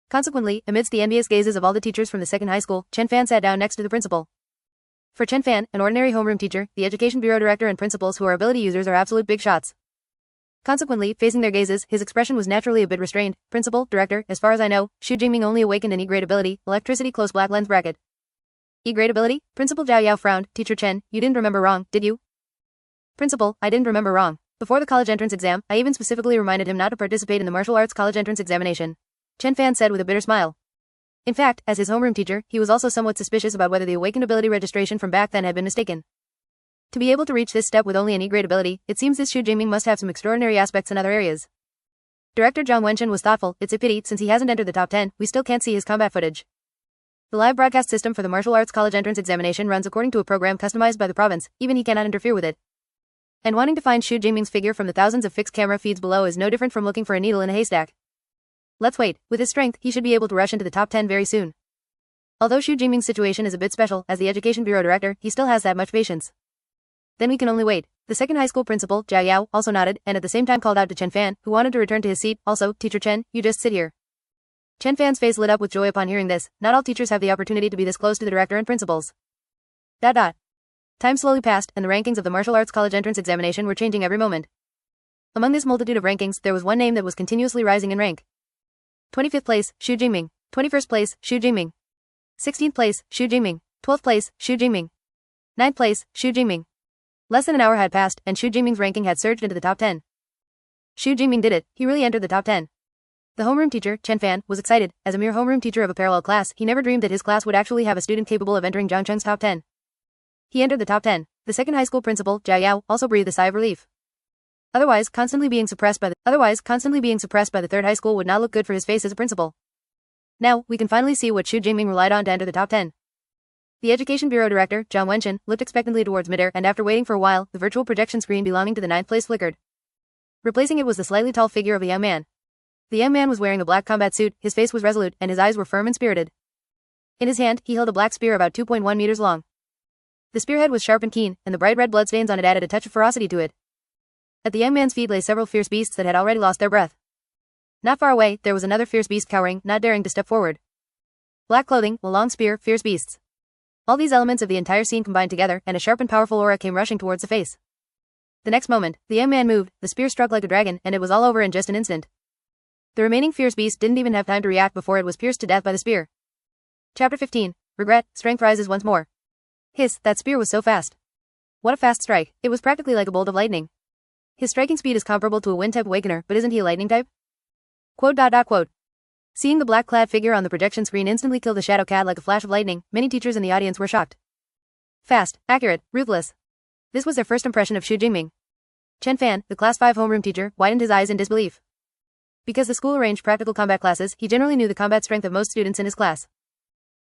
Consequently, amidst the envious gazes of all the teachers from the second high school, Chen Fan sat down next to the principal. For Chen Fan, an ordinary homeroom teacher, the education bureau director and principals who are ability users are absolute big shots. Consequently, facing their gazes, his expression was naturally a bit restrained. Principal, director, as far as I know, Xu Jingming only awakened an E-grade ability, electricity close black lens bracket. E-grade ability? Principal Zhao Yao frowned. Teacher Chen, you didn't remember wrong, did you? Principal, I didn't remember wrong. Before the college entrance exam, I even specifically reminded him not to participate in the martial arts college entrance examination. Chen Fan said with a bitter smile. In fact, as his homeroom teacher, he was also somewhat suspicious about whether the awakened ability registration from back then had been mistaken. To be able to reach this step with only an E-grade ability, it seems this Xu Jingming must have some extraordinary aspects in other areas. Director Zhang Wenshan was thoughtful. It's a pity, since he hasn't entered the top 10, we still can't see his combat footage. The live broadcast system for the martial arts college entrance examination runs according to a program customized by the province, even he cannot interfere with it. And wanting to find Xu Jingming's figure from the thousands of fixed camera feeds below is no different from looking for a needle in a haystack. Let's wait. With his strength, he should be able to rush into the top 10 very soon. Although Xu Jingming's situation is a bit special, as the education bureau director, he still has that much patience. Then we can only wait. The second high school principal, Zhao Yao, also nodded, and at the same time called out to Chen Fan, who wanted to return to his seat. Also, Teacher Chen, you just sit here. Chen Fan's face lit up with joy upon hearing this. Not all teachers have the opportunity to be this close to the director and principals. Time slowly passed, and the rankings of the martial arts college entrance examination were changing every moment. Among this multitude of rankings, there was one name that was continuously rising in rank. 25th place, Xu Jingming. 21st place, Xu Jingming. 16th place, Xu Jingming. 12th place, Xu Jingming. 9th place, Xu Jingming. Less than an hour had passed, and Xu Jingming's ranking had surged into the top 10. Xu Jingming did it, he really entered the top 10. The homeroom teacher, Chen Fan, was excited. As a mere homeroom teacher of a parallel class, he never dreamed that his class would actually have a student capable of entering Zhang Cheng's top 10. He entered the top 10. The second high school principal, Zhao Yao, also breathed a sigh of relief. Otherwise, constantly being suppressed by the third high school would not look good for his face as a principal. Now, we can finally see what Xu Jingming relied on to enter the top 10. The education bureau director, Zhang Wenshan, looked expectantly towards midair, and after waiting for a while, the virtual projection screen belonging to the 9th place flickered. Replacing it was the slightly tall figure of a young man. The young man was wearing a black combat suit, his face was resolute, and his eyes were firm and spirited. In his hand, he held a black spear about 2.1 meters long. The spearhead was sharp and keen, and the bright red bloodstains on it added a touch of ferocity to it. At the young man's feet lay several fierce beasts that had already lost their breath. Not far away, there was another fierce beast cowering, not daring to step forward. Black clothing, a long spear, fierce beasts. All these elements of the entire scene combined together, and a sharp and powerful aura came rushing towards the face. The next moment, the young man moved, the spear struck like a dragon, and it was all over in just an instant. The remaining fierce beast didn't even have time to react before it was pierced to death by the spear. Chapter 15. Regret, strength rises once more. Hiss, that spear was so fast. What a fast strike, it was practically like a bolt of lightning. His striking speed is comparable to a wind-type awakener, but isn't he a lightning type? Quote. Seeing the black-clad figure on the projection screen instantly kill the shadow cat like a flash of lightning, many teachers in the audience were shocked. Fast, accurate, ruthless. This was their first impression of Xu Jingming. Chen Fan, the class 5 homeroom teacher, widened his eyes in disbelief. Because the school arranged practical combat classes, he generally knew the combat strength of most students in his class.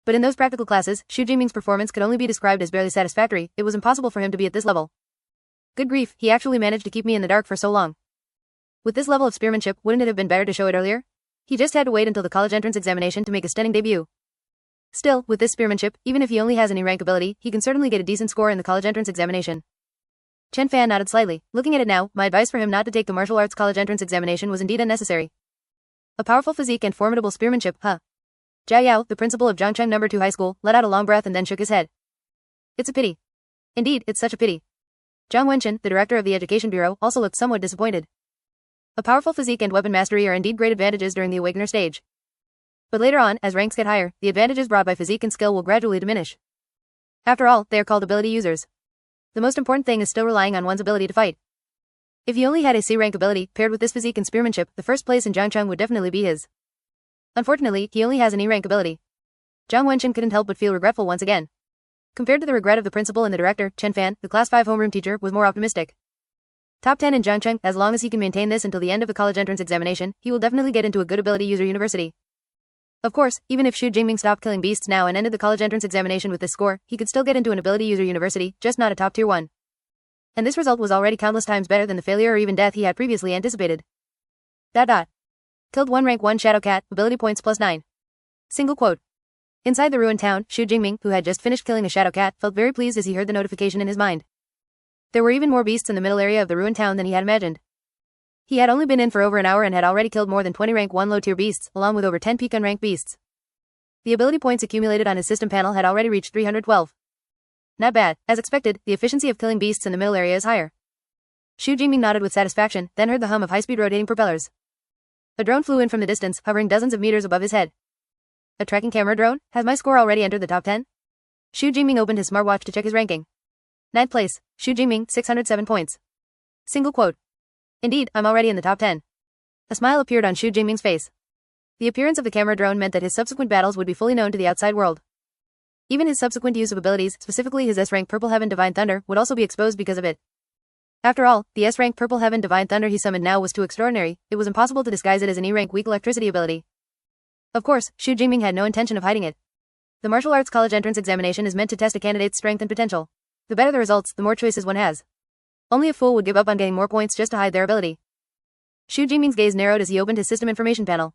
But in those practical classes, Xu Jingming's performance could only be described as barely satisfactory. It was impossible for him to be at this level. Good grief, he actually managed to keep me in the dark for so long. With this level of spearmanship, wouldn't it have been better to show it earlier? He just had to wait until the college entrance examination to make a stunning debut. Still, with this spearmanship, even if he only has an E-rank ability, he can certainly get a decent score in the college entrance examination. Chen Fan nodded slightly. Looking at it now, my advice for him not to take the martial arts college entrance examination was indeed unnecessary. A powerful physique and formidable spearmanship, huh? Zhao Yao, the principal of Zhangcheng No. 2 High School, let out a long breath and then shook his head. It's a pity. Indeed, it's such a pity. Zhang Wenchen, the director of the Education Bureau, also looked somewhat disappointed. A powerful physique and weapon mastery are indeed great advantages during the awakener stage. But later on, as ranks get higher, the advantages brought by physique and skill will gradually diminish. After all, they are called ability users. The most important thing is still relying on one's ability to fight. If he only had a C-rank ability, paired with this physique and spearmanship, the first place in Zhangcheng would definitely be his. Unfortunately, he only has an E-rank ability. Zhang Wenchen couldn't help but feel regretful once again. Compared to the regret of the principal and the director, Chen Fan, the class 5 homeroom teacher, was more optimistic. Top 10 in Zhangcheng, as long as he can maintain this until the end of the college entrance examination, he will definitely get into a good ability user university. Of course, even if Xu Jingming stopped killing beasts now and ended the college entrance examination with this score, he could still get into an ability user university, just not a top tier one. And this result was already countless times better than the failure or even death he had previously anticipated. ... Killed 1 rank 1 shadow cat, ability points +9. Single quote. Inside the ruined town, Xu Jingming, who had just finished killing a shadow cat, felt very pleased as he heard the notification in his mind. There were even more beasts in the middle area of the ruined town than he had imagined. He had only been in for over an hour and had already killed more than 20 rank 1 low tier beasts, along with over 10 peak unranked beasts. The ability points accumulated on his system panel had already reached 312. Not bad. As expected, the efficiency of killing beasts in the middle area is higher. Xu Jingming nodded with satisfaction, then heard the hum of high-speed rotating propellers. A drone flew in from the distance, hovering dozens of meters above his head. A tracking camera drone? Has my score already entered the top 10? Xu Jingming opened his smartwatch to check his ranking. 9th place, Xu Jingming, 607 points. Single quote. Indeed, I'm already in the top 10. A smile appeared on Xu Jingming's face. The appearance of the camera drone meant that his subsequent battles would be fully known to the outside world. Even his subsequent use of abilities, specifically his S-rank Purple Heaven Divine Thunder, would also be exposed because of it. After all, the S-rank Purple Heaven Divine Thunder he summoned now was too extraordinary, it was impossible to disguise it as an E-rank weak electricity ability. Of course, Xu Jingming had no intention of hiding it. The martial arts college entrance examination is meant to test a candidate's strength and potential. The better the results, the more choices one has. Only a fool would give up on getting more points just to hide their ability. Xu Jingming's gaze narrowed as he opened his system information panel.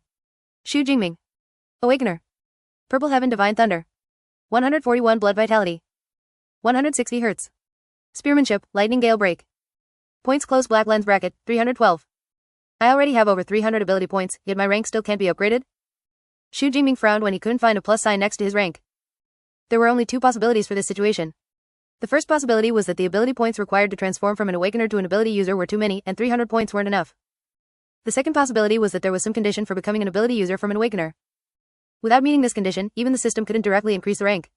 Xu Jingming. Awakener. Purple Heaven Divine Thunder. 141 Blood Vitality. 160 Hz. Spearmanship, Lightning Gale Break. Points close black lens bracket, 312. I already have over 300 ability points, yet my rank still can't be upgraded? Xu Jingming frowned when he couldn't find a plus sign next to his rank. There were only two possibilities for this situation. The first possibility was that the ability points required to transform from an awakener to an ability user were too many, and 300 points weren't enough. The second possibility was that there was some condition for becoming an ability user from an awakener. Without meeting this condition, even the system couldn't directly increase the rank.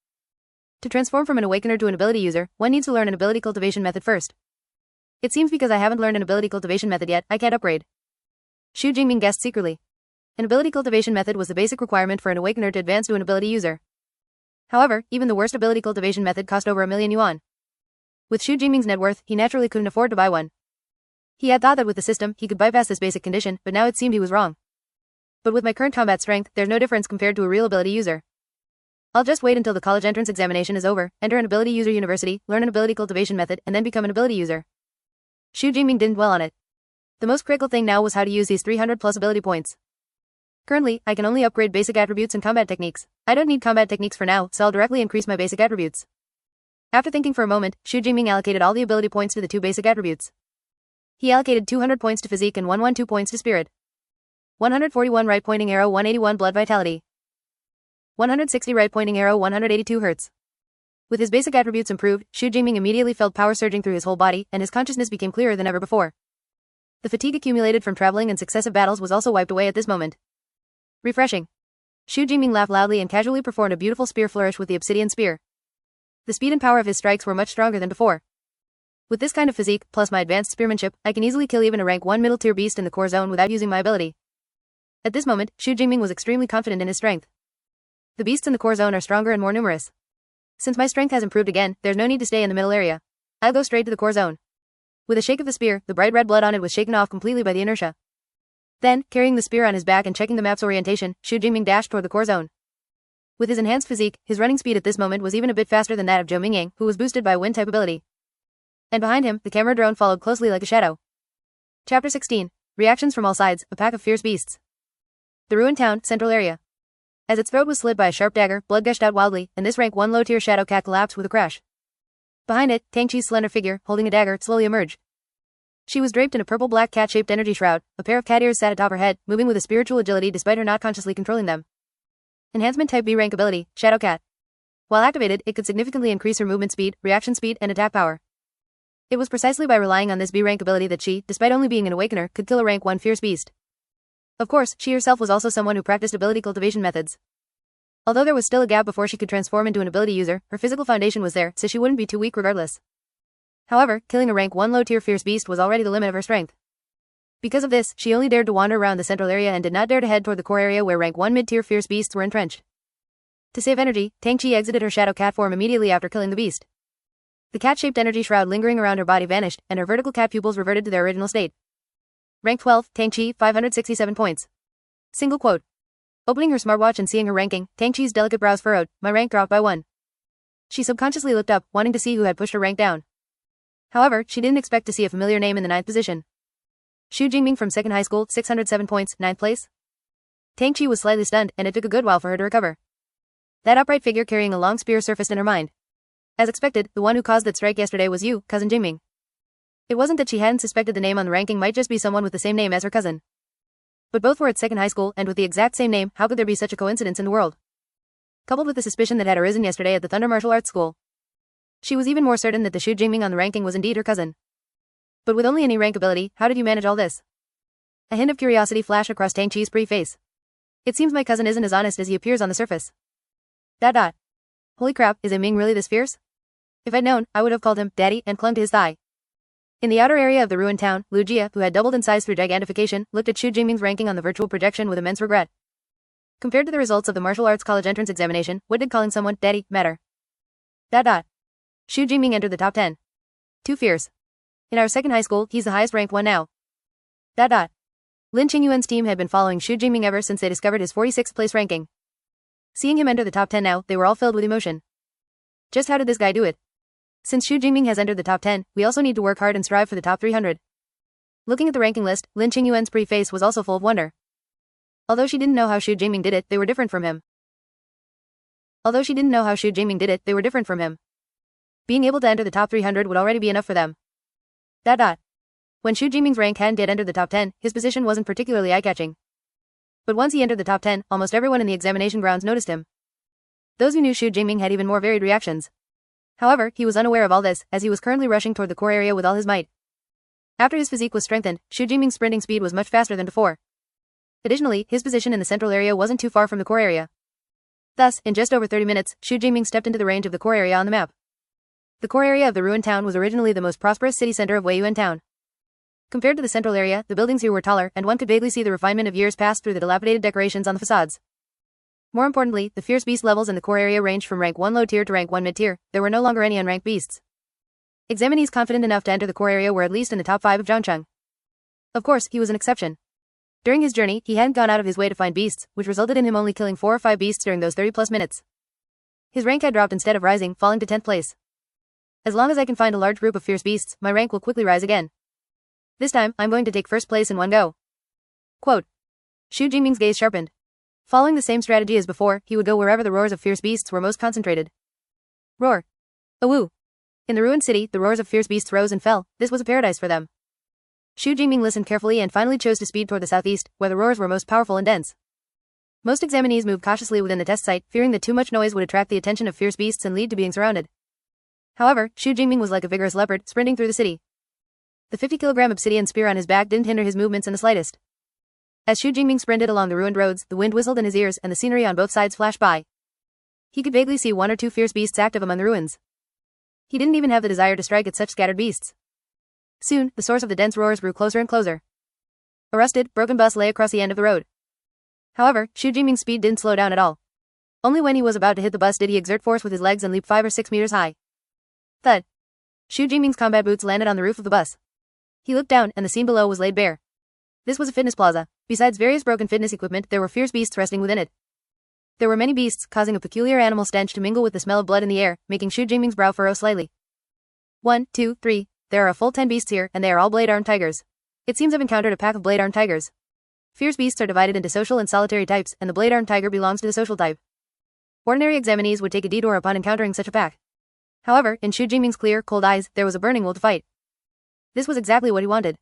To transform from an awakener to an ability user, one needs to learn an ability cultivation method first. It seems because I haven't learned an ability cultivation method yet, I can't upgrade. Xu Jingming guessed secretly. An ability cultivation method was the basic requirement for an awakener to advance to an ability user. However, even the worst ability cultivation method cost over 1,000,000 yuan. With Xu Jingming's net worth, he naturally couldn't afford to buy one. He had thought that with the system, he could bypass this basic condition, but now it seemed he was wrong. But with my current combat strength, there's no difference compared to a real ability user. I'll just wait until the college entrance examination is over, enter an ability user university, learn an ability cultivation method, and then become an ability user. Xu Jingming didn't dwell on it. The most critical thing now was how to use these 300 plus ability points. Currently, I can only upgrade basic attributes and combat techniques. I don't need combat techniques for now, so I'll directly increase my basic attributes. After thinking for a moment, Xu Jingming allocated all the ability points to the two basic attributes. He allocated 200 points to physique and 112 points to spirit. 141 right pointing arrow, 181 blood vitality. 160 right pointing arrow, 182 Hz. With his basic attributes improved, Xu Jingming immediately felt power surging through his whole body, and his consciousness became clearer than ever before. The fatigue accumulated from traveling and successive battles was also wiped away at this moment. Refreshing. Xu Jingming laughed loudly and casually performed a beautiful spear flourish with the obsidian spear. The speed and power of his strikes were much stronger than before. With this kind of physique, plus my advanced spearmanship, I can easily kill even a rank 1 middle tier beast in the core zone without using my ability. At this moment, Xu Jingming was extremely confident in his strength. The beasts in the core zone are stronger and more numerous. Since my strength has improved again, there's no need to stay in the middle area. I'll go straight to the core zone. With a shake of the spear, the bright red blood on it was shaken off completely by the inertia. Then, carrying the spear on his back and checking the map's orientation, Xu Jingming dashed toward the core zone. With his enhanced physique, his running speed at this moment was even a bit faster than that of Zhou Mingyang, who was boosted by a wind-type ability. And behind him, the camera drone followed closely like a shadow. Chapter 16. Reactions from all sides, a pack of fierce beasts. The ruined town, central area. As its throat was slit by a sharp dagger, blood gushed out wildly, and this rank 1 low-tier shadow cat collapsed with a crash. Behind it, Tang Chi's slender figure, holding a dagger, slowly emerged. She was draped in a purple-black cat-shaped energy shroud. A pair of cat ears sat atop her head, moving with a spiritual agility despite her not consciously controlling them. Enhancement Type B rank ability, Shadow Cat. While activated, it could significantly increase her movement speed, reaction speed, and attack power. It was precisely by relying on this B rank ability that she, despite only being an awakener, could kill a rank 1 fierce beast. Of course, she herself was also someone who practiced ability cultivation methods. Although there was still a gap before she could transform into an ability user, her physical foundation was there, so she wouldn't be too weak regardless. However, killing a rank 1 low-tier fierce beast was already the limit of her strength. Because of this, she only dared to wander around the central area and did not dare to head toward the core area where rank 1 mid-tier fierce beasts were entrenched. To save energy, Tang Chi exited her shadow cat form immediately after killing the beast. The cat-shaped energy shroud lingering around her body vanished, and her vertical cat pupils reverted to their original state. Rank 12, Tang Chi, 567 points. Single quote. Opening her smartwatch and seeing her ranking, Tang Chi's delicate brows furrowed. My rank dropped by 1. She subconsciously looked up, wanting to see who had pushed her rank down. However, she didn't expect to see a familiar name in the 9th position. Xu Jingming from 2nd high school, 607 points, 9th place. Tang Chi was slightly stunned, and it took a good while for her to recover. That upright figure carrying a long spear surfaced in her mind. As expected, the one who caused that strike yesterday was you, cousin Jingming. It wasn't that she hadn't suspected the name on the ranking might just be someone with the same name as her cousin. But both were at 2nd high school, and with the exact same name, how could there be such a coincidence in the world? Coupled with the suspicion that had arisen yesterday at the Thunder Martial Arts School, she was even more certain that the Xu Jingming on the ranking was indeed her cousin. But with only any rank ability, how did you manage all this? A hint of curiosity flashed across Tang Chi's pretty face. It seems my cousin isn't as honest as he appears on the surface. ... Holy crap, is Ming really this fierce? If I'd known, I would have called him Daddy and clung to his thigh. In the outer area of the ruined town, Lu Jia, who had doubled in size through gigantification, looked at Xu Jingming's ranking on the virtual projection with immense regret. Compared to the results of the martial arts college entrance examination, what did calling someone Daddy matter? ... Xu Jingming entered the top 10. Too fierce. In our 2nd high school, he's the highest ranked one now. ... Lin Qingyuan's team had been following Xu Jingming ever since they discovered his 46th place ranking. Seeing him enter the top 10 now, they were all filled with emotion. Just how did this guy do it? Since Xu Jingming has entered the top 10, we also need to work hard and strive for the top 300. Looking at the ranking list, Lin Qingyuan's pretty face was also full of wonder. Although she didn't know how Xu Jingming did it, they were different from him. Being able to enter the top 300 would already be enough for them. ... When Xu Jingming's rank hadn't yet entered the top 10, his position wasn't particularly eye-catching. But once he entered the top 10, almost everyone in the examination grounds noticed him. Those who knew Xu Jingming had even more varied reactions. However, he was unaware of all this, as he was currently rushing toward the core area with all his might. After his physique was strengthened, Xu Jingming's sprinting speed was much faster than before. Additionally, his position in the central area wasn't too far from the core area. Thus, in just over 30 minutes, Xu Jingming stepped into the range of the core area on the map. The core area of the ruined town was originally the most prosperous city center of Weiyuan town. Compared to the central area, the buildings here were taller, and one could vaguely see the refinement of years passed through the dilapidated decorations on the facades. More importantly, the fierce beast levels in the core area ranged from rank 1 low tier to rank 1 mid tier. There were no longer any unranked beasts. Examinees confident enough to enter the core area were at least in the top 5 of Zhangcheng. Of course, he was an exception. During his journey, he hadn't gone out of his way to find beasts, which resulted in him only killing 4 or 5 beasts during those 30+ minutes. His rank had dropped instead of rising, falling to 10th place. As long as I can find a large group of fierce beasts, my rank will quickly rise again. This time, I'm going to take first place in one go. Quote. Xu Jingming's gaze sharpened. Following the same strategy as before, he would go wherever the roars of fierce beasts were most concentrated. Roar. Awoo. In the ruined city, the roars of fierce beasts rose and fell. This was a paradise for them. Xu Jingming listened carefully and finally chose to speed toward the southeast, where the roars were most powerful and dense. Most examinees moved cautiously within the test site, fearing that too much noise would attract the attention of fierce beasts and lead to being surrounded. However, Xu Jingming was like a vigorous leopard, sprinting through the city. The 50-kilogram obsidian spear on his back didn't hinder his movements in the slightest. As Xu Jingming sprinted along the ruined roads, the wind whistled in his ears and the scenery on both sides flashed by. He could vaguely see 1 or 2 fierce beasts active among the ruins. He didn't even have the desire to strike at such scattered beasts. Soon, the source of the dense roars grew closer and closer. A rusted, broken bus lay across the end of the road. However, Xu Jingming's speed didn't slow down at all. Only when he was about to hit the bus did he exert force with his legs and leap 5 or 6 meters high. Thud. Xu Jingming's combat boots landed on the roof of the bus. He looked down, and the scene below was laid bare. This was a fitness plaza. Besides various broken fitness equipment, there were fierce beasts resting within it. There were many beasts, causing a peculiar animal stench to mingle with the smell of blood in the air, making Xu Jingming's brow furrow slightly. 1, 2, 3. There are a full 10 beasts here, and they are all blade-armed tigers. It seems I've encountered a pack of blade-armed tigers. Fierce beasts are divided into social and solitary types, and the blade-armed tiger belongs to the social type. Ordinary examinees would take a detour upon encountering such a pack. However, in Xu Jingming's clear, cold eyes, there was a burning will to fight. This was exactly what he wanted.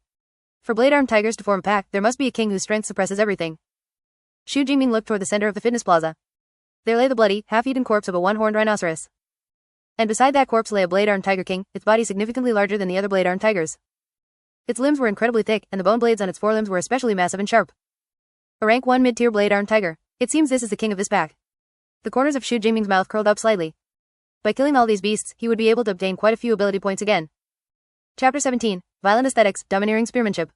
For blade-armed tigers to form a pack, there must be a king whose strength suppresses everything. Xu Jingming looked toward the center of the fitness plaza. There lay the bloody, half-eaten corpse of a one-horned rhinoceros. And beside that corpse lay a blade-armed tiger king, its body significantly larger than the other blade-armed tigers. Its limbs were incredibly thick, and the bone blades on its forelimbs were especially massive and sharp. A rank 1 mid-tier blade-armed tiger. It seems this is the king of this pack. The corners of Xu Jingming's mouth curled up slightly. By killing all these beasts, he would be able to obtain quite a few ability points again. Chapter 17. Violent Aesthetics, Domineering Spearmanship.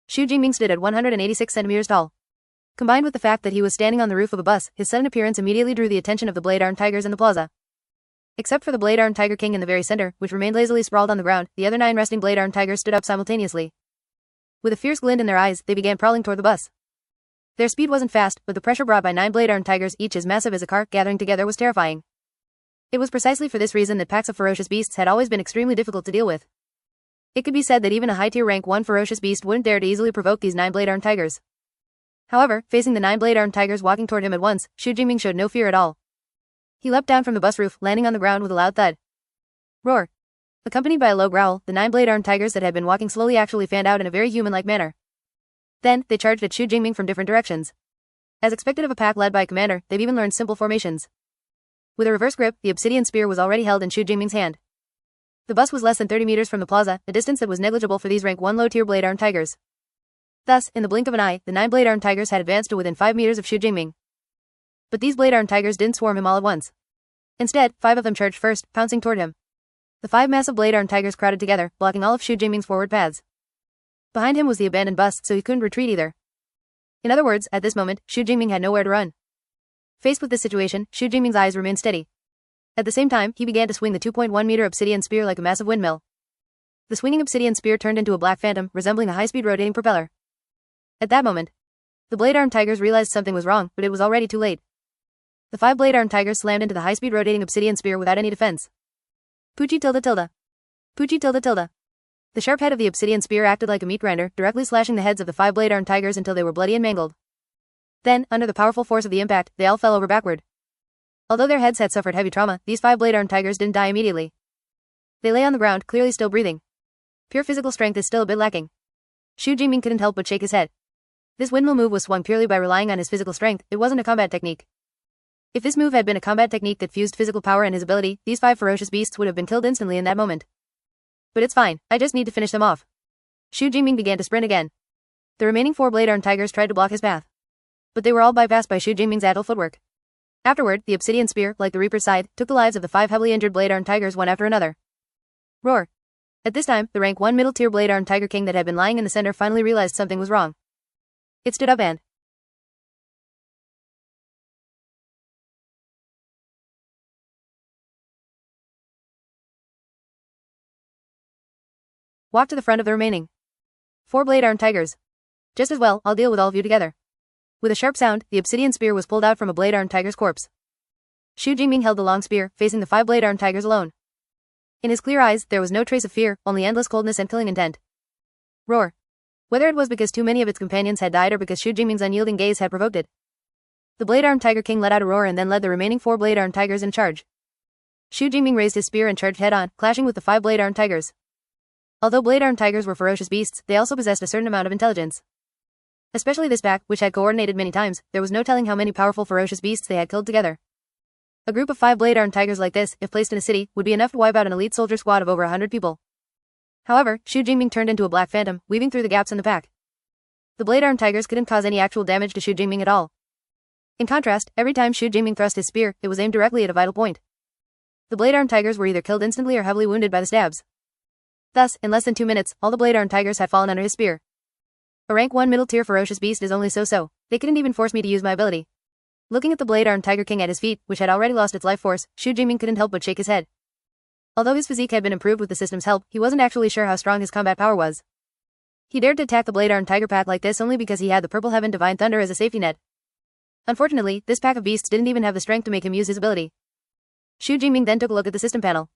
Xu Jingming stood at 186 centimeters tall. Combined with the fact that he was standing on the roof of a bus, his sudden appearance immediately drew the attention of the blade-armed tigers in the plaza. Except for the blade-armed tiger king in the very center, which remained lazily sprawled on the ground, the other 9 resting blade-armed tigers stood up simultaneously. With a fierce glint in their eyes, they began prowling toward the bus. Their speed wasn't fast, but the pressure brought by 9 blade-armed tigers, each as massive as a car, gathering together was terrifying. It was precisely for this reason that packs of ferocious beasts had always been extremely difficult to deal with. It could be said that even a high-tier rank 1 ferocious beast wouldn't dare to easily provoke these 9 blade-armed tigers. However, facing the 9 blade-armed tigers walking toward him at once, Xu Jingming showed no fear at all. He leapt down from the bus roof, landing on the ground with a loud thud. Roar. Accompanied by a low growl, the 9 blade-armed tigers that had been walking slowly actually fanned out in a very human-like manner. Then, they charged at Xu Jingming from different directions. As expected of a pack led by a commander, they've even learned simple formations. With a reverse grip, the obsidian spear was already held in Xu Jingming's hand. The bus was less than 30 meters from the plaza, a distance that was negligible for these rank 1 low-tier blade-armed tigers. Thus, in the blink of an eye, the 9 blade-armed tigers had advanced to within 5 meters of Xu Jingming. But these blade-armed tigers didn't swarm him all at once. Instead, 5 of them charged first, pouncing toward him. The 5 massive blade-armed tigers crowded together, blocking all of Xu Jingming's forward paths. Behind him was the abandoned bus, so he couldn't retreat either. In other words, at this moment, Xu Jingming had nowhere to run. Faced with this situation, Xu Jingming's eyes remained steady. At the same time, he began to swing the 2.1-meter obsidian spear like a massive windmill. The swinging obsidian spear turned into a black phantom, resembling a high-speed rotating propeller. At that moment, the blade-armed tigers realized something was wrong, but it was already too late. The 5 blade-armed tigers slammed into the high-speed rotating obsidian spear without any defense. Poochie tilde tilde. Poochie tilde tilde. The sharp head of the obsidian spear acted like a meat grinder, directly slashing the heads of the 5 blade-armed tigers until they were bloody and mangled. Then, under the powerful force of the impact, they all fell over backward. Although their heads had suffered heavy trauma, these 5 blade-armed tigers didn't die immediately. They lay on the ground, clearly still breathing. Pure physical strength is still a bit lacking. Xu Jingming couldn't help but shake his head. This windmill move was swung purely by relying on his physical strength, it wasn't a combat technique. If this move had been a combat technique that fused physical power and his ability, these 5 ferocious beasts would have been killed instantly in that moment. But it's fine, I just need to finish them off. Xu Jingming began to sprint again. The remaining 4 blade-armed tigers tried to block his path. But they were all bypassed by Xu Jingming's agile footwork. Afterward, the obsidian spear, like the Reaper's scythe, took the lives of the 5 heavily injured blade-armed tigers one after another. Roar. At this time, the rank 1 middle-tier blade-armed tiger king that had been lying in the center finally realized something was wrong. It stood up and walked to the front of the remaining 4 blade-armed tigers. Just as well, I'll deal with all of you together. With a sharp sound, the obsidian spear was pulled out from a blade-armed tiger's corpse. Xu Jingming held the long spear, facing the 5 blade-armed tigers alone. In his clear eyes, there was no trace of fear, only endless coldness and killing intent. Roar. Whether it was because too many of its companions had died or because Xu Jingming's unyielding gaze had provoked it, the blade-armed tiger king let out a roar and then led the remaining 4 blade-armed tigers in charge. Xu Jingming raised his spear and charged head-on, clashing with the 5 blade-armed tigers. Although blade-armed tigers were ferocious beasts, they also possessed a certain amount of intelligence. Especially this pack, which had coordinated many times, there was no telling how many powerful ferocious beasts they had killed together. A group of 5 blade-armed tigers like this, if placed in a city, would be enough to wipe out an elite soldier squad of over 100 people. However, Xu Jingming turned into a black phantom, weaving through the gaps in the pack. The blade-armed tigers couldn't cause any actual damage to Xu Jingming at all. In contrast, every time Xu Jingming thrust his spear, it was aimed directly at a vital point. The blade-armed tigers were either killed instantly or heavily wounded by the stabs. Thus, in less than 2 minutes, all the blade-armed tigers had fallen under his spear. A rank 1 middle-tier ferocious beast is only so-so. They couldn't even force me to use my ability. Looking at the blade-armed tiger king at his feet, which had already lost its life force, Xu Jingming couldn't help but shake his head. Although his physique had been improved with the system's help, he wasn't actually sure how strong his combat power was. He dared to attack the blade-armed tiger pack like this only because he had the Purple Heaven Divine Thunder as a safety net. Unfortunately, this pack of beasts didn't even have the strength to make him use his ability. Xu Jingming then took a look at the system panel.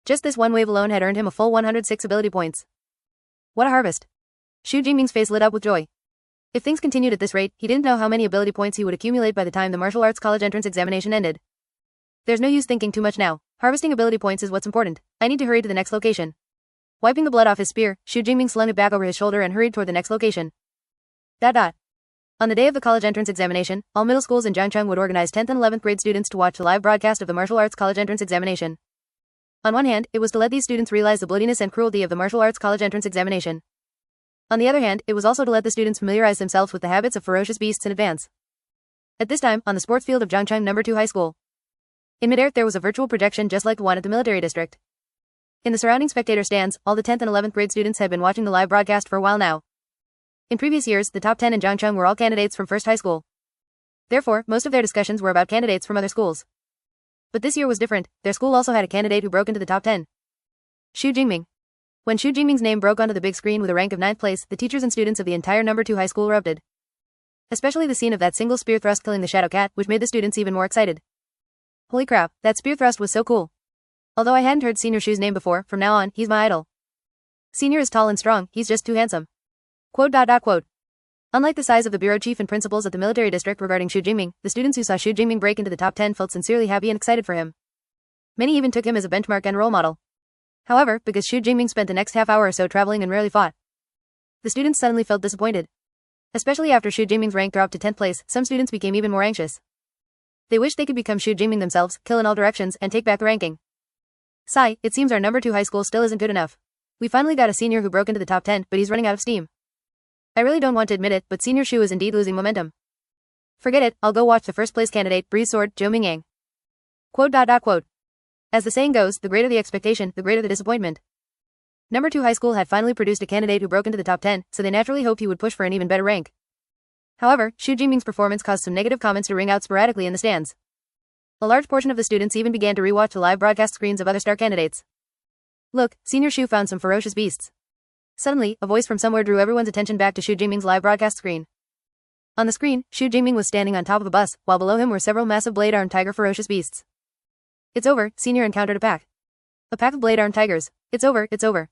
Just this one wave alone had earned him a full 106 ability points. What a harvest. Xu Jingming's face lit up with joy. If things continued at this rate, he didn't know how many ability points he would accumulate by the time the martial arts college entrance examination ended. There's no use thinking too much now. Harvesting ability points is what's important. I need to hurry to the next location. Wiping the blood off his spear, Xu Jingming slung it back over his shoulder and hurried toward the next location. On the day of the college entrance examination, all middle schools in Jiangcheng would organize 10th and 11th grade students to watch the live broadcast of the martial arts college entrance examination. On one hand, it was to let these students realize the bloodiness and cruelty of the martial arts college entrance examination. On the other hand, it was also to let the students familiarize themselves with the habits of ferocious beasts in advance. At this time, on the sports field of Jiangcheng No. 2 High School. In midair, there was a virtual projection just like the one at the military district. In the surrounding spectator stands, all the 10th and 11th grade students had been watching the live broadcast for a while now. In previous years, the top 10 in Jiangcheng were all candidates from first high school. Therefore, most of their discussions were about candidates from other schools. But this year was different. Their school also had a candidate who broke into the top 10. Xu Jingming. When Xu Jingming's name broke onto the big screen with a rank of 9th place, the teachers and students of the entire No. 2 high school erupted. Especially the scene of that single spear thrust killing the shadow cat, which made the students even more excited. Holy crap, that spear thrust was so cool. Although I hadn't heard Senior Xu's name before, from now on, he's my idol. Senior is tall and strong, he's just too handsome. Quote. Unlike the size of the bureau chief and principals at the military district regarding Xu Jingming, the students who saw Xu Jingming break into the top 10 felt sincerely happy and excited for him. Many even took him as a benchmark and role model. However, because Xu Jingming spent the next half hour or so traveling and rarely fought, the students suddenly felt disappointed. Especially after Xu Jingming's rank dropped to 10th place, some students became even more anxious. They wished they could become Xu Jingming themselves, kill in all directions, and take back the ranking. Sigh, it seems our No. 2 high school still isn't good enough. We finally got a senior who broke into the top 10, but he's running out of steam. I really don't want to admit it, but Senior Xu is indeed losing momentum. Forget it, I'll go watch the first place candidate, Breeze Sword, Zhou Mingyang. Quote. As the saying goes, the greater the expectation, the greater the disappointment. No. 2 high school had finally produced a candidate who broke into the top 10, so they naturally hoped he would push for an even better rank. However, Xu Jingming's performance caused some negative comments to ring out sporadically in the stands. A large portion of the students even began to rewatch the live broadcast screens of other star candidates. Look, Senior Xu found some ferocious beasts. Suddenly, a voice from somewhere drew everyone's attention back to Xu Jingming's live broadcast screen. On the screen, Xu Jingming was standing on top of a bus, while below him were several massive blade-armed tiger ferocious beasts. It's over, Senior encountered a pack. A pack of blade-armed tigers. It's over.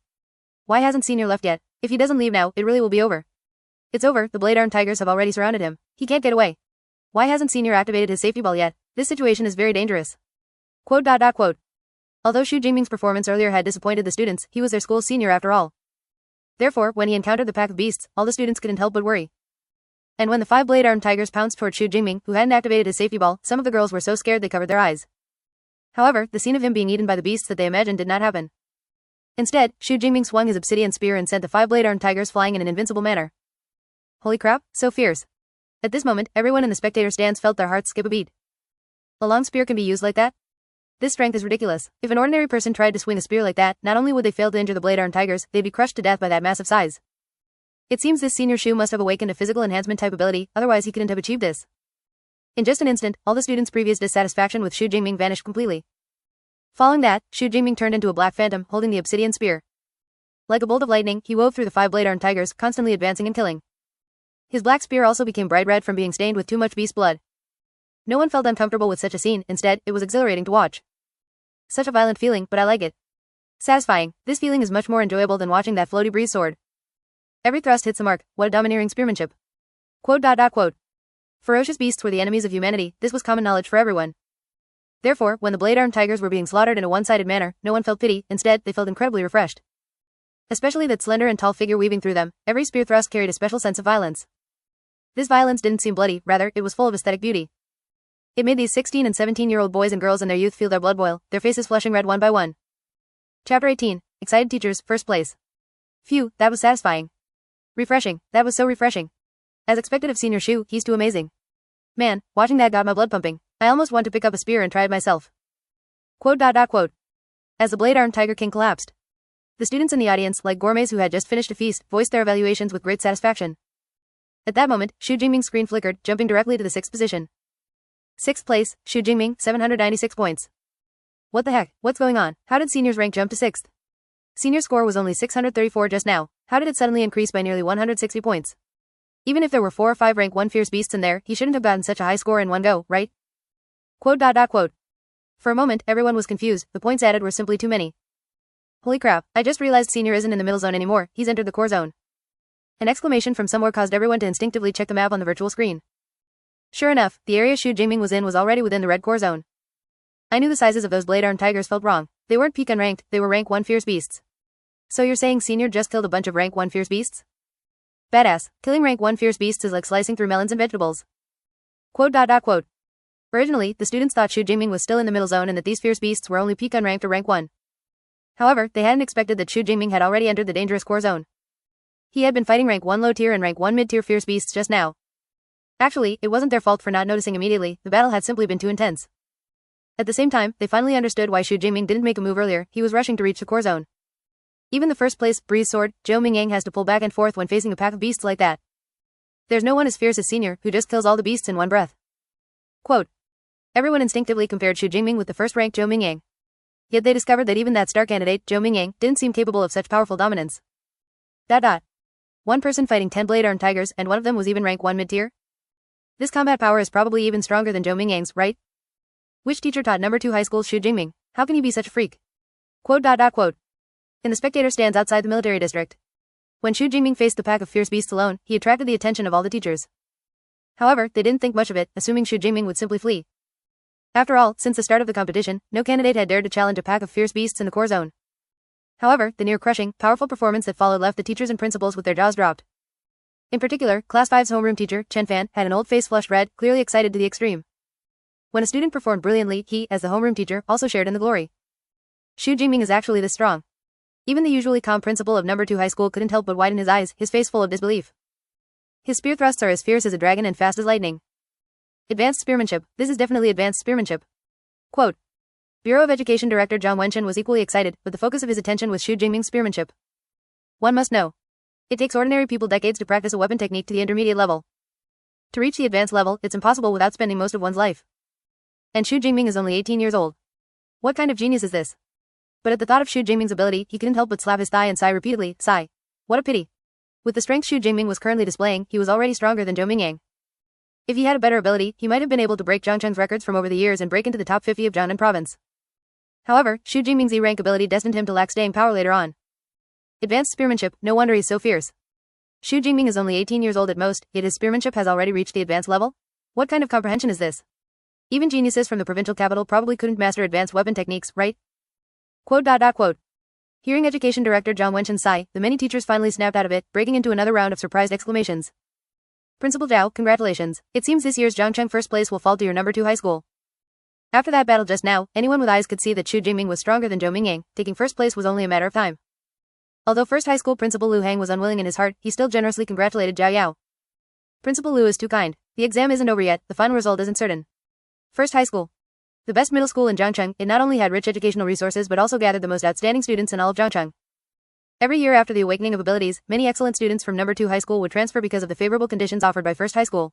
Why hasn't Senior left yet? If he doesn't leave now, it really will be over. It's over, the blade-armed tigers have already surrounded him. He can't get away. Why hasn't Senior activated his safety ball yet? This situation is very dangerous. Quote. Although Xu Jingming's performance earlier had disappointed the students, he was their school's senior after all. Therefore, when he encountered the pack of beasts, all the students couldn't help but worry. And when the 5 blade-armed tigers pounced toward Xu Jingming, who hadn't activated his safety ball, some of the girls were so scared they covered their eyes. However, the scene of him being eaten by the beasts that they imagined did not happen. Instead, Xu Jingming swung his obsidian spear and sent the 5 blade-armed tigers flying in an invincible manner. Holy crap, so fierce. At this moment, everyone in the spectator stands felt their hearts skip a beat. A long spear can be used like that? This strength is ridiculous. If an ordinary person tried to swing a spear like that, not only would they fail to injure the blade-armed tigers, they'd be crushed to death by that massive size. It seems this Senior Xu must have awakened a physical enhancement type ability, otherwise he couldn't have achieved this. In just an instant, all the students' previous dissatisfaction with Xu Jingming vanished completely. Following that, Xu Jingming turned into a black phantom, holding the obsidian spear. Like a bolt of lightning, he wove through the 5 blade-armed tigers, constantly advancing and killing. His black spear also became bright red from being stained with too much beast blood. No one felt uncomfortable with such a scene, instead, it was exhilarating to watch. Such a violent feeling, but I like it. Satisfying, this feeling is much more enjoyable than watching that floaty breeze sword. Every thrust hits the mark, what a domineering spearmanship. Quote. Ferocious beasts were the enemies of humanity, this was common knowledge for everyone. Therefore, when the blade-armed tigers were being slaughtered in a one-sided manner, no one felt pity, instead, they felt incredibly refreshed. Especially that slender and tall figure weaving through them, every spear thrust carried a special sense of violence. This violence didn't seem bloody, rather, it was full of aesthetic beauty. It made these 16 and 17-year-old boys and girls in their youth feel their blood boil, their faces flushing red one by one. Chapter 18. Excited teachers, first place. Phew, that was satisfying. Refreshing, that was so refreshing. As expected of Senior Xu, he's too amazing. Man, watching that got my blood pumping. I almost want to pick up a spear and try it myself. Quote. As the blade-armed Tiger King collapsed, the students in the audience, like gourmets who had just finished a feast, voiced their evaluations with great satisfaction. At that moment, Xu Jingming's screen flickered, jumping directly to the 6th position. 6th place, Xu Jingming, 796 points. What the heck, what's going on? How did Senior's rank jump to 6th? Senior's score was only 634 just now. How did it suddenly increase by nearly 160 points? Even if there were 4 or 5 rank 1 fierce beasts in there, he shouldn't have gotten such a high score in one go, right? Quote. For a moment, everyone was confused, the points added were simply too many. Holy crap, I just realized Senior isn't in the middle zone anymore, he's entered the core zone. An exclamation from somewhere caused everyone to instinctively check the map on the virtual screen. Sure enough, the area Xu Jingming was in was already within the red core zone. I knew the sizes of those blade-armed tigers felt wrong. They weren't peak unranked, they were rank 1 fierce beasts. So you're saying Senior just killed a bunch of rank 1 fierce beasts? Badass. Killing rank 1 fierce beasts is like slicing through melons and vegetables. Quote. Originally, the students thought Xu Jingming was still in the middle zone and that these fierce beasts were only peak unranked or rank 1. However, they hadn't expected that Xu Jingming had already entered the dangerous core zone. He had been fighting rank 1 low tier and rank 1 mid tier fierce beasts just now. Actually, it wasn't their fault for not noticing immediately, the battle had simply been too intense. At the same time, they finally understood why Xu Jingming didn't make a move earlier, he was rushing to reach the core zone. Even the first place, Breeze Sword, Zhou Mingyang has to pull back and forth when facing a pack of beasts like that. There's no one as fierce as Senior, who just kills all the beasts in one breath. Quote. Everyone instinctively compared Xu Jingming with the first-ranked Zhou Mingyang. Yet they discovered that even that star candidate, Zhou Mingyang, didn't seem capable of such powerful dominance. One person fighting 10 blade-armed tigers, and one of them was even rank 1 mid-tier? This combat power is probably even stronger than Zhou Mingyang's, right? Which teacher taught number 2 high school's Xu Jingming? How can he be such a freak? Quote. In the spectator stands outside the military district. When Xu Jingming faced the pack of fierce beasts alone, he attracted the attention of all the teachers. However, they didn't think much of it, assuming Xu Jingming would simply flee. After all, since the start of the competition, no candidate had dared to challenge a pack of fierce beasts in the core zone. However, the near-crushing, powerful performance that followed left the teachers and principals with their jaws dropped. In particular, Class 5's homeroom teacher, Chen Fan, had an old face flushed red, clearly excited to the extreme. When a student performed brilliantly, he, as the homeroom teacher, also shared in the glory. Xu Jingming is actually this strong. Even the usually calm principal of number 2 high school couldn't help but widen his eyes, his face full of disbelief. His spear thrusts are as fierce as a dragon and fast as lightning. Advanced spearmanship. This is definitely advanced spearmanship. Quote. Bureau of Education Director Zhang Wenchen was equally excited, but the focus of his attention was Xu Jingming's spearmanship. One must know. It takes ordinary people decades to practice a weapon technique to the intermediate level. To reach the advanced level, it's impossible without spending most of one's life. And Xu Jingming is only 18 years old. What kind of genius is this? But at the thought of Xu Jingming's ability, he couldn't help but slap his thigh and sigh repeatedly, sigh. What a pity. With the strength Xu Jingming was currently displaying, he was already stronger than Zhou Mingyang. If he had a better ability, he might have been able to break Zhang Cheng's records from over the years and break into the top 50 of Jiangnan province. However, Xu Jingming's E-rank ability destined him to lack staying power later on. Advanced spearmanship, no wonder he's so fierce. Xu Jingming is only 18 years old at most, yet his spearmanship has already reached the advanced level? What kind of comprehension is this? Even geniuses from the provincial capital probably couldn't master advanced weapon techniques, right? Quote. Hearing Education Director Zhang Wenchen's sigh, the many teachers finally snapped out of it, breaking into another round of surprised exclamations. Principal Zhao, congratulations. It seems this year's Zhangcheng first place will fall to your number 2 high school. After that battle just now, anyone with eyes could see that Xu Jingming was stronger than Zhou Mingyang, taking first place was only a matter of time. Although first high school Principal Liu Hang was unwilling in his heart, he still generously congratulated Zhao Yao. Principal Liu is too kind. The exam isn't over yet, the final result isn't certain. First high school. The best middle school in Zhangcheng, it not only had rich educational resources but also gathered the most outstanding students in all of Zhangcheng. Every year after the awakening of abilities, many excellent students from number 2 high school would transfer because of the favorable conditions offered by first high school.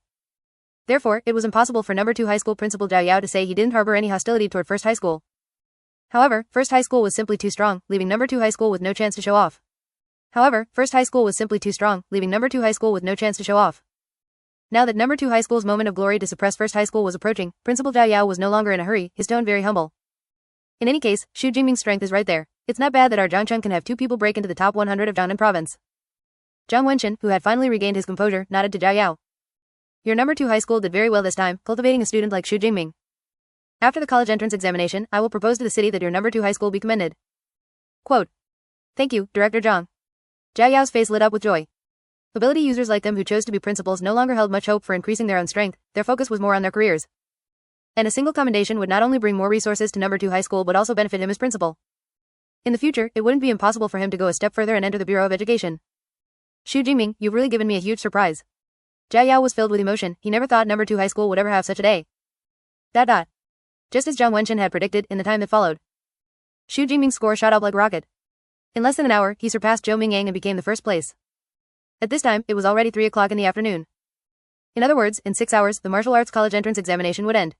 Therefore, it was impossible for number 2 high school principal Zhao Yao to say he didn't harbor any hostility toward first high school. However, first high school was simply too strong, leaving number 2 high school with no chance to show off. Now that number 2 high school's moment of glory to suppress first high school was approaching, Principal Zhao Yao was no longer in a hurry, his tone very humble. In any case, Xu Jingming's strength is right there. It's not bad that our Zhangcheng can have 2 people break into the top 100 of Jiangnan province. Zhang Wenchen, who had finally regained his composure, nodded to Zhao Yao. Your number 2 high school did very well this time, cultivating a student like Xu Jingming. After the college entrance examination, I will propose to the city that your number 2 high school be commended. Quote. Thank you, Director Zhang. Zhao Yao's face lit up with joy. Ability users like them who chose to be principals no longer held much hope for increasing their own strength, their focus was more on their careers. And a single commendation would not only bring more resources to number 2 high school but also benefit him as principal. In the future, it wouldn't be impossible for him to go a step further and enter the Bureau of Education. Xu Jingming, you've really given me a huge surprise. Zhao Yao was filled with emotion, he never thought number 2 high school would ever have such a day. Just as Zhang Wenchen had predicted in the time that followed. Xu Jingming's score shot up like a rocket. In less than an hour, he surpassed Zhou Mingyang and became the first place. At this time, it was already 3 o'clock in the afternoon. In other words, in 6 hours, the martial arts college entrance examination would end.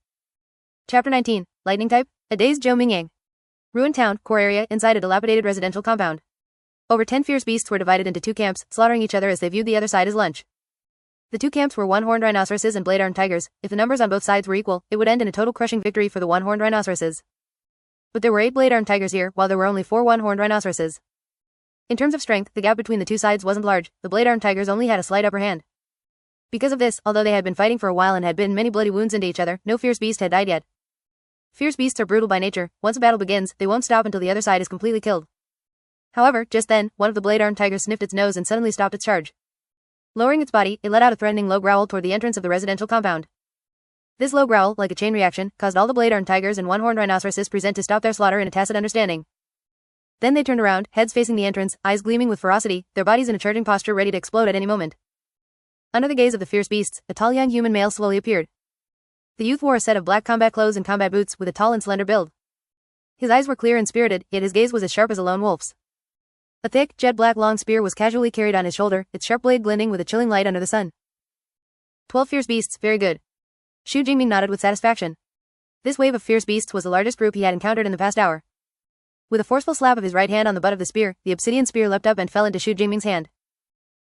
Chapter 19, Lightning Type, a dazed Zhou Mingyang. Ruined town, core area, inside a dilapidated residential compound. Over 10 fierce beasts were divided into 2 camps, slaughtering each other as they viewed the other side as lunch. The 2 camps were one-horned rhinoceroses and blade-armed tigers. If the numbers on both sides were equal, it would end in a total crushing victory for the one-horned rhinoceroses. But there were 8 blade-armed tigers here, while there were only 4 one-horned rhinoceroses. In terms of strength, the gap between the two sides wasn't large, the blade-armed tigers only had a slight upper hand. Because of this, although they had been fighting for a while and had bitten many bloody wounds into each other, no fierce beast had died yet. Fierce beasts are brutal by nature. Once a battle begins, they won't stop until the other side is completely killed. However, just then, one of the blade-armed tigers sniffed its nose and suddenly stopped its charge. Lowering its body, it let out a threatening low growl toward the entrance of the residential compound. This low growl, like a chain reaction, caused all the blade-armed tigers and one-horned rhinoceroses present to stop their slaughter in a tacit understanding. Then they turned around, heads facing the entrance, eyes gleaming with ferocity, their bodies in a charging posture ready to explode at any moment. Under the gaze of the fierce beasts, a tall young human male slowly appeared. The youth wore a set of black combat clothes and combat boots with a tall and slender build. His eyes were clear and spirited, yet his gaze was as sharp as a lone wolf's. A thick, jet-black long spear was casually carried on his shoulder, its sharp blade glinting with a chilling light under the sun. 12 fierce beasts, very good. Xu Jingming nodded with satisfaction. This wave of fierce beasts was the largest group he had encountered in the past hour. With a forceful slap of his right hand on the butt of the spear, the obsidian spear leapt up and fell into Xu Jingming's hand.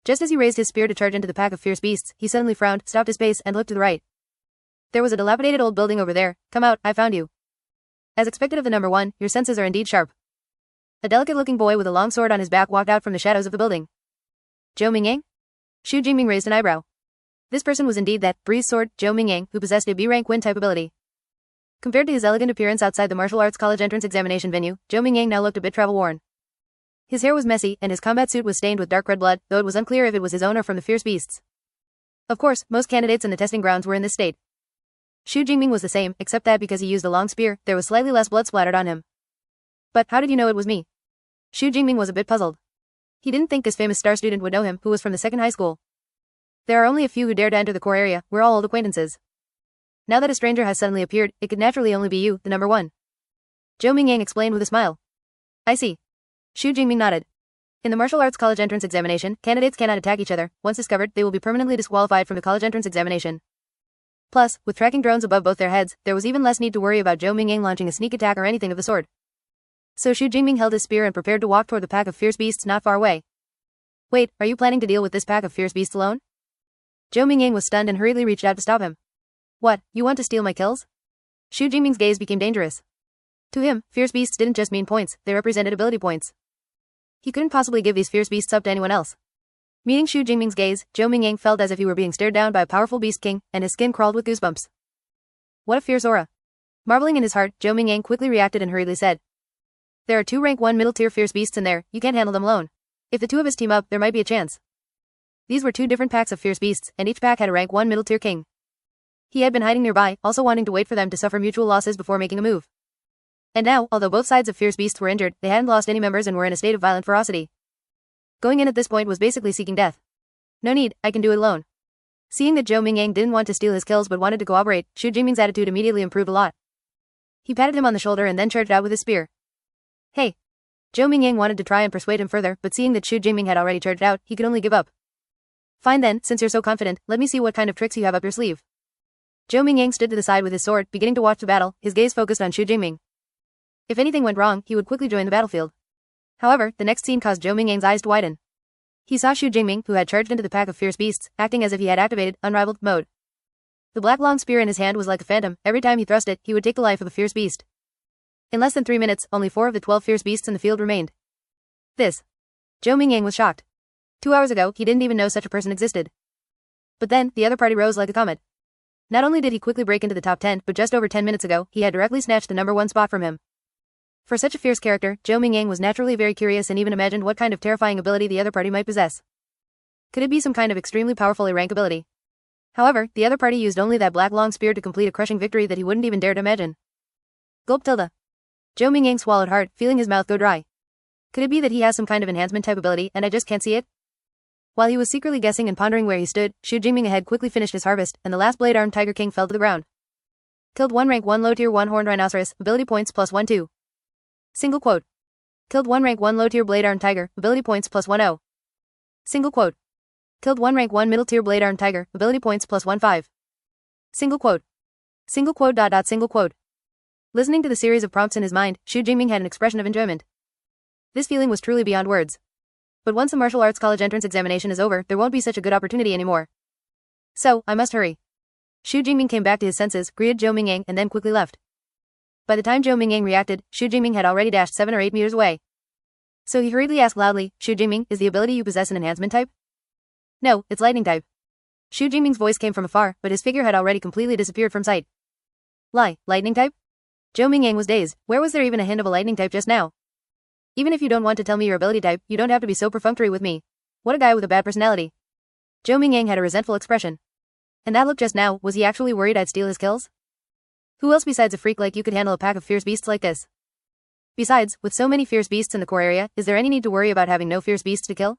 Just as he raised his spear to charge into the pack of fierce beasts, he suddenly frowned, stopped his pace, and looked to the right. There was a dilapidated old building over there. Come out, I found you. As expected of the number one, your senses are indeed sharp. A delicate-looking boy with a long sword on his back walked out from the shadows of the building. Zhou Mingyang? Xu Jingming raised an eyebrow. This person was indeed that breeze sword, Zhou Mingyang, who possessed a B-rank Wind-type ability. Compared to his elegant appearance outside the martial arts college entrance examination venue, Zhou Mingyang now looked a bit travel-worn. His hair was messy, and his combat suit was stained with dark red blood, though it was unclear if it was his own or from the fierce beasts. Of course, most candidates in the testing grounds were in this state. Xu Jingming was the same, except that because he used a long spear, there was slightly less blood splattered on him. But how did you know it was me? Xu Jingming was a bit puzzled. He didn't think this famous star student would know him, who was from the second high school. There are only a few who dare to enter the core area, we're all old acquaintances. Now that a stranger has suddenly appeared, it could naturally only be you, the number one. Zhou Mingyang explained with a smile. I see. Xu Jingming nodded. In the martial arts college entrance examination, candidates cannot attack each other. Once discovered, they will be permanently disqualified from the college entrance examination. Plus, with tracking drones above both their heads, there was even less need to worry about Zhou Mingyang launching a sneak attack or anything of the sort. So Xu Jingming held his spear and prepared to walk toward the pack of fierce beasts not far away. Wait, are you planning to deal with this pack of fierce beasts alone? Zhou Mingyang was stunned and hurriedly reached out to stop him. What, you want to steal my kills? Xu Jingming's gaze became dangerous. To him, fierce beasts didn't just mean points, they represented ability points. He couldn't possibly give these fierce beasts up to anyone else. Meeting Xu Jingming's gaze, Zhou Mingyang felt as if he were being stared down by a powerful beast king, and his skin crawled with goosebumps. What a fierce aura. Marveling in his heart, Zhou Mingyang quickly reacted and hurriedly said. There are 2 rank 1 middle-tier fierce beasts in there, you can't handle them alone. If the two of us team up, there might be a chance. These were 2 different packs of fierce beasts, and each pack had a rank 1 middle-tier king. He had been hiding nearby, also wanting to wait for them to suffer mutual losses before making a move. And now, although both sides of fierce beasts were injured, they hadn't lost any members and were in a state of violent ferocity. Going in at this point was basically seeking death. No need, I can do it alone. Seeing that Zhou Mingyang didn't want to steal his kills but wanted to cooperate, Xu Jingming's attitude immediately improved a lot. He patted him on the shoulder and then charged out with his spear. Hey. Zhou Mingyang wanted to try and persuade him further, but seeing that Xu Jingming had already charged out, he could only give up. Fine then, since you're so confident, let me see what kind of tricks you have up your sleeve. Zhou Mingyang stood to the side with his sword, beginning to watch the battle, his gaze focused on Xu Jingming. If anything went wrong, he would quickly join the battlefield. However, the next scene caused Zhou Mingyang's eyes to widen. He saw Xu Jingming, who had charged into the pack of fierce beasts, acting as if he had activated unrivaled mode. The black long spear in his hand was like a phantom, every time he thrust it, he would take the life of a fierce beast. In less than 3 minutes, only 4 of the 12 fierce beasts in the field remained. This. Zhou Mingyang was shocked. 2 hours ago, he didn't even know such a person existed. But then, the other party rose like a comet. Not only did he quickly break into the top 10, but just over 10 minutes ago, he had directly snatched the number 1 spot from him. For such a fierce character, Zhou Mingyang was naturally very curious and even imagined what kind of terrifying ability the other party might possess. Could it be some kind of extremely powerful A-rank ability? However, the other party used only that black long spear to complete a crushing victory that he wouldn't even dare to imagine. Gulp tilde. Zhou Mingyang swallowed hard, feeling his mouth go dry. Could it be that he has some kind of enhancement type ability and I just can't see it? While he was secretly guessing and pondering where he stood, Xu Jingming ahead quickly finished his harvest, and the last blade-armed tiger king fell to the ground. Killed 1 rank 1 low-tier 1 horned rhinoceros, ability points plus 1-2. Single quote. Killed 1 rank 1 low-tier blade-armed tiger, ability points plus 1-0. Single quote. Killed 1 rank 1 middle-tier blade-armed tiger, ability points plus 1-5. Single quote. Single quote. Single quote. Listening to the series of prompts in his mind, Xu Jingming had an expression of enjoyment. This feeling was truly beyond words. But once the martial arts college entrance examination is over, there won't be such a good opportunity anymore. So, I must hurry. Xu Jingming came back to his senses, greeted Zhou Mingyang, and then quickly left. By the time Zhou Mingyang reacted, Xu Jingming had already dashed 7 or 8 meters away. So he hurriedly asked loudly, Xu Jingming, is the ability you possess an enhancement type? No, it's lightning type. Xu Jingming's voice came from afar, but his figure had already completely disappeared from sight. Lightning type? Zhou Mingyang was dazed. Where was there even a hint of a lightning type just now? Even if you don't want to tell me your ability type, you don't have to be so perfunctory with me. What a guy with a bad personality. Zhou Mingyang had a resentful expression. And that look just now, was he actually worried I'd steal his kills? Who else besides a freak like you could handle a pack of fierce beasts like this? Besides, with so many fierce beasts in the core area, is there any need to worry about having no fierce beasts to kill?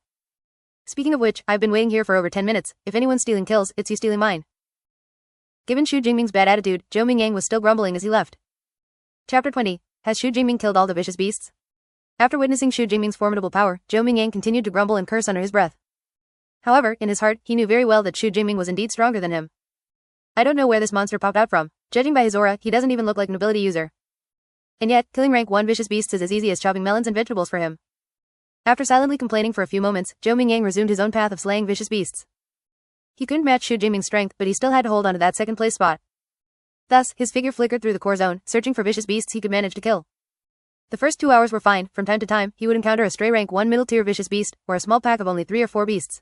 Speaking of which, I've been waiting here for over 10 minutes. If anyone's stealing kills, it's you stealing mine. Given Xu Jingming's bad attitude, Zhou Mingyang was still grumbling as he left. Chapter 20. Has Xu Jingming killed all the vicious beasts? After witnessing Xu Jingming's formidable power, Zhou Mingyang continued to grumble and curse under his breath. However, in his heart, he knew very well that Xu Jingming was indeed stronger than him. I don't know where this monster popped out from. Judging by his aura, he doesn't even look like an ability user. And yet, killing rank 1 vicious beasts is as easy as chopping melons and vegetables for him. After silently complaining for a few moments, Zhou Mingyang resumed his own path of slaying vicious beasts. He couldn't match Xu Jingming's strength, but he still had to hold onto that second place spot. Thus, his figure flickered through the core zone, searching for vicious beasts he could manage to kill. The first 2 hours were fine. From time to time, he would encounter a stray rank 1 middle tier vicious beast, or a small pack of only 3 or 4 beasts.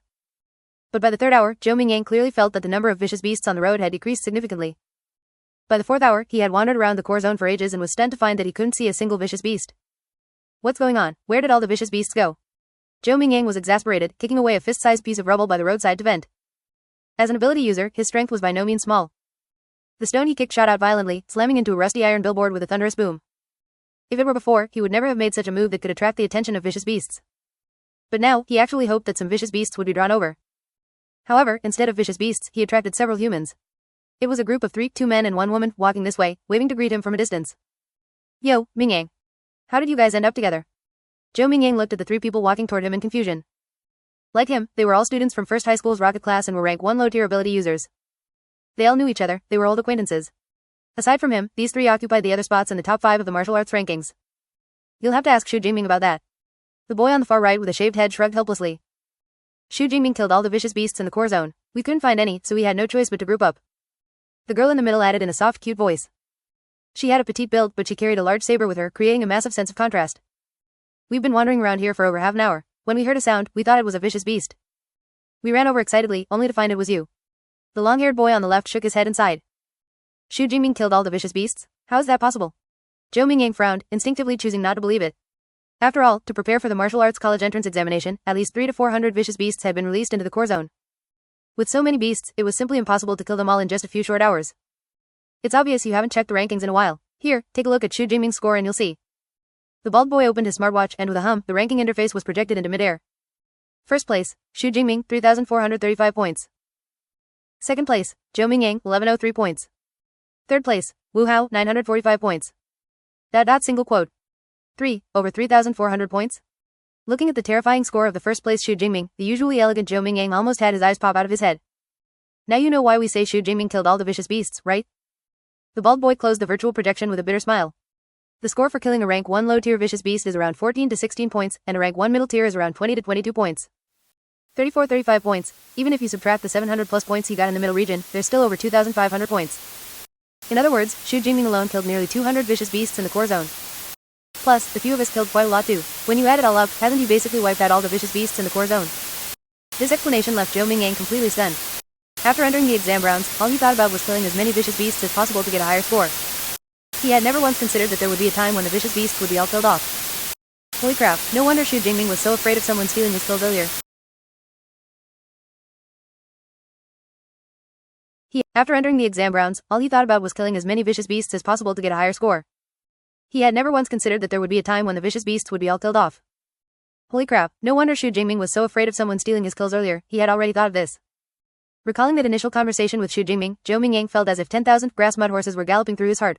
But by the 3rd hour, Zhou Mingyang clearly felt that the number of vicious beasts on the road had decreased significantly. By the 4th hour, he had wandered around the core zone for ages and was stunned to find that he couldn't see a single vicious beast. What's going on? Where did all the vicious beasts go? Zhou Mingyang was exasperated, kicking away a fist-sized piece of rubble by the roadside to vent. As an ability user, his strength was by no means small. The stone he kicked shot out violently, slamming into a rusty iron billboard with a thunderous boom. If it were before, he would never have made such a move that could attract the attention of vicious beasts. But now, he actually hoped that some vicious beasts would be drawn over. However, instead of vicious beasts, he attracted several humans. It was a group of 3, 2 men and 1 woman, walking this way, waving to greet him from a distance. Yo, Mingyang. How did you guys end up together? Zhou Mingyang looked at the 3 people walking toward him in confusion. Like him, they were all students from First High School's rocket class and were rank 1 low-tier ability users. They all knew each other, they were old acquaintances. Aside from him, these 3 occupied the other spots in the top 5 of the martial arts rankings. You'll have to ask Xu Jingming about that. The boy on the far right with a shaved head shrugged helplessly. Xu Jingming killed all the vicious beasts in the core zone. We couldn't find any, so we had no choice but to group up. The girl in the middle added in a soft, cute voice. She had a petite build, but she carried a large saber with her, creating a massive sense of contrast. We've been wandering around here for over half an hour. When we heard a sound, we thought it was a vicious beast. We ran over excitedly, only to find it was you. The long-haired boy on the left shook his head and sighed. Xu Jingming killed all the vicious beasts? How is that possible? Zhou Mingyang frowned, instinctively choosing not to believe it. After all, to prepare for the martial arts college entrance examination, at least 300 to 400 vicious beasts had been released into the core zone. With so many beasts, it was simply impossible to kill them all in just a few short hours. It's obvious you haven't checked the rankings in a while. Here, take a look at Xu Jingming's score and you'll see. The bald boy opened his smartwatch and with a hum, the ranking interface was projected into midair. First place, Xu Jingming, 3,435 points. Second place, Zhou Mingyang, 1,103 points. Third place, Wu Hao, 945 points. Single quote. 3, over 3,400 points? Looking at the terrifying score of the first place Xu Jingming, the usually elegant Zhou Mingyang almost had his eyes pop out of his head. Now you know why we say Xu Jingming killed all the vicious beasts, right? The bald boy closed the virtual projection with a bitter smile. The score for killing a rank 1 low-tier vicious beast is around 14 to 16 points, and a rank 1 middle tier is around 20 to 22 points. 35 points. Even if you subtract the 700 plus points he got in the middle region, there's still over 2,500 points. In other words, Xu Jingming alone killed nearly 200 vicious beasts in the core zone. Plus, the few of us killed quite a lot too. When you add it all up, hasn't he basically wiped out all the vicious beasts in the core zone? This explanation left Zhou Mingyang completely stunned. After entering the exam rounds, all he thought about was killing as many vicious beasts as possible to get a higher score. He had never once considered that there would be a time when the vicious beasts would be all killed off. Holy crap, no wonder Xu Jingming was so afraid of someone stealing his kills earlier. After entering the exam rounds, all he thought about was killing as many vicious beasts as possible to get a higher score. He had never once considered that there would be a time when the vicious beasts would be all killed off. Holy crap, no wonder Xu Jingming was so afraid of someone stealing his kills earlier, he had already thought of this. Recalling that initial conversation with Xu Jingming, Zhou Mingyang felt as if 10,000 grass mud horses were galloping through his heart.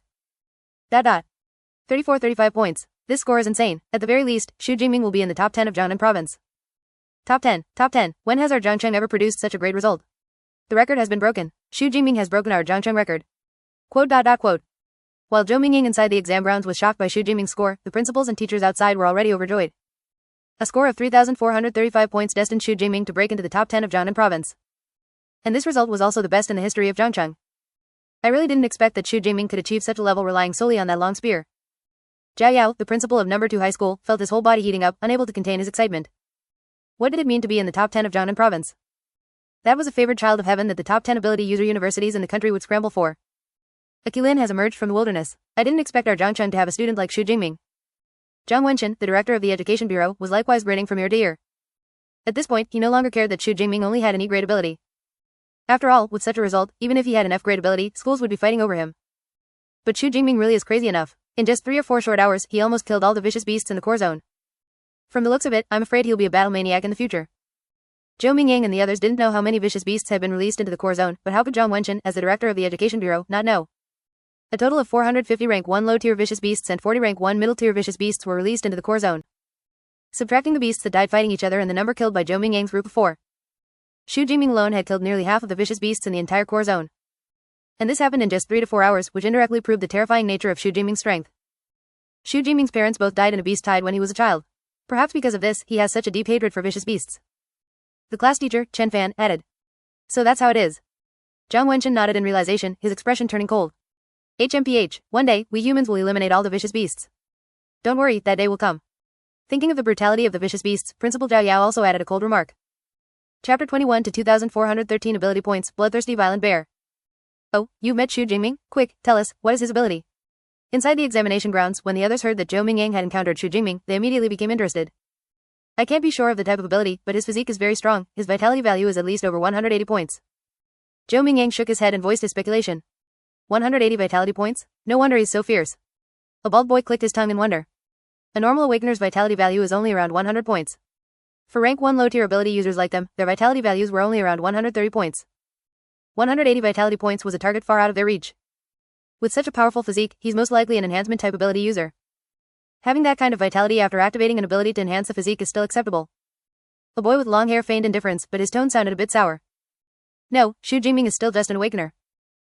35 points. This score is insane. At the very least, Xu Jingming will be in the top 10 of Jiangnan province. Top 10. When has our Zhangcheng ever produced such a great result? The record has been broken. Xu Jingming has broken our Zhangcheng record. Quote. While Zhou Mingyang inside the exam grounds was shocked by Xu Jingming's score, the principals and teachers outside were already overjoyed. A score of 3,435 points destined Xu Jingming to break into the top 10 of Jiangnan province. And this result was also the best in the history of Zhangcheng. I really didn't expect that Xu Jingming could achieve such a level relying solely on that long spear. Zhao Yao, the principal of number 2 high school, felt his whole body heating up, unable to contain his excitement. What did it mean to be in the top 10 of Jiangnan province? That was a favored child of heaven that the top 10 ability user universities in the country would scramble for. A Qilin has emerged from the wilderness. I didn't expect our Zhangcheng to have a student like Xu Jingming. Zhang Wenxin, the director of the education bureau, was likewise grinning from ear to ear. At this point, he no longer cared that Xu Jingming only had an E-grade ability. After all, with such a result, even if he had an F-grade ability, schools would be fighting over him. But Xu Jingming really is crazy enough. In just 3 or 4 short hours, he almost killed all the vicious beasts in the core zone. From the looks of it, I'm afraid he'll be a battle maniac in the future. Zhou Mingyang and the others didn't know how many vicious beasts had been released into the core zone, but how could Zhang Wenxin, as the director of the education bureau, not know? A total of 450 rank 1 low-tier vicious beasts and 40 rank 1 middle-tier vicious beasts were released into the core zone. Subtracting the beasts that died fighting each other and the number killed by Zhou Mingyang's group of 4. Xu Jingming alone had killed nearly half of the vicious beasts in the entire core zone. And this happened in just 3 to 4 hours, which indirectly proved the terrifying nature of Xu Jingming's strength. Xu Jingming's parents both died in a beast tide when he was a child. Perhaps because of this, he has such a deep hatred for vicious beasts. The class teacher, Chen Fan, added. So that's how it is. Zhang Wenxin nodded in realization, his expression turning cold. HMPH, one day, we humans will eliminate all the vicious beasts. Don't worry, that day will come. Thinking of the brutality of the vicious beasts, Principal Zhao Yao also added a cold remark. Chapter 21 to 2413 Ability Points, Bloodthirsty Violent Bear. Oh, you've met Xu Jingming? Quick, tell us, what is his ability? Inside the examination grounds, when the others heard that Zhou Mingyang had encountered Xu Jingming, they immediately became interested. I can't be sure of the type of ability, but his physique is very strong, his vitality value is at least over 180 points. Zhou Mingyang shook his head and voiced his speculation. 180 vitality points? No wonder he's so fierce. A bald boy clicked his tongue in wonder. A normal awakener's vitality value is only around 100 points. For rank 1 low-tier ability users like them, their vitality values were only around 130 points. 180 vitality points was a target far out of their reach. With such a powerful physique, he's most likely an enhancement type ability user. Having that kind of vitality after activating an ability to enhance the physique is still acceptable. A boy with long hair feigned indifference, but his tone sounded a bit sour. No, Xu Jingming is still just an awakener.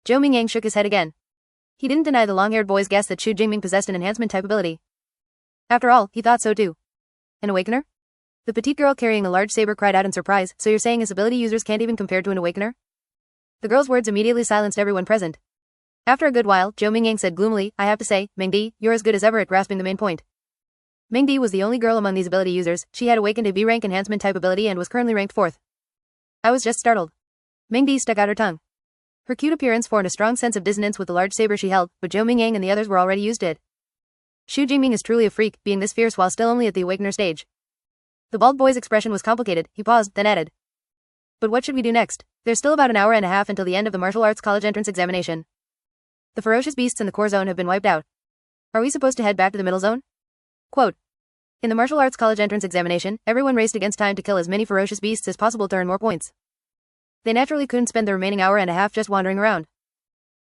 Zhou Mingyang shook his head again. He didn't deny the long-haired boy's guess that Xu Jingming possessed an enhancement type ability. After all, he thought so too. An awakener? The petite girl carrying a large saber cried out in surprise, so you're saying his ability users can't even compare to an awakener? The girl's words immediately silenced everyone present. After a good while, Zhou Mingyang said gloomily, I have to say, Mengdi, you're as good as ever at grasping the main point. Mengdi was the only girl among these ability users, she had awakened a B-rank enhancement type ability and was currently ranked 4th. I was just startled. Mengdi stuck out her tongue. Her cute appearance formed a strong sense of dissonance with the large saber she held, but Zhou Mingyang and the others were already used to it. Xu Jingming is truly a freak, being this fierce while still only at the awakener stage. The bald boy's expression was complicated, he paused, then added. But what should we do next? There's still about an hour and a half until the end of the martial arts college entrance examination. The ferocious beasts in the core zone have been wiped out. Are we supposed to head back to the middle zone? Quote. In the martial arts college entrance examination, everyone raced against time to kill as many ferocious beasts as possible to earn more points. They naturally couldn't spend the remaining hour and a half just wandering around.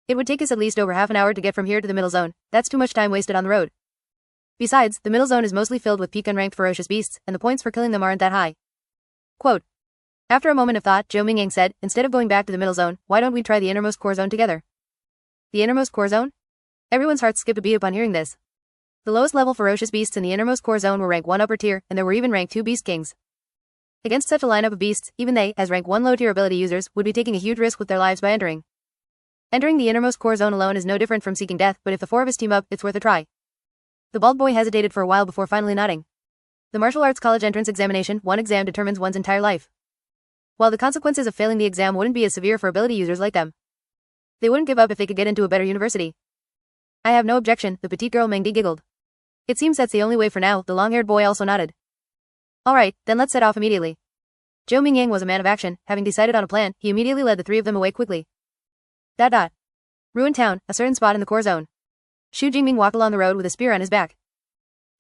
It would take us at least over half an hour to get from here to the middle zone, that's too much time wasted on the road. Besides, the middle zone is mostly filled with peak unranked ferocious beasts, and the points for killing them aren't that high. Quote. After a moment of thought, Zhou Mingyang said, instead of going back to the middle zone, why don't we try the innermost core zone together? The innermost core zone? Everyone's hearts skipped a beat upon hearing this. The lowest level ferocious beasts in the innermost core zone were rank 1 upper tier, and there were even rank 2 beast kings. Against such a lineup of beasts, even they, as rank 1 low tier ability users, would be taking a huge risk with their lives by entering. Entering the innermost core zone alone is no different from seeking death, but if the 4 of us team up, it's worth a try. The bald boy hesitated for a while before finally nodding. The martial arts college entrance examination, one exam determines one's entire life. While the consequences of failing the exam wouldn't be as severe for ability users like them, they wouldn't give up if they could get into a better university. I have no objection, the petite girl Mengdi giggled. It seems that's the only way for now, the long-haired boy also nodded. Alright, then let's set off immediately. Zhou Mingyang was a man of action, having decided on a plan, he immediately led the 3 of them away quickly. Ruined town, a certain spot in the core zone. Xu Jingming walked along the road with a spear on his back.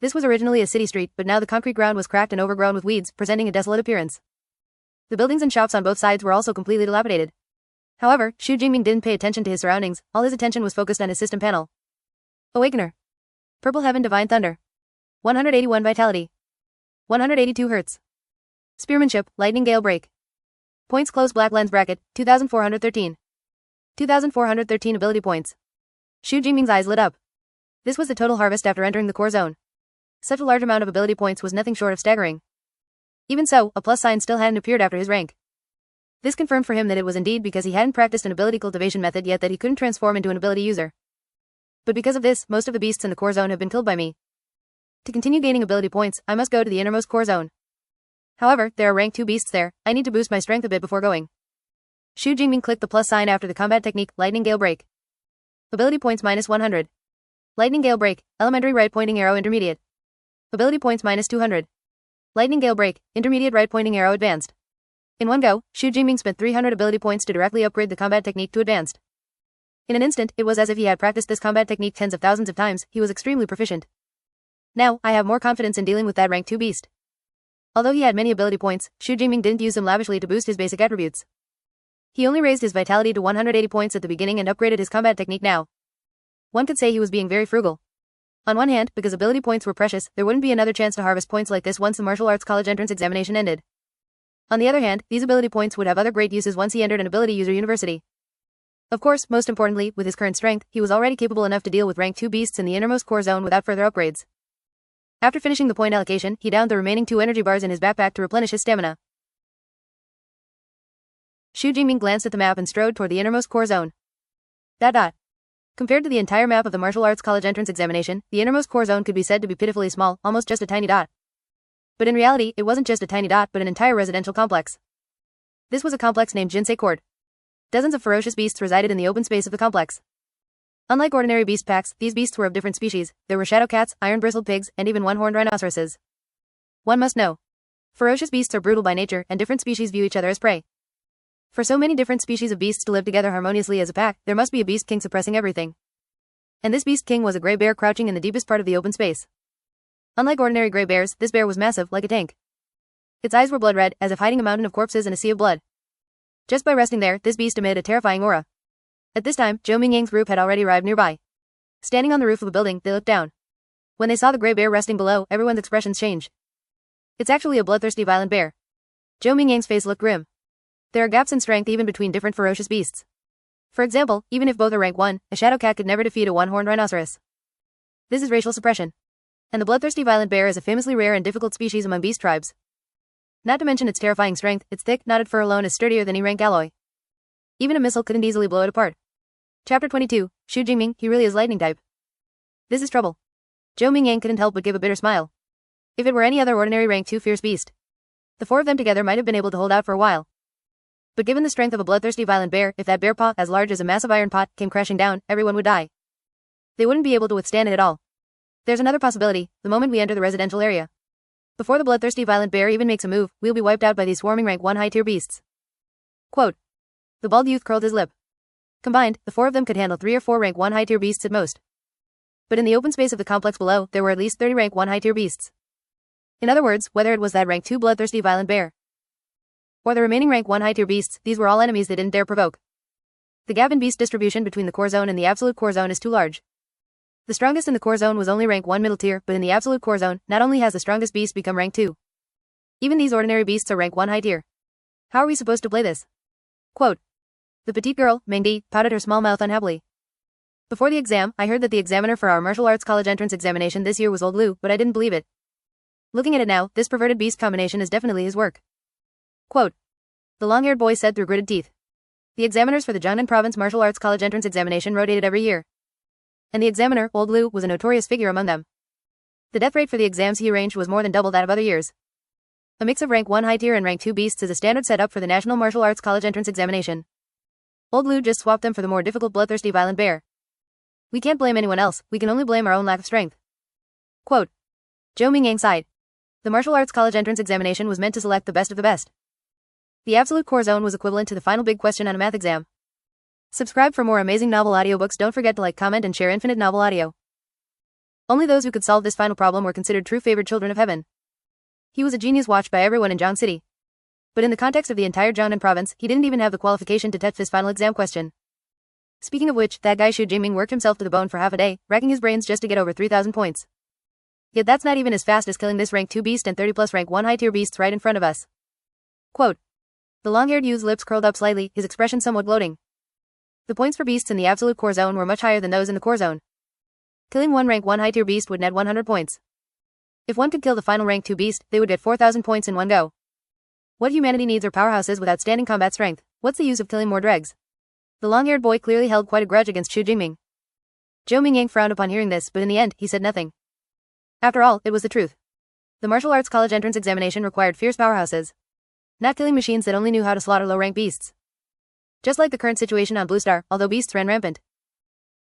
This was originally a city street, but now the concrete ground was cracked and overgrown with weeds, presenting a desolate appearance. The buildings and shops on both sides were also completely dilapidated. However, Xu Jingming didn't pay attention to his surroundings, all his attention was focused on his system panel. Awakener. Purple Heaven Divine Thunder. 181 Vitality. 182 Hz. Spearmanship, Lightning Gale Break. Points Closed Black Lens Bracket, 2413. 2413 Ability Points. Xu Jingming's eyes lit up. This was the total harvest after entering the core zone. Such a large amount of ability points was nothing short of staggering. Even so, a plus sign still hadn't appeared after his rank. This confirmed for him that it was indeed because he hadn't practiced an ability cultivation method yet that he couldn't transform into an ability user. But because of this, most of the beasts in the core zone have been killed by me. To continue gaining ability points, I must go to the innermost core zone. However, there are rank 2 beasts there. I need to boost my strength a bit before going. Xu Jingming clicked the plus sign after the combat technique, Lightning Gale Break. Ability points minus 100. Lightning Gale Break, elementary right pointing arrow intermediate. Ability points minus 200. Lightning Gale Break, intermediate right pointing arrow advanced. In one go, Xu Jingming spent 300 ability points to directly upgrade the combat technique to advanced. In an instant, it was as if he had practiced this combat technique tens of thousands of times. He was extremely proficient. Now, I have more confidence in dealing with that rank 2 beast. Although he had many ability points, Xu Jingming didn't use them lavishly to boost his basic attributes. He only raised his vitality to 180 points at the beginning and upgraded his combat technique now. One could say he was being very frugal. On one hand, because ability points were precious, there wouldn't be another chance to harvest points like this once the martial arts college entrance examination ended. On the other hand, these ability points would have other great uses once he entered an ability user university. Of course, most importantly, with his current strength, he was already capable enough to deal with rank 2 beasts in the innermost core zone without further upgrades. After finishing the point allocation, he downed the remaining 2 energy bars in his backpack to replenish his stamina. Xu Jingming glanced at the map and strode toward the innermost core zone. Compared to the entire map of the martial arts college entrance examination, the innermost core zone could be said to be pitifully small, almost just a tiny dot. But in reality, it wasn't just a tiny dot but an entire residential complex. This was a complex named Jinsei Court. Dozens of ferocious beasts resided in the open space of the complex. Unlike ordinary beast packs, these beasts were of different species. There were shadow cats, iron-bristled pigs, and even one-horned rhinoceroses. One must know. Ferocious beasts are brutal by nature, and different species view each other as prey. For so many different species of beasts to live together harmoniously as a pack, there must be a beast king suppressing everything. And this beast king was a gray bear crouching in the deepest part of the open space. Unlike ordinary gray bears, this bear was massive, like a tank. Its eyes were blood red, as if hiding a mountain of corpses in a sea of blood. Just by resting there, this beast emitted a terrifying aura. At this time, Zhou Mingyang's group had already arrived nearby. Standing on the roof of a building, they looked down. When they saw the gray bear resting below, everyone's expressions changed. It's actually a bloodthirsty violent bear. Zhou Mingyang's face looked grim. There are gaps in strength even between different ferocious beasts. For example, even if both are rank 1, a shadow cat could never defeat a one-horned rhinoceros. This is racial suppression. And the bloodthirsty violent bear is a famously rare and difficult species among beast tribes. Not to mention its terrifying strength, its thick, knotted fur alone is sturdier than E-rank alloy. Even a missile couldn't easily blow it apart. Chapter 22, Xu Jingming, he really is lightning type. This is trouble. Zhou Mingyang couldn't help but give a bitter smile. If it were any other ordinary rank 2 fierce beast, the 4 of them together might have been able to hold out for a while. But given the strength of a bloodthirsty violent bear, if that bear paw, as large as a massive iron pot, came crashing down, everyone would die. They wouldn't be able to withstand it at all. There's another possibility, the moment we enter the residential area. Before the bloodthirsty violent bear even makes a move, we'll be wiped out by these swarming rank 1 high-tier beasts. Quote. The bald youth curled his lip. Combined, the 4 of them could handle 3 or 4 rank 1 high-tier beasts at most. But in the open space of the complex below, there were at least 30 rank 1 high-tier beasts. In other words, whether it was that rank 2 bloodthirsty violent bear, or the remaining rank 1 high-tier beasts, these were all enemies they didn't dare provoke. The gap in beast distribution between the core zone and the absolute core zone is too large. The strongest in the core zone was only rank 1 middle tier, but in the absolute core zone, not only has the strongest beast become rank 2. Even these ordinary beasts are rank 1 high tier. How are we supposed to play this? Quote. The petite girl, Meng Di, pouted her small mouth unhappily. Before the exam, I heard that the examiner for our martial arts college entrance examination this year was old Lu, but I didn't believe it. Looking at it now, this perverted beast combination is definitely his work. Quote. The long-haired boy said through gritted teeth. The examiners for the Jiangnan Province Martial Arts College entrance examination rotated every year. And the examiner, old Lu, was a notorious figure among them. The death rate for the exams he arranged was more than double that of other years. A mix of rank 1 high tier and rank 2 beasts is a standard setup for the National Martial Arts College entrance examination. Old Lu just swapped them for the more difficult bloodthirsty violent bear. We can't blame anyone else, we can only blame our own lack of strength. Quote. Zhou Mingyang sighed. The Martial Arts College entrance examination was meant to select the best of the best. The absolute core zone was equivalent to the final big question on a math exam. Subscribe for more amazing novel audiobooks. Don't forget to like, comment, and share Infinite Novel Audio. Only those who could solve this final problem were considered true favored children of heaven. He was a genius watched by everyone in Zhang City. But in the context of the entire Jiangnan province, he didn't even have the qualification to test his final exam question. Speaking of which, that guy Xu Jingming worked himself to the bone for half a day, racking his brains just to get over 3,000 points. Yet that's not even as fast as killing this rank 2 beast and 30 plus rank 1 high tier beasts right in front of us. Quote. The long-haired youth's lips curled up slightly, his expression somewhat gloating. The points for beasts in the absolute core zone were much higher than those in the core zone. Killing one rank 1 high tier beast would net 100 points. If one could kill the final rank 2 beast, they would get 4,000 points in one go. What humanity needs are powerhouses with outstanding combat strength. What's the use of killing more dregs? The long-haired boy clearly held quite a grudge against Xu Jingming. Zhou Mingyang frowned upon hearing this, but in the end, he said nothing. After all, it was the truth. The martial arts college entrance examination required fierce powerhouses, not killing machines that only knew how to slaughter low-rank beasts. Just like the current situation on Blue Star, although beasts ran rampant.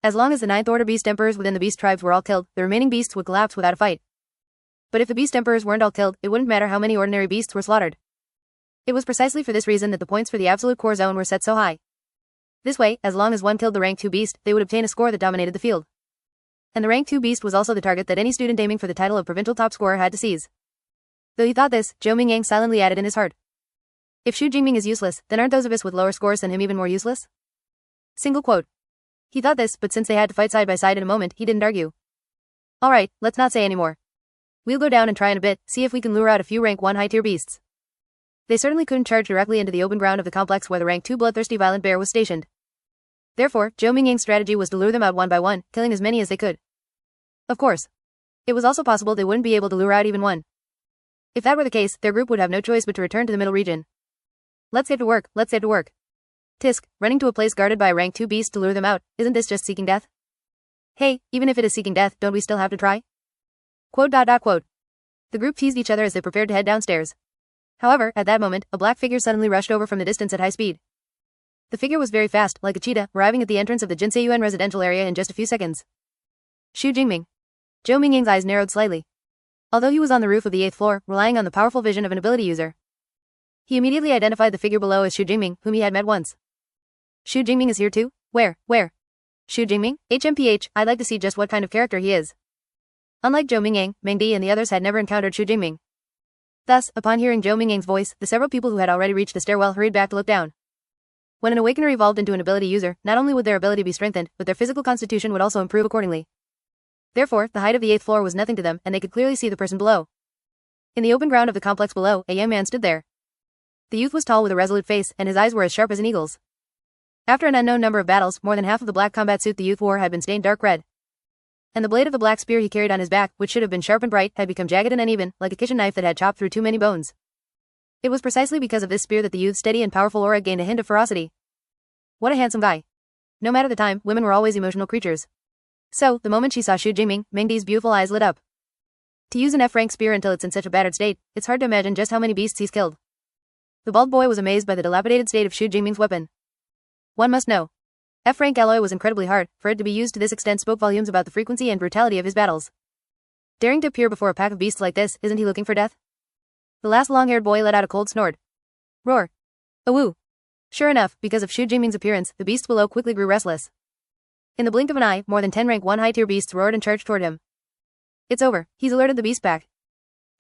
As long as the Ninth Order beast emperors within the beast tribes were all killed, the remaining beasts would collapse without a fight. But if the beast emperors weren't all killed, it wouldn't matter how many ordinary beasts were slaughtered. It was precisely for this reason that the points for the absolute core zone were set so high. This way, as long as one killed the rank 2 beast, they would obtain a score that dominated the field. And the rank 2 beast was also the target that any student aiming for the title of provincial top scorer had to seize. Though he thought this, Zhou Mingyang silently added in his heart. If Xu Jingming is useless, then aren't those of us with lower scores than him even more useless? Single quote. He thought this, but since they had to fight side by side in a moment, he didn't argue. Alright, let's not say any more. We'll go down and try in a bit, see if we can lure out a few rank 1 high-tier beasts. They certainly couldn't charge directly into the open ground of the complex where the rank 2 bloodthirsty violent bear was stationed. Therefore, Zhou Mingyang's strategy was to lure them out one by one, killing as many as they could. Of course. It was also possible they wouldn't be able to lure out even one. If that were the case, their group would have no choice but to return to the middle region. Let's get to work, let's get to work. Tisk, running to a place guarded by a rank 2 beast to lure them out, isn't this just seeking death? Hey, even if it is seeking death, don't we still have to try? Quote. The group teased each other as they prepared to head downstairs. However, at that moment, a black figure suddenly rushed over from the distance at high speed. The figure was very fast, like a cheetah, arriving at the entrance of the Jinsei-Yuan residential area in just a few seconds. Xu Jingming. Zhou Mingyang's eyes narrowed slightly. Although he was on the roof of the 8th floor, relying on the powerful vision of an ability user, he immediately identified the figure below as Xu Jingming, whom he had met once. Xu Jingming is here too? Where? Xu Jingming? HMPH, I'd like to see just what kind of character he is. Unlike Zhou Mingyang, Meng Di and the others had never encountered Xu Jingming. Thus, upon hearing Zhou Mingyang's voice, the several people who had already reached the stairwell hurried back to look down. When an awakener evolved into an ability user, not only would their ability be strengthened, but their physical constitution would also improve accordingly. Therefore, the height of the 8th floor was nothing to them, and they could clearly see the person below. In the open ground of the complex below, a young man stood there. The youth was tall with a resolute face, and his eyes were as sharp as an eagle's. After an unknown number of battles, more than half of the black combat suit the youth wore had been stained dark red. And the blade of the black spear he carried on his back, which should have been sharp and bright, had become jagged and uneven, like a kitchen knife that had chopped through too many bones. It was precisely because of this spear that the youth's steady and powerful aura gained a hint of ferocity. What a handsome guy. No matter the time, women were always emotional creatures. So, the moment she saw Xu Jingming, Meng Di's beautiful eyes lit up. To use an F-rank spear until it's in such a battered state, it's hard to imagine just how many beasts he's killed. The bald boy was amazed by the dilapidated state of Xu Jingming's weapon. One must know. F-rank alloy was incredibly hard, for it to be used to this extent spoke volumes about the frequency and brutality of his battles. Daring to appear before a pack of beasts like this, isn't he looking for death? The last long-haired boy let out a cold snort. Roar. Awoo. Sure enough, because of Xu Jingming's appearance, the beasts below quickly grew restless. In the blink of an eye, more than 10 rank 1 high-tier beasts roared and charged toward him. It's over, he's alerted the beast pack.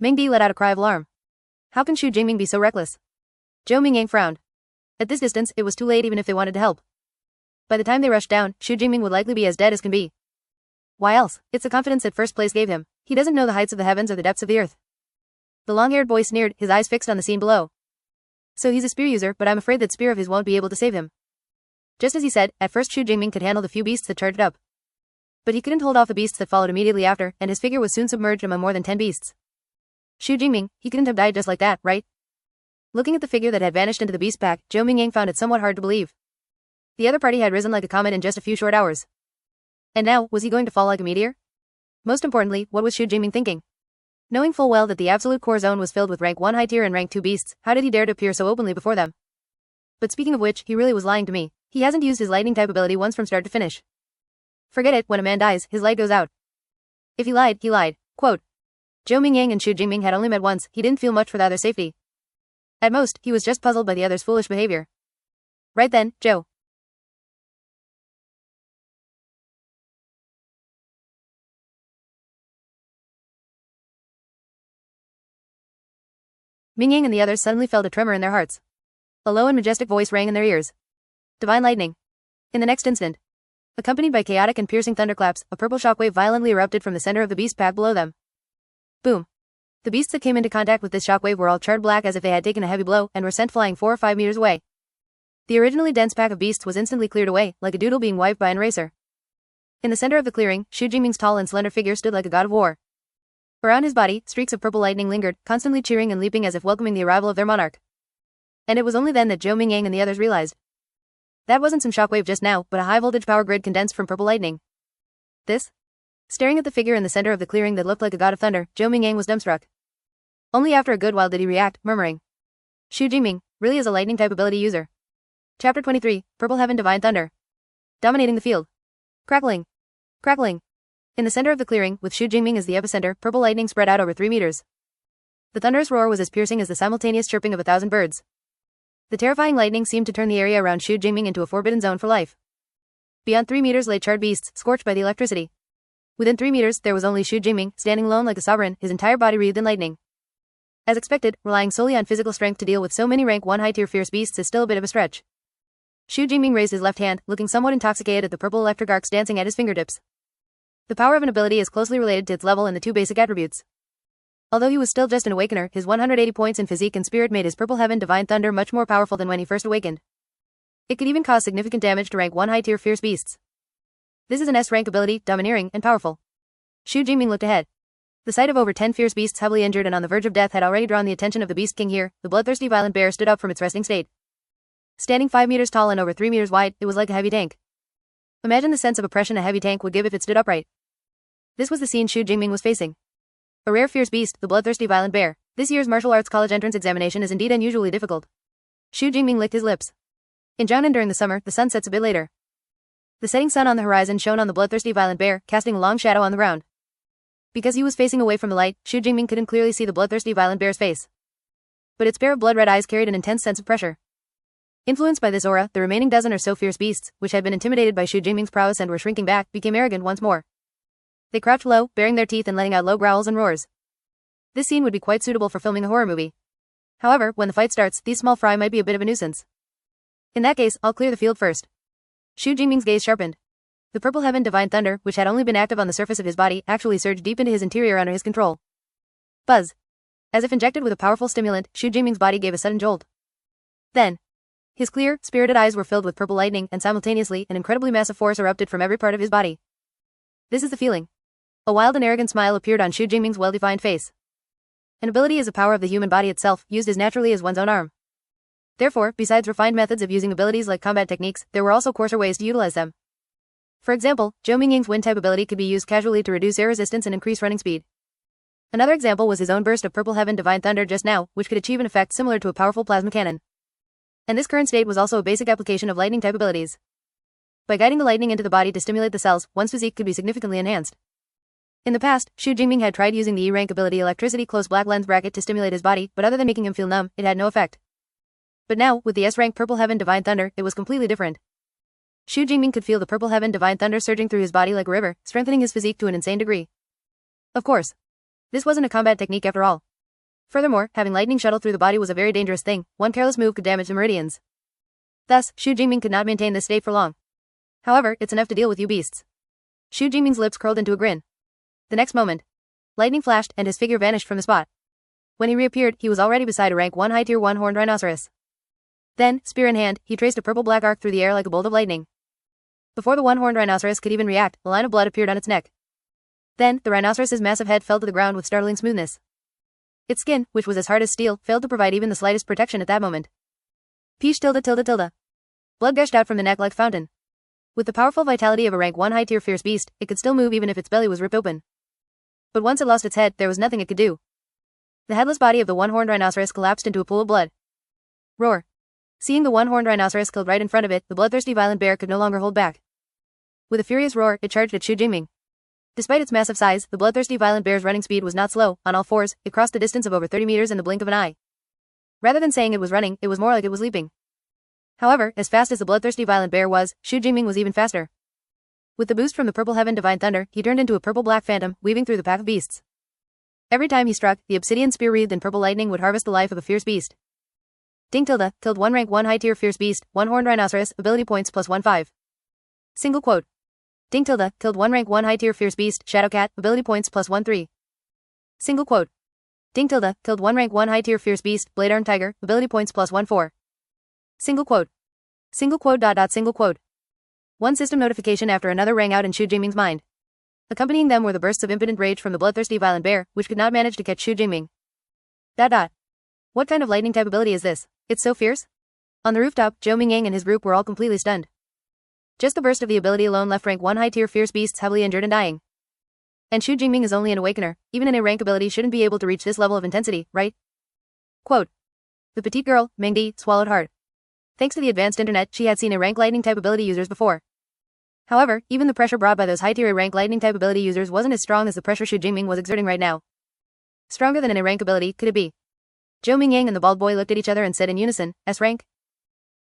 Meng Di let out a cry of alarm. How can Xu Jingming be so reckless? Zhou Mingyang frowned. At this distance, it was too late even if they wanted to help. By the time they rushed down, Xu Jingming would likely be as dead as can be. Why else? It's the confidence that first place gave him. He doesn't know the heights of the heavens or the depths of the earth. The long-haired boy sneered, his eyes fixed on the scene below. So he's a spear user, but I'm afraid that spear of his won't be able to save him. Just as he said, at first Xu Jingming could handle the few beasts that charged up. But he couldn't hold off the beasts that followed immediately after, and his figure was soon submerged among more than 10 beasts. Xu Jingming, he couldn't have died just like that, right? Looking at the figure that had vanished into the beast pack, Zhou Mingyang found it somewhat hard to believe. The other party had risen like a comet in just a few short hours. And now, was he going to fall like a meteor? Most importantly, what was Xu Jingming thinking? Knowing full well that the absolute core zone was filled with rank 1 high tier and rank 2 beasts, how did he dare to appear so openly before them? But speaking of which, he really was lying to me. He hasn't used his lightning type ability once from start to finish. Forget it, when a man dies, his light goes out. If he lied, he lied. Quote. Zhou Mingyang and Xu Jingming had only met once, he didn't feel much for the other's safety. At most, he was just puzzled by the other's foolish behavior. Right then, Zhou Mingyang and the others suddenly felt a tremor in their hearts. A low and majestic voice rang in their ears. Divine lightning. In the next instant, accompanied by chaotic and piercing thunderclaps, a purple shockwave violently erupted from the center of the beast pack below them. Boom. The beasts that came into contact with this shockwave were all charred black as if they had taken a heavy blow and were sent flying 4 or 5 meters away. The originally dense pack of beasts was instantly cleared away, like a doodle being wiped by an eraser. In the center of the clearing, Xu Jingming's tall and slender figure stood like a god of war. Around his body, streaks of purple lightning lingered, constantly cheering and leaping as if welcoming the arrival of their monarch. And it was only then that Zhou Mingyang and the others realized. That wasn't some shockwave just now, but a high-voltage power grid condensed from purple lightning. This? Staring at the figure in the center of the clearing that looked like a god of thunder, Xu Jingming was dumbstruck. Only after a good while did he react, murmuring. Xu Jingming really is a lightning type ability user. Chapter 23, Purple Heaven Divine Thunder. Dominating the field. Crackling. Crackling. In the center of the clearing, with Xu Jingming as the epicenter, purple lightning spread out over 3 meters. The thunderous roar was as piercing as the simultaneous chirping of 1,000 birds. The terrifying lightning seemed to turn the area around Xu Jingming into a forbidden zone for life. Beyond 3 meters lay charred beasts, scorched by the electricity. Within 3 meters, there was only Xu Jingming, standing alone like a sovereign, his entire body wreathed in lightning. As expected, relying solely on physical strength to deal with so many rank 1 high-tier fierce beasts is still a bit of a stretch. Xu Jingming raised his left hand, looking somewhat intoxicated at the purple electric arcs dancing at his fingertips. The power of an ability is closely related to its level and the 2 basic attributes. Although he was still just an awakener, his 180 points in physique and spirit made his Purple Heaven Divine Thunder much more powerful than when he first awakened. It could even cause significant damage to rank 1 high-tier fierce beasts. This is an S-rank ability, domineering and powerful. Xu Jingming looked ahead. The sight of over 10 fierce beasts heavily injured and on the verge of death had already drawn the attention of the Beast King here. The bloodthirsty violent bear stood up from its resting state. Standing 5 meters tall and over 3 meters wide, it was like a heavy tank. Imagine the sense of oppression a heavy tank would give if it stood upright. This was the scene Xu Jingming was facing. A rare fierce beast, the bloodthirsty violent bear. This year's martial arts college entrance examination is indeed unusually difficult. Xu Jingming licked his lips. In Jiangnan during the summer, the sun sets a bit later. The setting sun on the horizon shone on the bloodthirsty violent bear, casting a long shadow on the ground. Because he was facing away from the light, Xu Jingming couldn't clearly see the bloodthirsty violent bear's face. But its pair of blood-red eyes carried an intense sense of pressure. Influenced by this aura, the remaining dozen or so fierce beasts, which had been intimidated by Xu Jingming's prowess and were shrinking back, became arrogant once more. They crouched low, baring their teeth and letting out low growls and roars. This scene would be quite suitable for filming a horror movie. However, when the fight starts, these small fry might be a bit of a nuisance. In that case, I'll clear the field first. Xu Jingming's gaze sharpened. The Purple Heaven Divine Thunder, which had only been active on the surface of his body, actually surged deep into his interior under his control. Buzz. As if injected with a powerful stimulant, Xu Jingming's body gave a sudden jolt. Then, his clear, spirited eyes were filled with purple lightning, and simultaneously, an incredibly massive force erupted from every part of his body. This is the feeling. A wild and arrogant smile appeared on Xu Jingming's well-defined face. An ability is a power of the human body itself, used as naturally as one's own arm. Therefore, besides refined methods of using abilities like combat techniques, there were also coarser ways to utilize them. For example, Xu Mingying's wind-type ability could be used casually to reduce air resistance and increase running speed. Another example was his own burst of Purple Heaven Divine Thunder just now, which could achieve an effect similar to a powerful plasma cannon. And this current state was also a basic application of lightning-type abilities. By guiding the lightning into the body to stimulate the cells, one's physique could be significantly enhanced. In the past, Xu Jingming had tried using the E-rank ability Electricity Close Black Lens Bracket to stimulate his body, but other than making him feel numb, it had no effect. But now, with the S-rank Purple Heaven Divine Thunder, it was completely different. Xu Jingming could feel the Purple Heaven Divine Thunder surging through his body like a river, strengthening his physique to an insane degree. Of course, this wasn't a combat technique after all. Furthermore, having lightning shuttle through the body was a very dangerous thing. One careless move could damage the meridians. Thus, Xu Jingming could not maintain this state for long. However, it's enough to deal with you beasts. Xu Jingming's lips curled into a grin. The next moment, lightning flashed and his figure vanished from the spot. When he reappeared, he was already beside a rank 1 high-tier 1 horned rhinoceros. Then, spear in hand, he traced a purple black arc through the air like a bolt of lightning. Before the one-horned rhinoceros could even react, a line of blood appeared on its neck. Then, the rhinoceros's massive head fell to the ground with startling smoothness. Its skin, which was as hard as steel, failed to provide even the slightest protection at that moment. Peach tilde tilde tilde. Blood gushed out from the neck like a fountain. With the powerful vitality of a rank 1 high-tier fierce beast, it could still move even if its belly was ripped open. But once it lost its head, there was nothing it could do. The headless body of the one-horned rhinoceros collapsed into a pool of blood. Roar. Seeing the one-horned rhinoceros killed right in front of it, the bloodthirsty violent bear could no longer hold back. With a furious roar, it charged at Xu Jingming. Despite its massive size, the bloodthirsty violent bear's running speed was not slow. On all fours, it crossed a distance of over 30 meters in the blink of an eye. Rather than saying it was running, it was more like it was leaping. However, as fast as the bloodthirsty violent bear was, Xu Jingming was even faster. With the boost from the Purple Heaven Divine Thunder, he turned into a purple-black phantom, weaving through the pack of beasts. Every time he struck, the obsidian spear wreathed in purple lightning would harvest the life of a fierce beast. Ding tilde, killed 1 rank 1 high-tier fierce beast, 1 horned rhinoceros, ability points plus 1/5. Single quote. Ding tilde, killed 1 rank 1 high-tier fierce beast, shadow cat, ability points plus 1/3. Single quote. Ding tilde, killed 1 rank 1 high-tier fierce beast, blade arm tiger, ability points plus 1/4. Single quote. Single quote. Single quote. One system notification after another rang out in Xu Jingming's mind. Accompanying them were the bursts of impotent rage from the bloodthirsty violent bear, which could not manage to catch Xu Jingming. What kind of lightning type ability is this? It's so fierce? On the rooftop, Xu Mingying and his group were all completely stunned. Just the burst of the ability alone left rank 1 high-tier fierce beasts heavily injured and dying. And Xu Jingming is only an awakener, even an A-rank ability shouldn't be able to reach this level of intensity, right? Quote. The petite girl, Meng Di, swallowed hard. Thanks to the advanced internet, she had seen A-rank lightning-type ability users before. However, even the pressure brought by those high-tier A-rank lightning-type ability users wasn't as strong as the pressure Xu Jingming was exerting right now. Stronger than an A-rank ability, could it be? Zhou Mingyang and the bald boy looked at each other and said in unison, S-rank?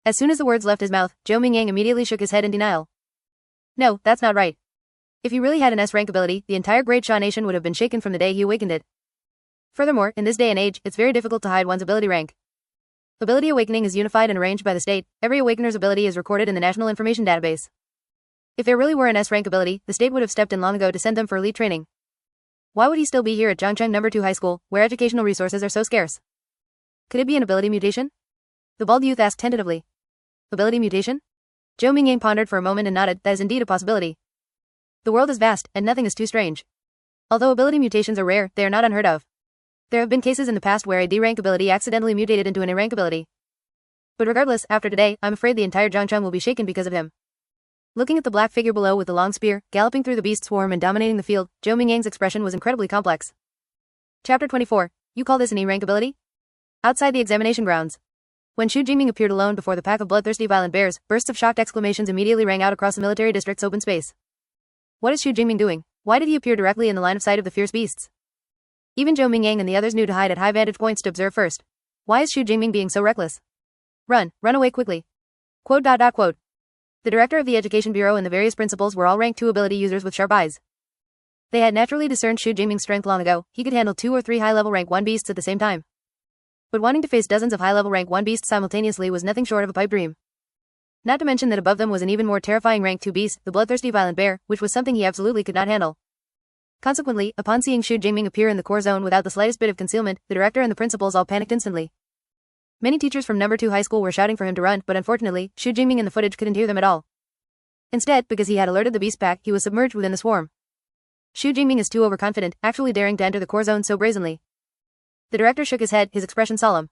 As soon as the words left his mouth, Zhou Mingyang immediately shook his head in denial. No, that's not right. If he really had an S-rank ability, the entire Great Sha Nation would have been shaken from the day he awakened it. Furthermore, in this day and age, it's very difficult to hide one's ability rank. Ability awakening is unified and arranged by the state. Every awakener's ability is recorded in the National Information Database. If there really were an S-rank ability, the state would have stepped in long ago to send them for elite training. Why would he still be here at Zhangcheng No. 2 High School, where educational resources are so scarce? Could it be an ability mutation? The bald youth asked tentatively. Ability mutation? Zhou Mingyang pondered for a moment and nodded. That is indeed a possibility. The world is vast, and nothing is too strange. Although ability mutations are rare, they are not unheard of. There have been cases in the past where a D-rank ability accidentally mutated into an A-rank ability. But regardless, after today, I'm afraid the entire Zhangcheng will be shaken because of him. Looking at the black figure below with the long spear, galloping through the beast swarm and dominating the field, Zhou Mingyang's expression was incredibly complex. Chapter 24. You call this an E-rank ability? Outside the examination grounds. When Xu Jingming appeared alone before the pack of bloodthirsty violent bears, bursts of shocked exclamations immediately rang out across the military district's open space. What is Xu Jingming doing? Why did he appear directly in the line of sight of the fierce beasts? Even Zhou Mingyang and the others knew to hide at high vantage points to observe first. Why is Xu Jingming being so reckless? Run away quickly. Quote. The director of the Education Bureau and the various principals were all rank 2 ability users with sharp eyes. They had naturally discerned Xu Jingming's strength long ago. He could handle 2 or 3 high-level rank 1 beasts at the same time. But wanting to face dozens of high-level rank 1 beasts simultaneously was nothing short of a pipe dream. Not to mention that above them was an even more terrifying rank 2 beast, the bloodthirsty violent bear, which was something he absolutely could not handle. Consequently, upon seeing Xu Jingming appear in the core zone without the slightest bit of concealment, the director and the principals all panicked instantly. Many teachers from No. 2 High School were shouting for him to run, but unfortunately, Xu Jingming in the footage couldn't hear them at all. Instead, because he had alerted the beast pack, he was submerged within the swarm. Xu Jingming is too overconfident, actually daring to enter the core zone so brazenly. The director shook his head, his expression solemn.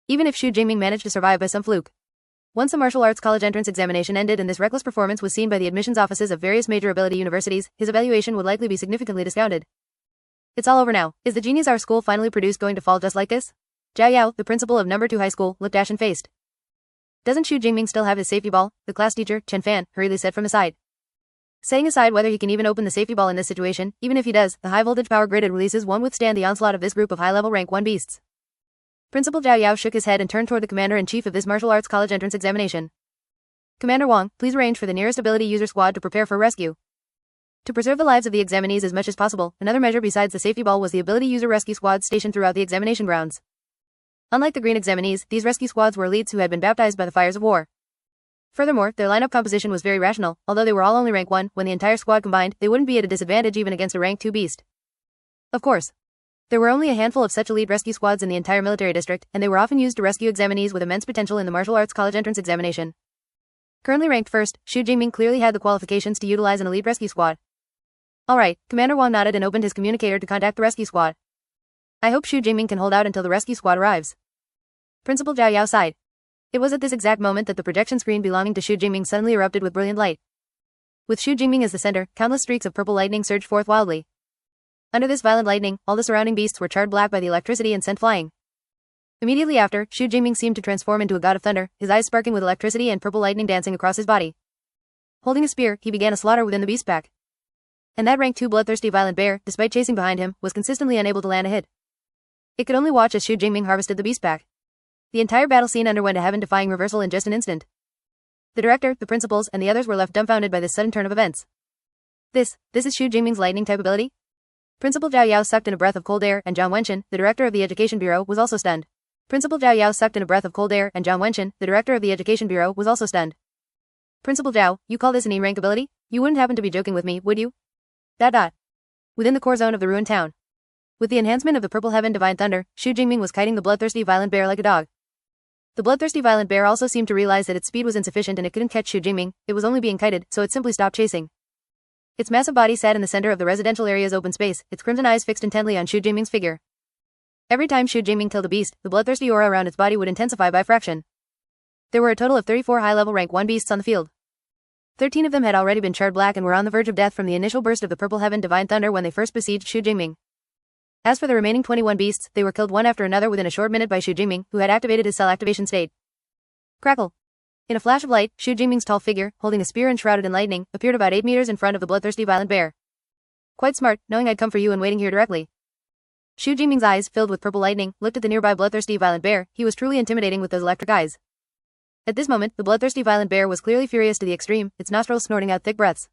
Even if Xu Jingming managed to survive by some fluke. Once the martial arts college entrance examination ended and this reckless performance was seen by the admissions offices of various major ability universities, his evaluation would likely be significantly discounted. It's all over now. Is the genius our school finally produced going to fall just like this? Zhao Yao, the principal of No. 2 High School, looked ashen-faced. Doesn't Xu Jingming still have his safety ball? The class teacher, Chen Fan, hurriedly said from the side. Setting aside whether he can even open the safety ball in this situation, even if he does, the high-voltage power grid it releases won't withstand the onslaught of this group of high-level rank 1 beasts. Principal Zhao Yao shook his head and turned toward the commander-in-chief of this martial arts college entrance examination. Commander Wang, please arrange for the nearest ability user squad to prepare for rescue. To preserve the lives of the examinees as much as possible, another measure besides the safety ball was the ability user rescue squad stationed throughout the examination grounds. Unlike the green examinees, these rescue squads were elites who had been baptized by the fires of war. Furthermore, their lineup composition was very rational. Although they were all only rank 1, when the entire squad combined, they wouldn't be at a disadvantage even against a rank 2 beast. Of course. There were only a handful of such elite rescue squads in the entire military district, and they were often used to rescue examinees with immense potential in the martial arts college entrance examination. Currently ranked first, Xu Jingming clearly had the qualifications to utilize an elite rescue squad. Alright, Commander Wang nodded and opened his communicator to contact the rescue squad. I hope Xu Jingming can hold out until the rescue squad arrives. Principal Zhao Yao sighed. It was at this exact moment that the projection screen belonging to Xu Jingming suddenly erupted with brilliant light. With Xu Jingming as the center, countless streaks of purple lightning surged forth wildly. Under this violent lightning, all the surrounding beasts were charred black by the electricity and sent flying. Immediately after, Xu Jingming seemed to transform into a god of thunder, his eyes sparking with electricity and purple lightning dancing across his body. Holding a spear, he began a slaughter within the beast pack. And that rank 2 bloodthirsty violent bear, despite chasing behind him, was consistently unable to land a hit. It could only watch as Xu Jingming harvested the beast pack. The entire battle scene underwent a heaven-defying reversal in just an instant. The director, the principals, and the others were left dumbfounded by this sudden turn of events. This is Xu Jingming's lightning-type ability? Principal Zhao Yao sucked in a breath of cold air, and Zhang Wenxin, the director of the Education Bureau, was also stunned. Principal Zhao Yao sucked in a breath of cold air, and Zhang Wenxin, the director of the Education Bureau, was also stunned. Principal Zhao, you call this an E-rank ability? You wouldn't happen to be joking with me, would you? ... Within the core zone of the ruined town. With the enhancement of the purple heaven divine thunder, Xu Jingming was kiting the bloodthirsty violent bear like a dog. The bloodthirsty violent bear also seemed to realize that its speed was insufficient and it couldn't catch Xu Jingming, it was only being kited, so it simply stopped chasing. Its massive body sat in the center of the residential area's open space, its crimson eyes fixed intently on Xu Jingming's figure. Every time Xu Jingming killed a beast, the bloodthirsty aura around its body would intensify by a fraction. There were a total of 34 high-level rank 1 beasts on the field. 13 of them had already been charred black and were on the verge of death from the initial burst of the purple heaven divine thunder when they first besieged Xu Jingming. As for the remaining 21 beasts, they were killed one after another within a short minute by Xu Jingming, who had activated his cell activation state. Crackle. In a flash of light, Xu Jingming's tall figure, holding a spear and shrouded in lightning, appeared about 8 meters in front of the bloodthirsty violent bear. Quite smart, knowing I'd come for you and waiting here directly. Xu Jingming's eyes, filled with purple lightning, looked at the nearby bloodthirsty violent bear. He was truly intimidating with those electric eyes. At this moment, the bloodthirsty violent bear was clearly furious to the extreme, its nostrils snorting out thick breaths.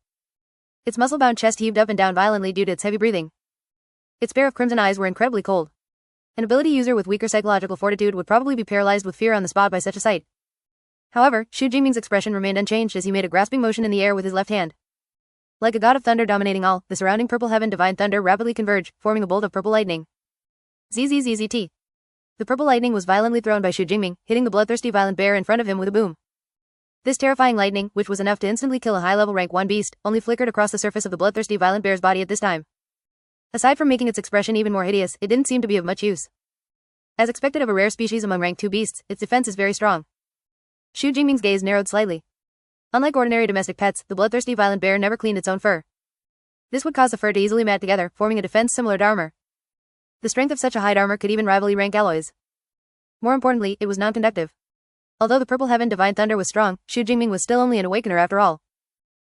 Its muscle-bound chest heaved up and down violently due to its heavy breathing. Its pair of crimson eyes were incredibly cold. An ability user with weaker psychological fortitude would probably be paralyzed with fear on the spot by such a sight. However, Xu Jingming's expression remained unchanged as he made a grasping motion in the air with his left hand. Like a god of thunder dominating all, the surrounding purple heaven divine thunder rapidly converged, forming a bolt of purple lightning. ZZZZT. The purple lightning was violently thrown by Xu Jingming, hitting the bloodthirsty violent bear in front of him with a boom. This terrifying lightning, which was enough to instantly kill a high-level rank 1 beast, only flickered across the surface of the bloodthirsty violent bear's body at this time. Aside from making its expression even more hideous, it didn't seem to be of much use. As expected of a rare species among rank 2 beasts, its defense is very strong. Xu Jingming's gaze narrowed slightly. Unlike ordinary domestic pets, the bloodthirsty violent bear never cleaned its own fur. This would cause the fur to easily mat together, forming a defense similar to armor. The strength of such a hide armor could even rival E-rank alloys. More importantly, it was non-conductive. Although the purple heaven divine thunder was strong, Xu Jingming was still only an awakener after all.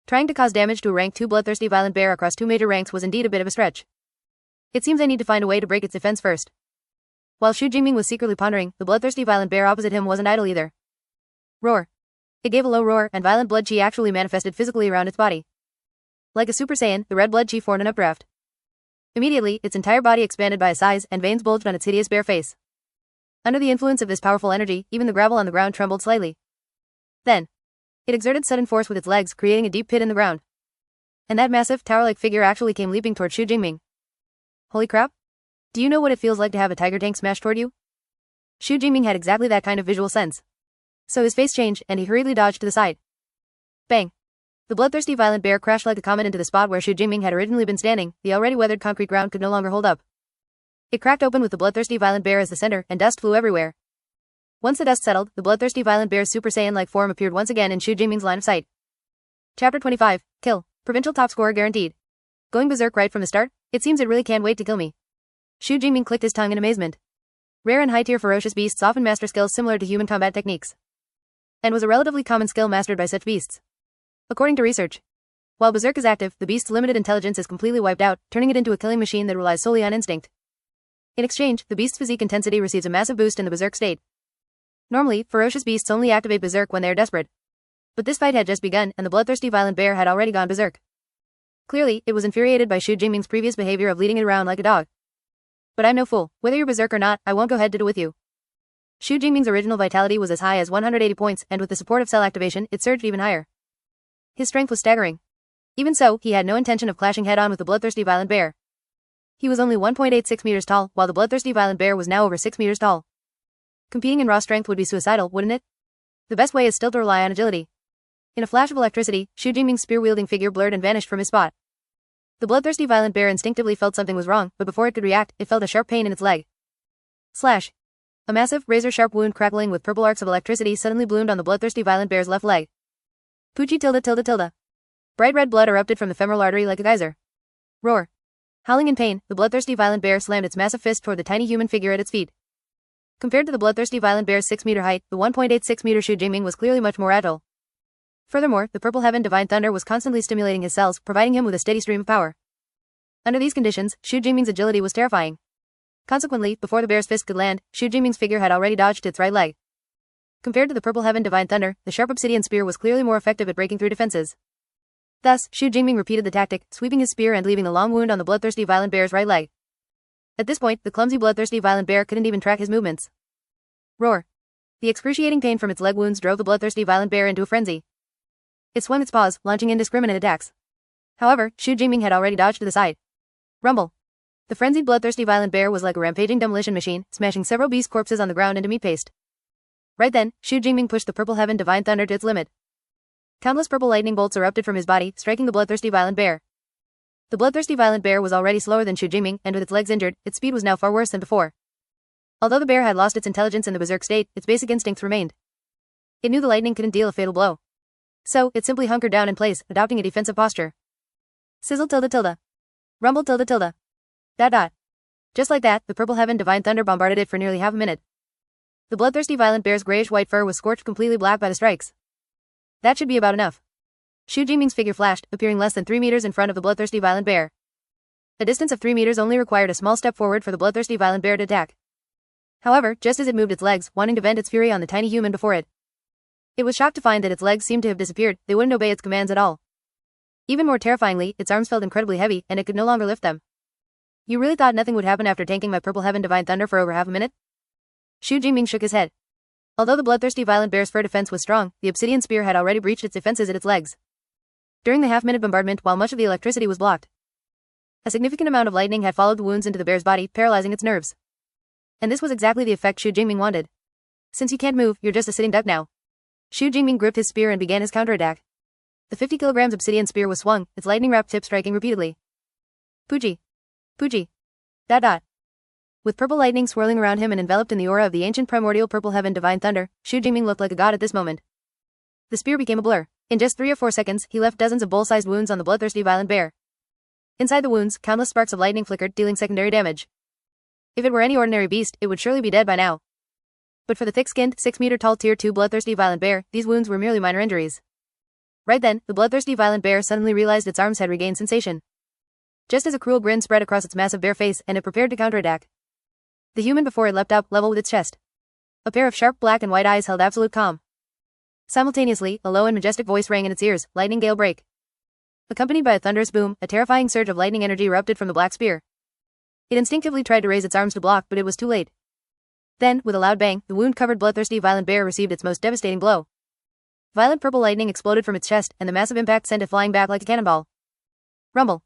Trying to cause damage to a rank 2 bloodthirsty violent bear across 2 major ranks was indeed a bit of a stretch. It seems I need to find a way to break its defense first. While Xu Jingming was secretly pondering, the bloodthirsty violent bear opposite him wasn't idle either. Roar. It gave a low roar, and violent blood chi actually manifested physically around its body. Like a Super Saiyan, the red blood chi formed an updraft. Immediately, its entire body expanded by a size, and veins bulged on its hideous bare face. Under the influence of this powerful energy, even the gravel on the ground trembled slightly. Then, it exerted sudden force with its legs, creating a deep pit in the ground. And that massive, tower-like figure actually came leaping toward Xu Jingming. Holy crap! Do you know what it feels like to have a tiger tank smash toward you? Xu Jingming had exactly that kind of visual sense. So his face changed, and he hurriedly dodged to the side. Bang! The bloodthirsty violent bear crashed like a comet into the spot where Xu Jingming had originally been standing. The already weathered concrete ground could no longer hold up. It cracked open with the bloodthirsty violent bear as the center, and dust flew everywhere. Once the dust settled, the bloodthirsty violent bear's Super Saiyan-like form appeared once again in Xu Jingming's line of sight. Chapter 25. Kill. Provincial top scorer guaranteed. Going berserk right from the start? It seems it really can't wait to kill me. Xu Jingming clicked his tongue in amazement. Rare and high-tier ferocious beasts often master skills similar to human combat techniques, and was a relatively common skill mastered by such beasts. According to research, while berserk is active, the beast's limited intelligence is completely wiped out, turning it into a killing machine that relies solely on instinct. In exchange, the beast's physique intensity receives a massive boost in the berserk state. Normally, ferocious beasts only activate berserk when they are desperate. But this fight had just begun, and the bloodthirsty violent bear had already gone berserk. Clearly, it was infuriated by Xu Jingming's previous behavior of leading it around like a dog. But I'm no fool. Whether you're berserk or not, I won't go head to toe with you. Xu Jingming's original vitality was as high as 180 points, and with the support of cell activation, it surged even higher. His strength was staggering. Even so, he had no intention of clashing head-on with the bloodthirsty violent bear. He was only 1.86 meters tall, while the bloodthirsty violent bear was now over 6 meters tall. Competing in raw strength would be suicidal, wouldn't it? The best way is still to rely on agility. In a flash of electricity, Xu Jingming's spear-wielding figure blurred and vanished from his spot. The bloodthirsty violent bear instinctively felt something was wrong, but before it could react, it felt a sharp pain in its leg. Slash. A massive, razor-sharp wound crackling with purple arcs of electricity suddenly bloomed on the bloodthirsty violent bear's left leg. Poochie tilde tilde tilde. Bright red blood erupted from the femoral artery like a geyser. Roar. Howling in pain, the bloodthirsty violent bear slammed its massive fist toward the tiny human figure at its feet. Compared to the bloodthirsty violent bear's 6-meter height, the 1.86-meter Xu Jingming was clearly much more agile. Furthermore, the purple heaven divine thunder was constantly stimulating his cells, providing him with a steady stream of power. Under these conditions, Xu Jingming's agility was terrifying. Consequently, before the bear's fist could land, Xu Jingming's figure had already dodged its right leg. Compared to the purple heaven divine thunder, the sharp obsidian spear was clearly more effective at breaking through defenses. Thus, Xu Jingming repeated the tactic, sweeping his spear and leaving a long wound on the bloodthirsty violent bear's right leg. At this point, the clumsy bloodthirsty violent bear couldn't even track his movements. Roar. The excruciating pain from its leg wounds drove the bloodthirsty violent bear into a frenzy. It swung its paws, launching indiscriminate attacks. However, Xu Jingming had already dodged to the side. Rumble. The frenzied bloodthirsty violent bear was like a rampaging demolition machine, smashing several beast corpses on the ground into meat paste. Right then, Xu Jingming pushed the purple heaven divine thunder to its limit. Countless purple lightning bolts erupted from his body, striking the bloodthirsty violent bear. The bloodthirsty violent bear was already slower than Xu Jingming, and with its legs injured, its speed was now far worse than before. Although the bear had lost its intelligence in the berserk state, its basic instincts remained. It knew the lightning couldn't deal a fatal blow. So, it simply hunkered down in place, adopting a defensive posture. Sizzle tilde tilde. Rumble tilde tilde. Dot dot. Just like that, the purple heaven divine thunder bombarded it for nearly half a minute. The bloodthirsty violent bear's grayish-white fur was scorched completely black by the strikes. That should be about enough. Xu Jingming's figure flashed, appearing less than 3 meters in front of the bloodthirsty violent bear. A distance of 3 meters only required a small step forward for the bloodthirsty violent bear to attack. However, just as it moved its legs, wanting to vent its fury on the tiny human before it, it was shocked to find that its legs seemed to have disappeared. They wouldn't obey its commands at all. Even more terrifyingly, its arms felt incredibly heavy, and it could no longer lift them. You really thought nothing would happen after tanking my purple heaven divine thunder for over half a minute? Xu Jingming shook his head. Although the bloodthirsty violent bear's fur defense was strong, the obsidian spear had already breached its defenses at its legs. During the half-minute bombardment, while much of the electricity was blocked, a significant amount of lightning had followed the wounds into the bear's body, paralyzing its nerves. And this was exactly the effect Xu Jingming wanted. Since you can't move, you're just a sitting duck now. Xu Jingming gripped his spear and began his counterattack. The 50 kilograms obsidian spear was swung, its lightning-wrapped tip striking repeatedly. Puji. Puji. Dot dot. With purple lightning swirling around him and enveloped in the aura of the ancient primordial purple heaven divine thunder, Xu Jingming looked like a god at this moment. The spear became a blur. In just 3 or 4 seconds, he left dozens of bowl-sized wounds on the bloodthirsty violent bear. Inside the wounds, countless sparks of lightning flickered, dealing secondary damage. If it were any ordinary beast, it would surely be dead by now. But for the thick-skinned, 6-meter-tall Tier 2 bloodthirsty violent bear, these wounds were merely minor injuries. Right then, the bloodthirsty violent bear suddenly realized its arms had regained sensation. Just as a cruel grin spread across its massive bare face, and it prepared to counterattack, the human before it leapt up, level with its chest. A pair of sharp black and white eyes held absolute calm. Simultaneously, a low and majestic voice rang in its ears, lightning gale break. Accompanied by a thunderous boom, a terrifying surge of lightning energy erupted from the black spear. It instinctively tried to raise its arms to block, but it was too late. Then, with a loud bang, the wound-covered bloodthirsty violent bear received its most devastating blow. Violent purple lightning exploded from its chest, and the massive impact sent it flying back like a cannonball. Rumble.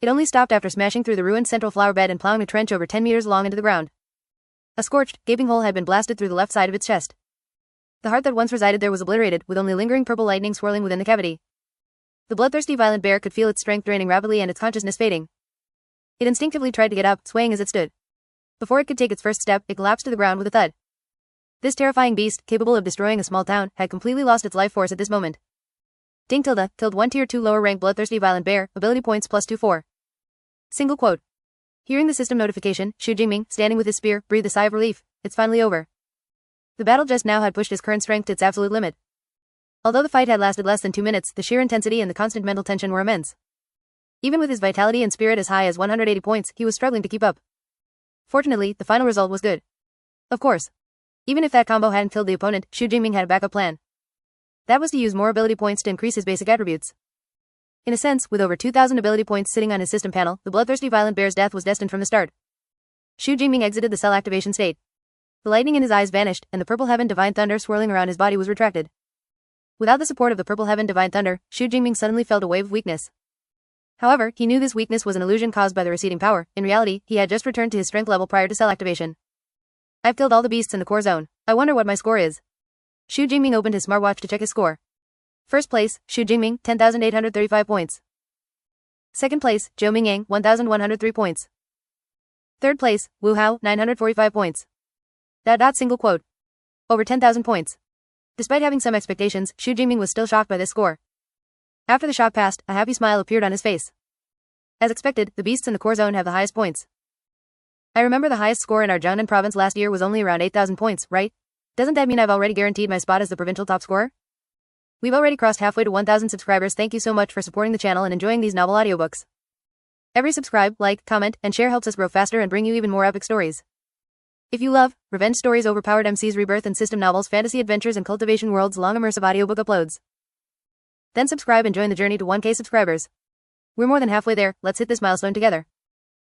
It only stopped after smashing through the ruined central flower bed and plowing a trench over 10 meters long into the ground. A scorched, gaping hole had been blasted through the left side of its chest. The heart that once resided there was obliterated, with only lingering purple lightning swirling within the cavity. The bloodthirsty violent bear could feel its strength draining rapidly and its consciousness fading. It instinctively tried to get up, swaying as it stood. Before it could take its first step, it collapsed to the ground with a thud. This terrifying beast, capable of destroying a small town, had completely lost its life force at this moment. Ding tilde, killed 1 Tier 2 lower rank bloodthirsty violent bear, ability points plus 24. Single quote. Hearing the system notification, Xu Jingming, standing with his spear, breathed a sigh of relief. It's finally over. The battle just now had pushed his current strength to its absolute limit. Although the fight had lasted less than 2 minutes, the sheer intensity and the constant mental tension were immense. Even with his vitality and spirit as high as 180 points, he was struggling to keep up. Fortunately, the final result was good. Of course. Even if that combo hadn't killed the opponent, Xu Jingming had a backup plan. That was to use more ability points to increase his basic attributes. In a sense, with over 2,000 ability points sitting on his system panel, the bloodthirsty violent bear's death was destined from the start. Xu Jingming exited the cell activation state. The lightning in his eyes vanished, and the purple heaven divine thunder swirling around his body was retracted. Without the support of the purple heaven divine thunder, Xu Jingming suddenly felt a wave of weakness. However, he knew this weakness was an illusion caused by the receding power. In reality, he had just returned to his strength level prior to cell activation. I've killed all the beasts in the core zone. I wonder what my score is. Xu Jingming opened his smartwatch to check his score. First place, Xu Jingming, 10,835 points. Second place, Zhou Mingyang, 1,103 points. Third place, Wu Hao, 945 points. Single quote. Over 10,000 points. Despite having some expectations, Xu Jingming was still shocked by this score. After the shock passed, a happy smile appeared on his face. As expected, the beasts in the core zone have the highest points. I remember the highest score in our Jiangnan province last year was only around 8,000 points, right? Doesn't that mean I've already guaranteed my spot as the provincial top scorer? We've already crossed halfway to 1,000 subscribers. Thank you so much for supporting the channel and enjoying these novel audiobooks. Every subscribe, like, comment, and share helps us grow faster and bring you even more epic stories. If you love revenge stories, overpowered MCs, rebirth and system novels, fantasy adventures, and cultivation worlds, long immersive audiobook uploads, then subscribe and join the journey to 1K subscribers. We're more than halfway there. Let's hit this milestone together.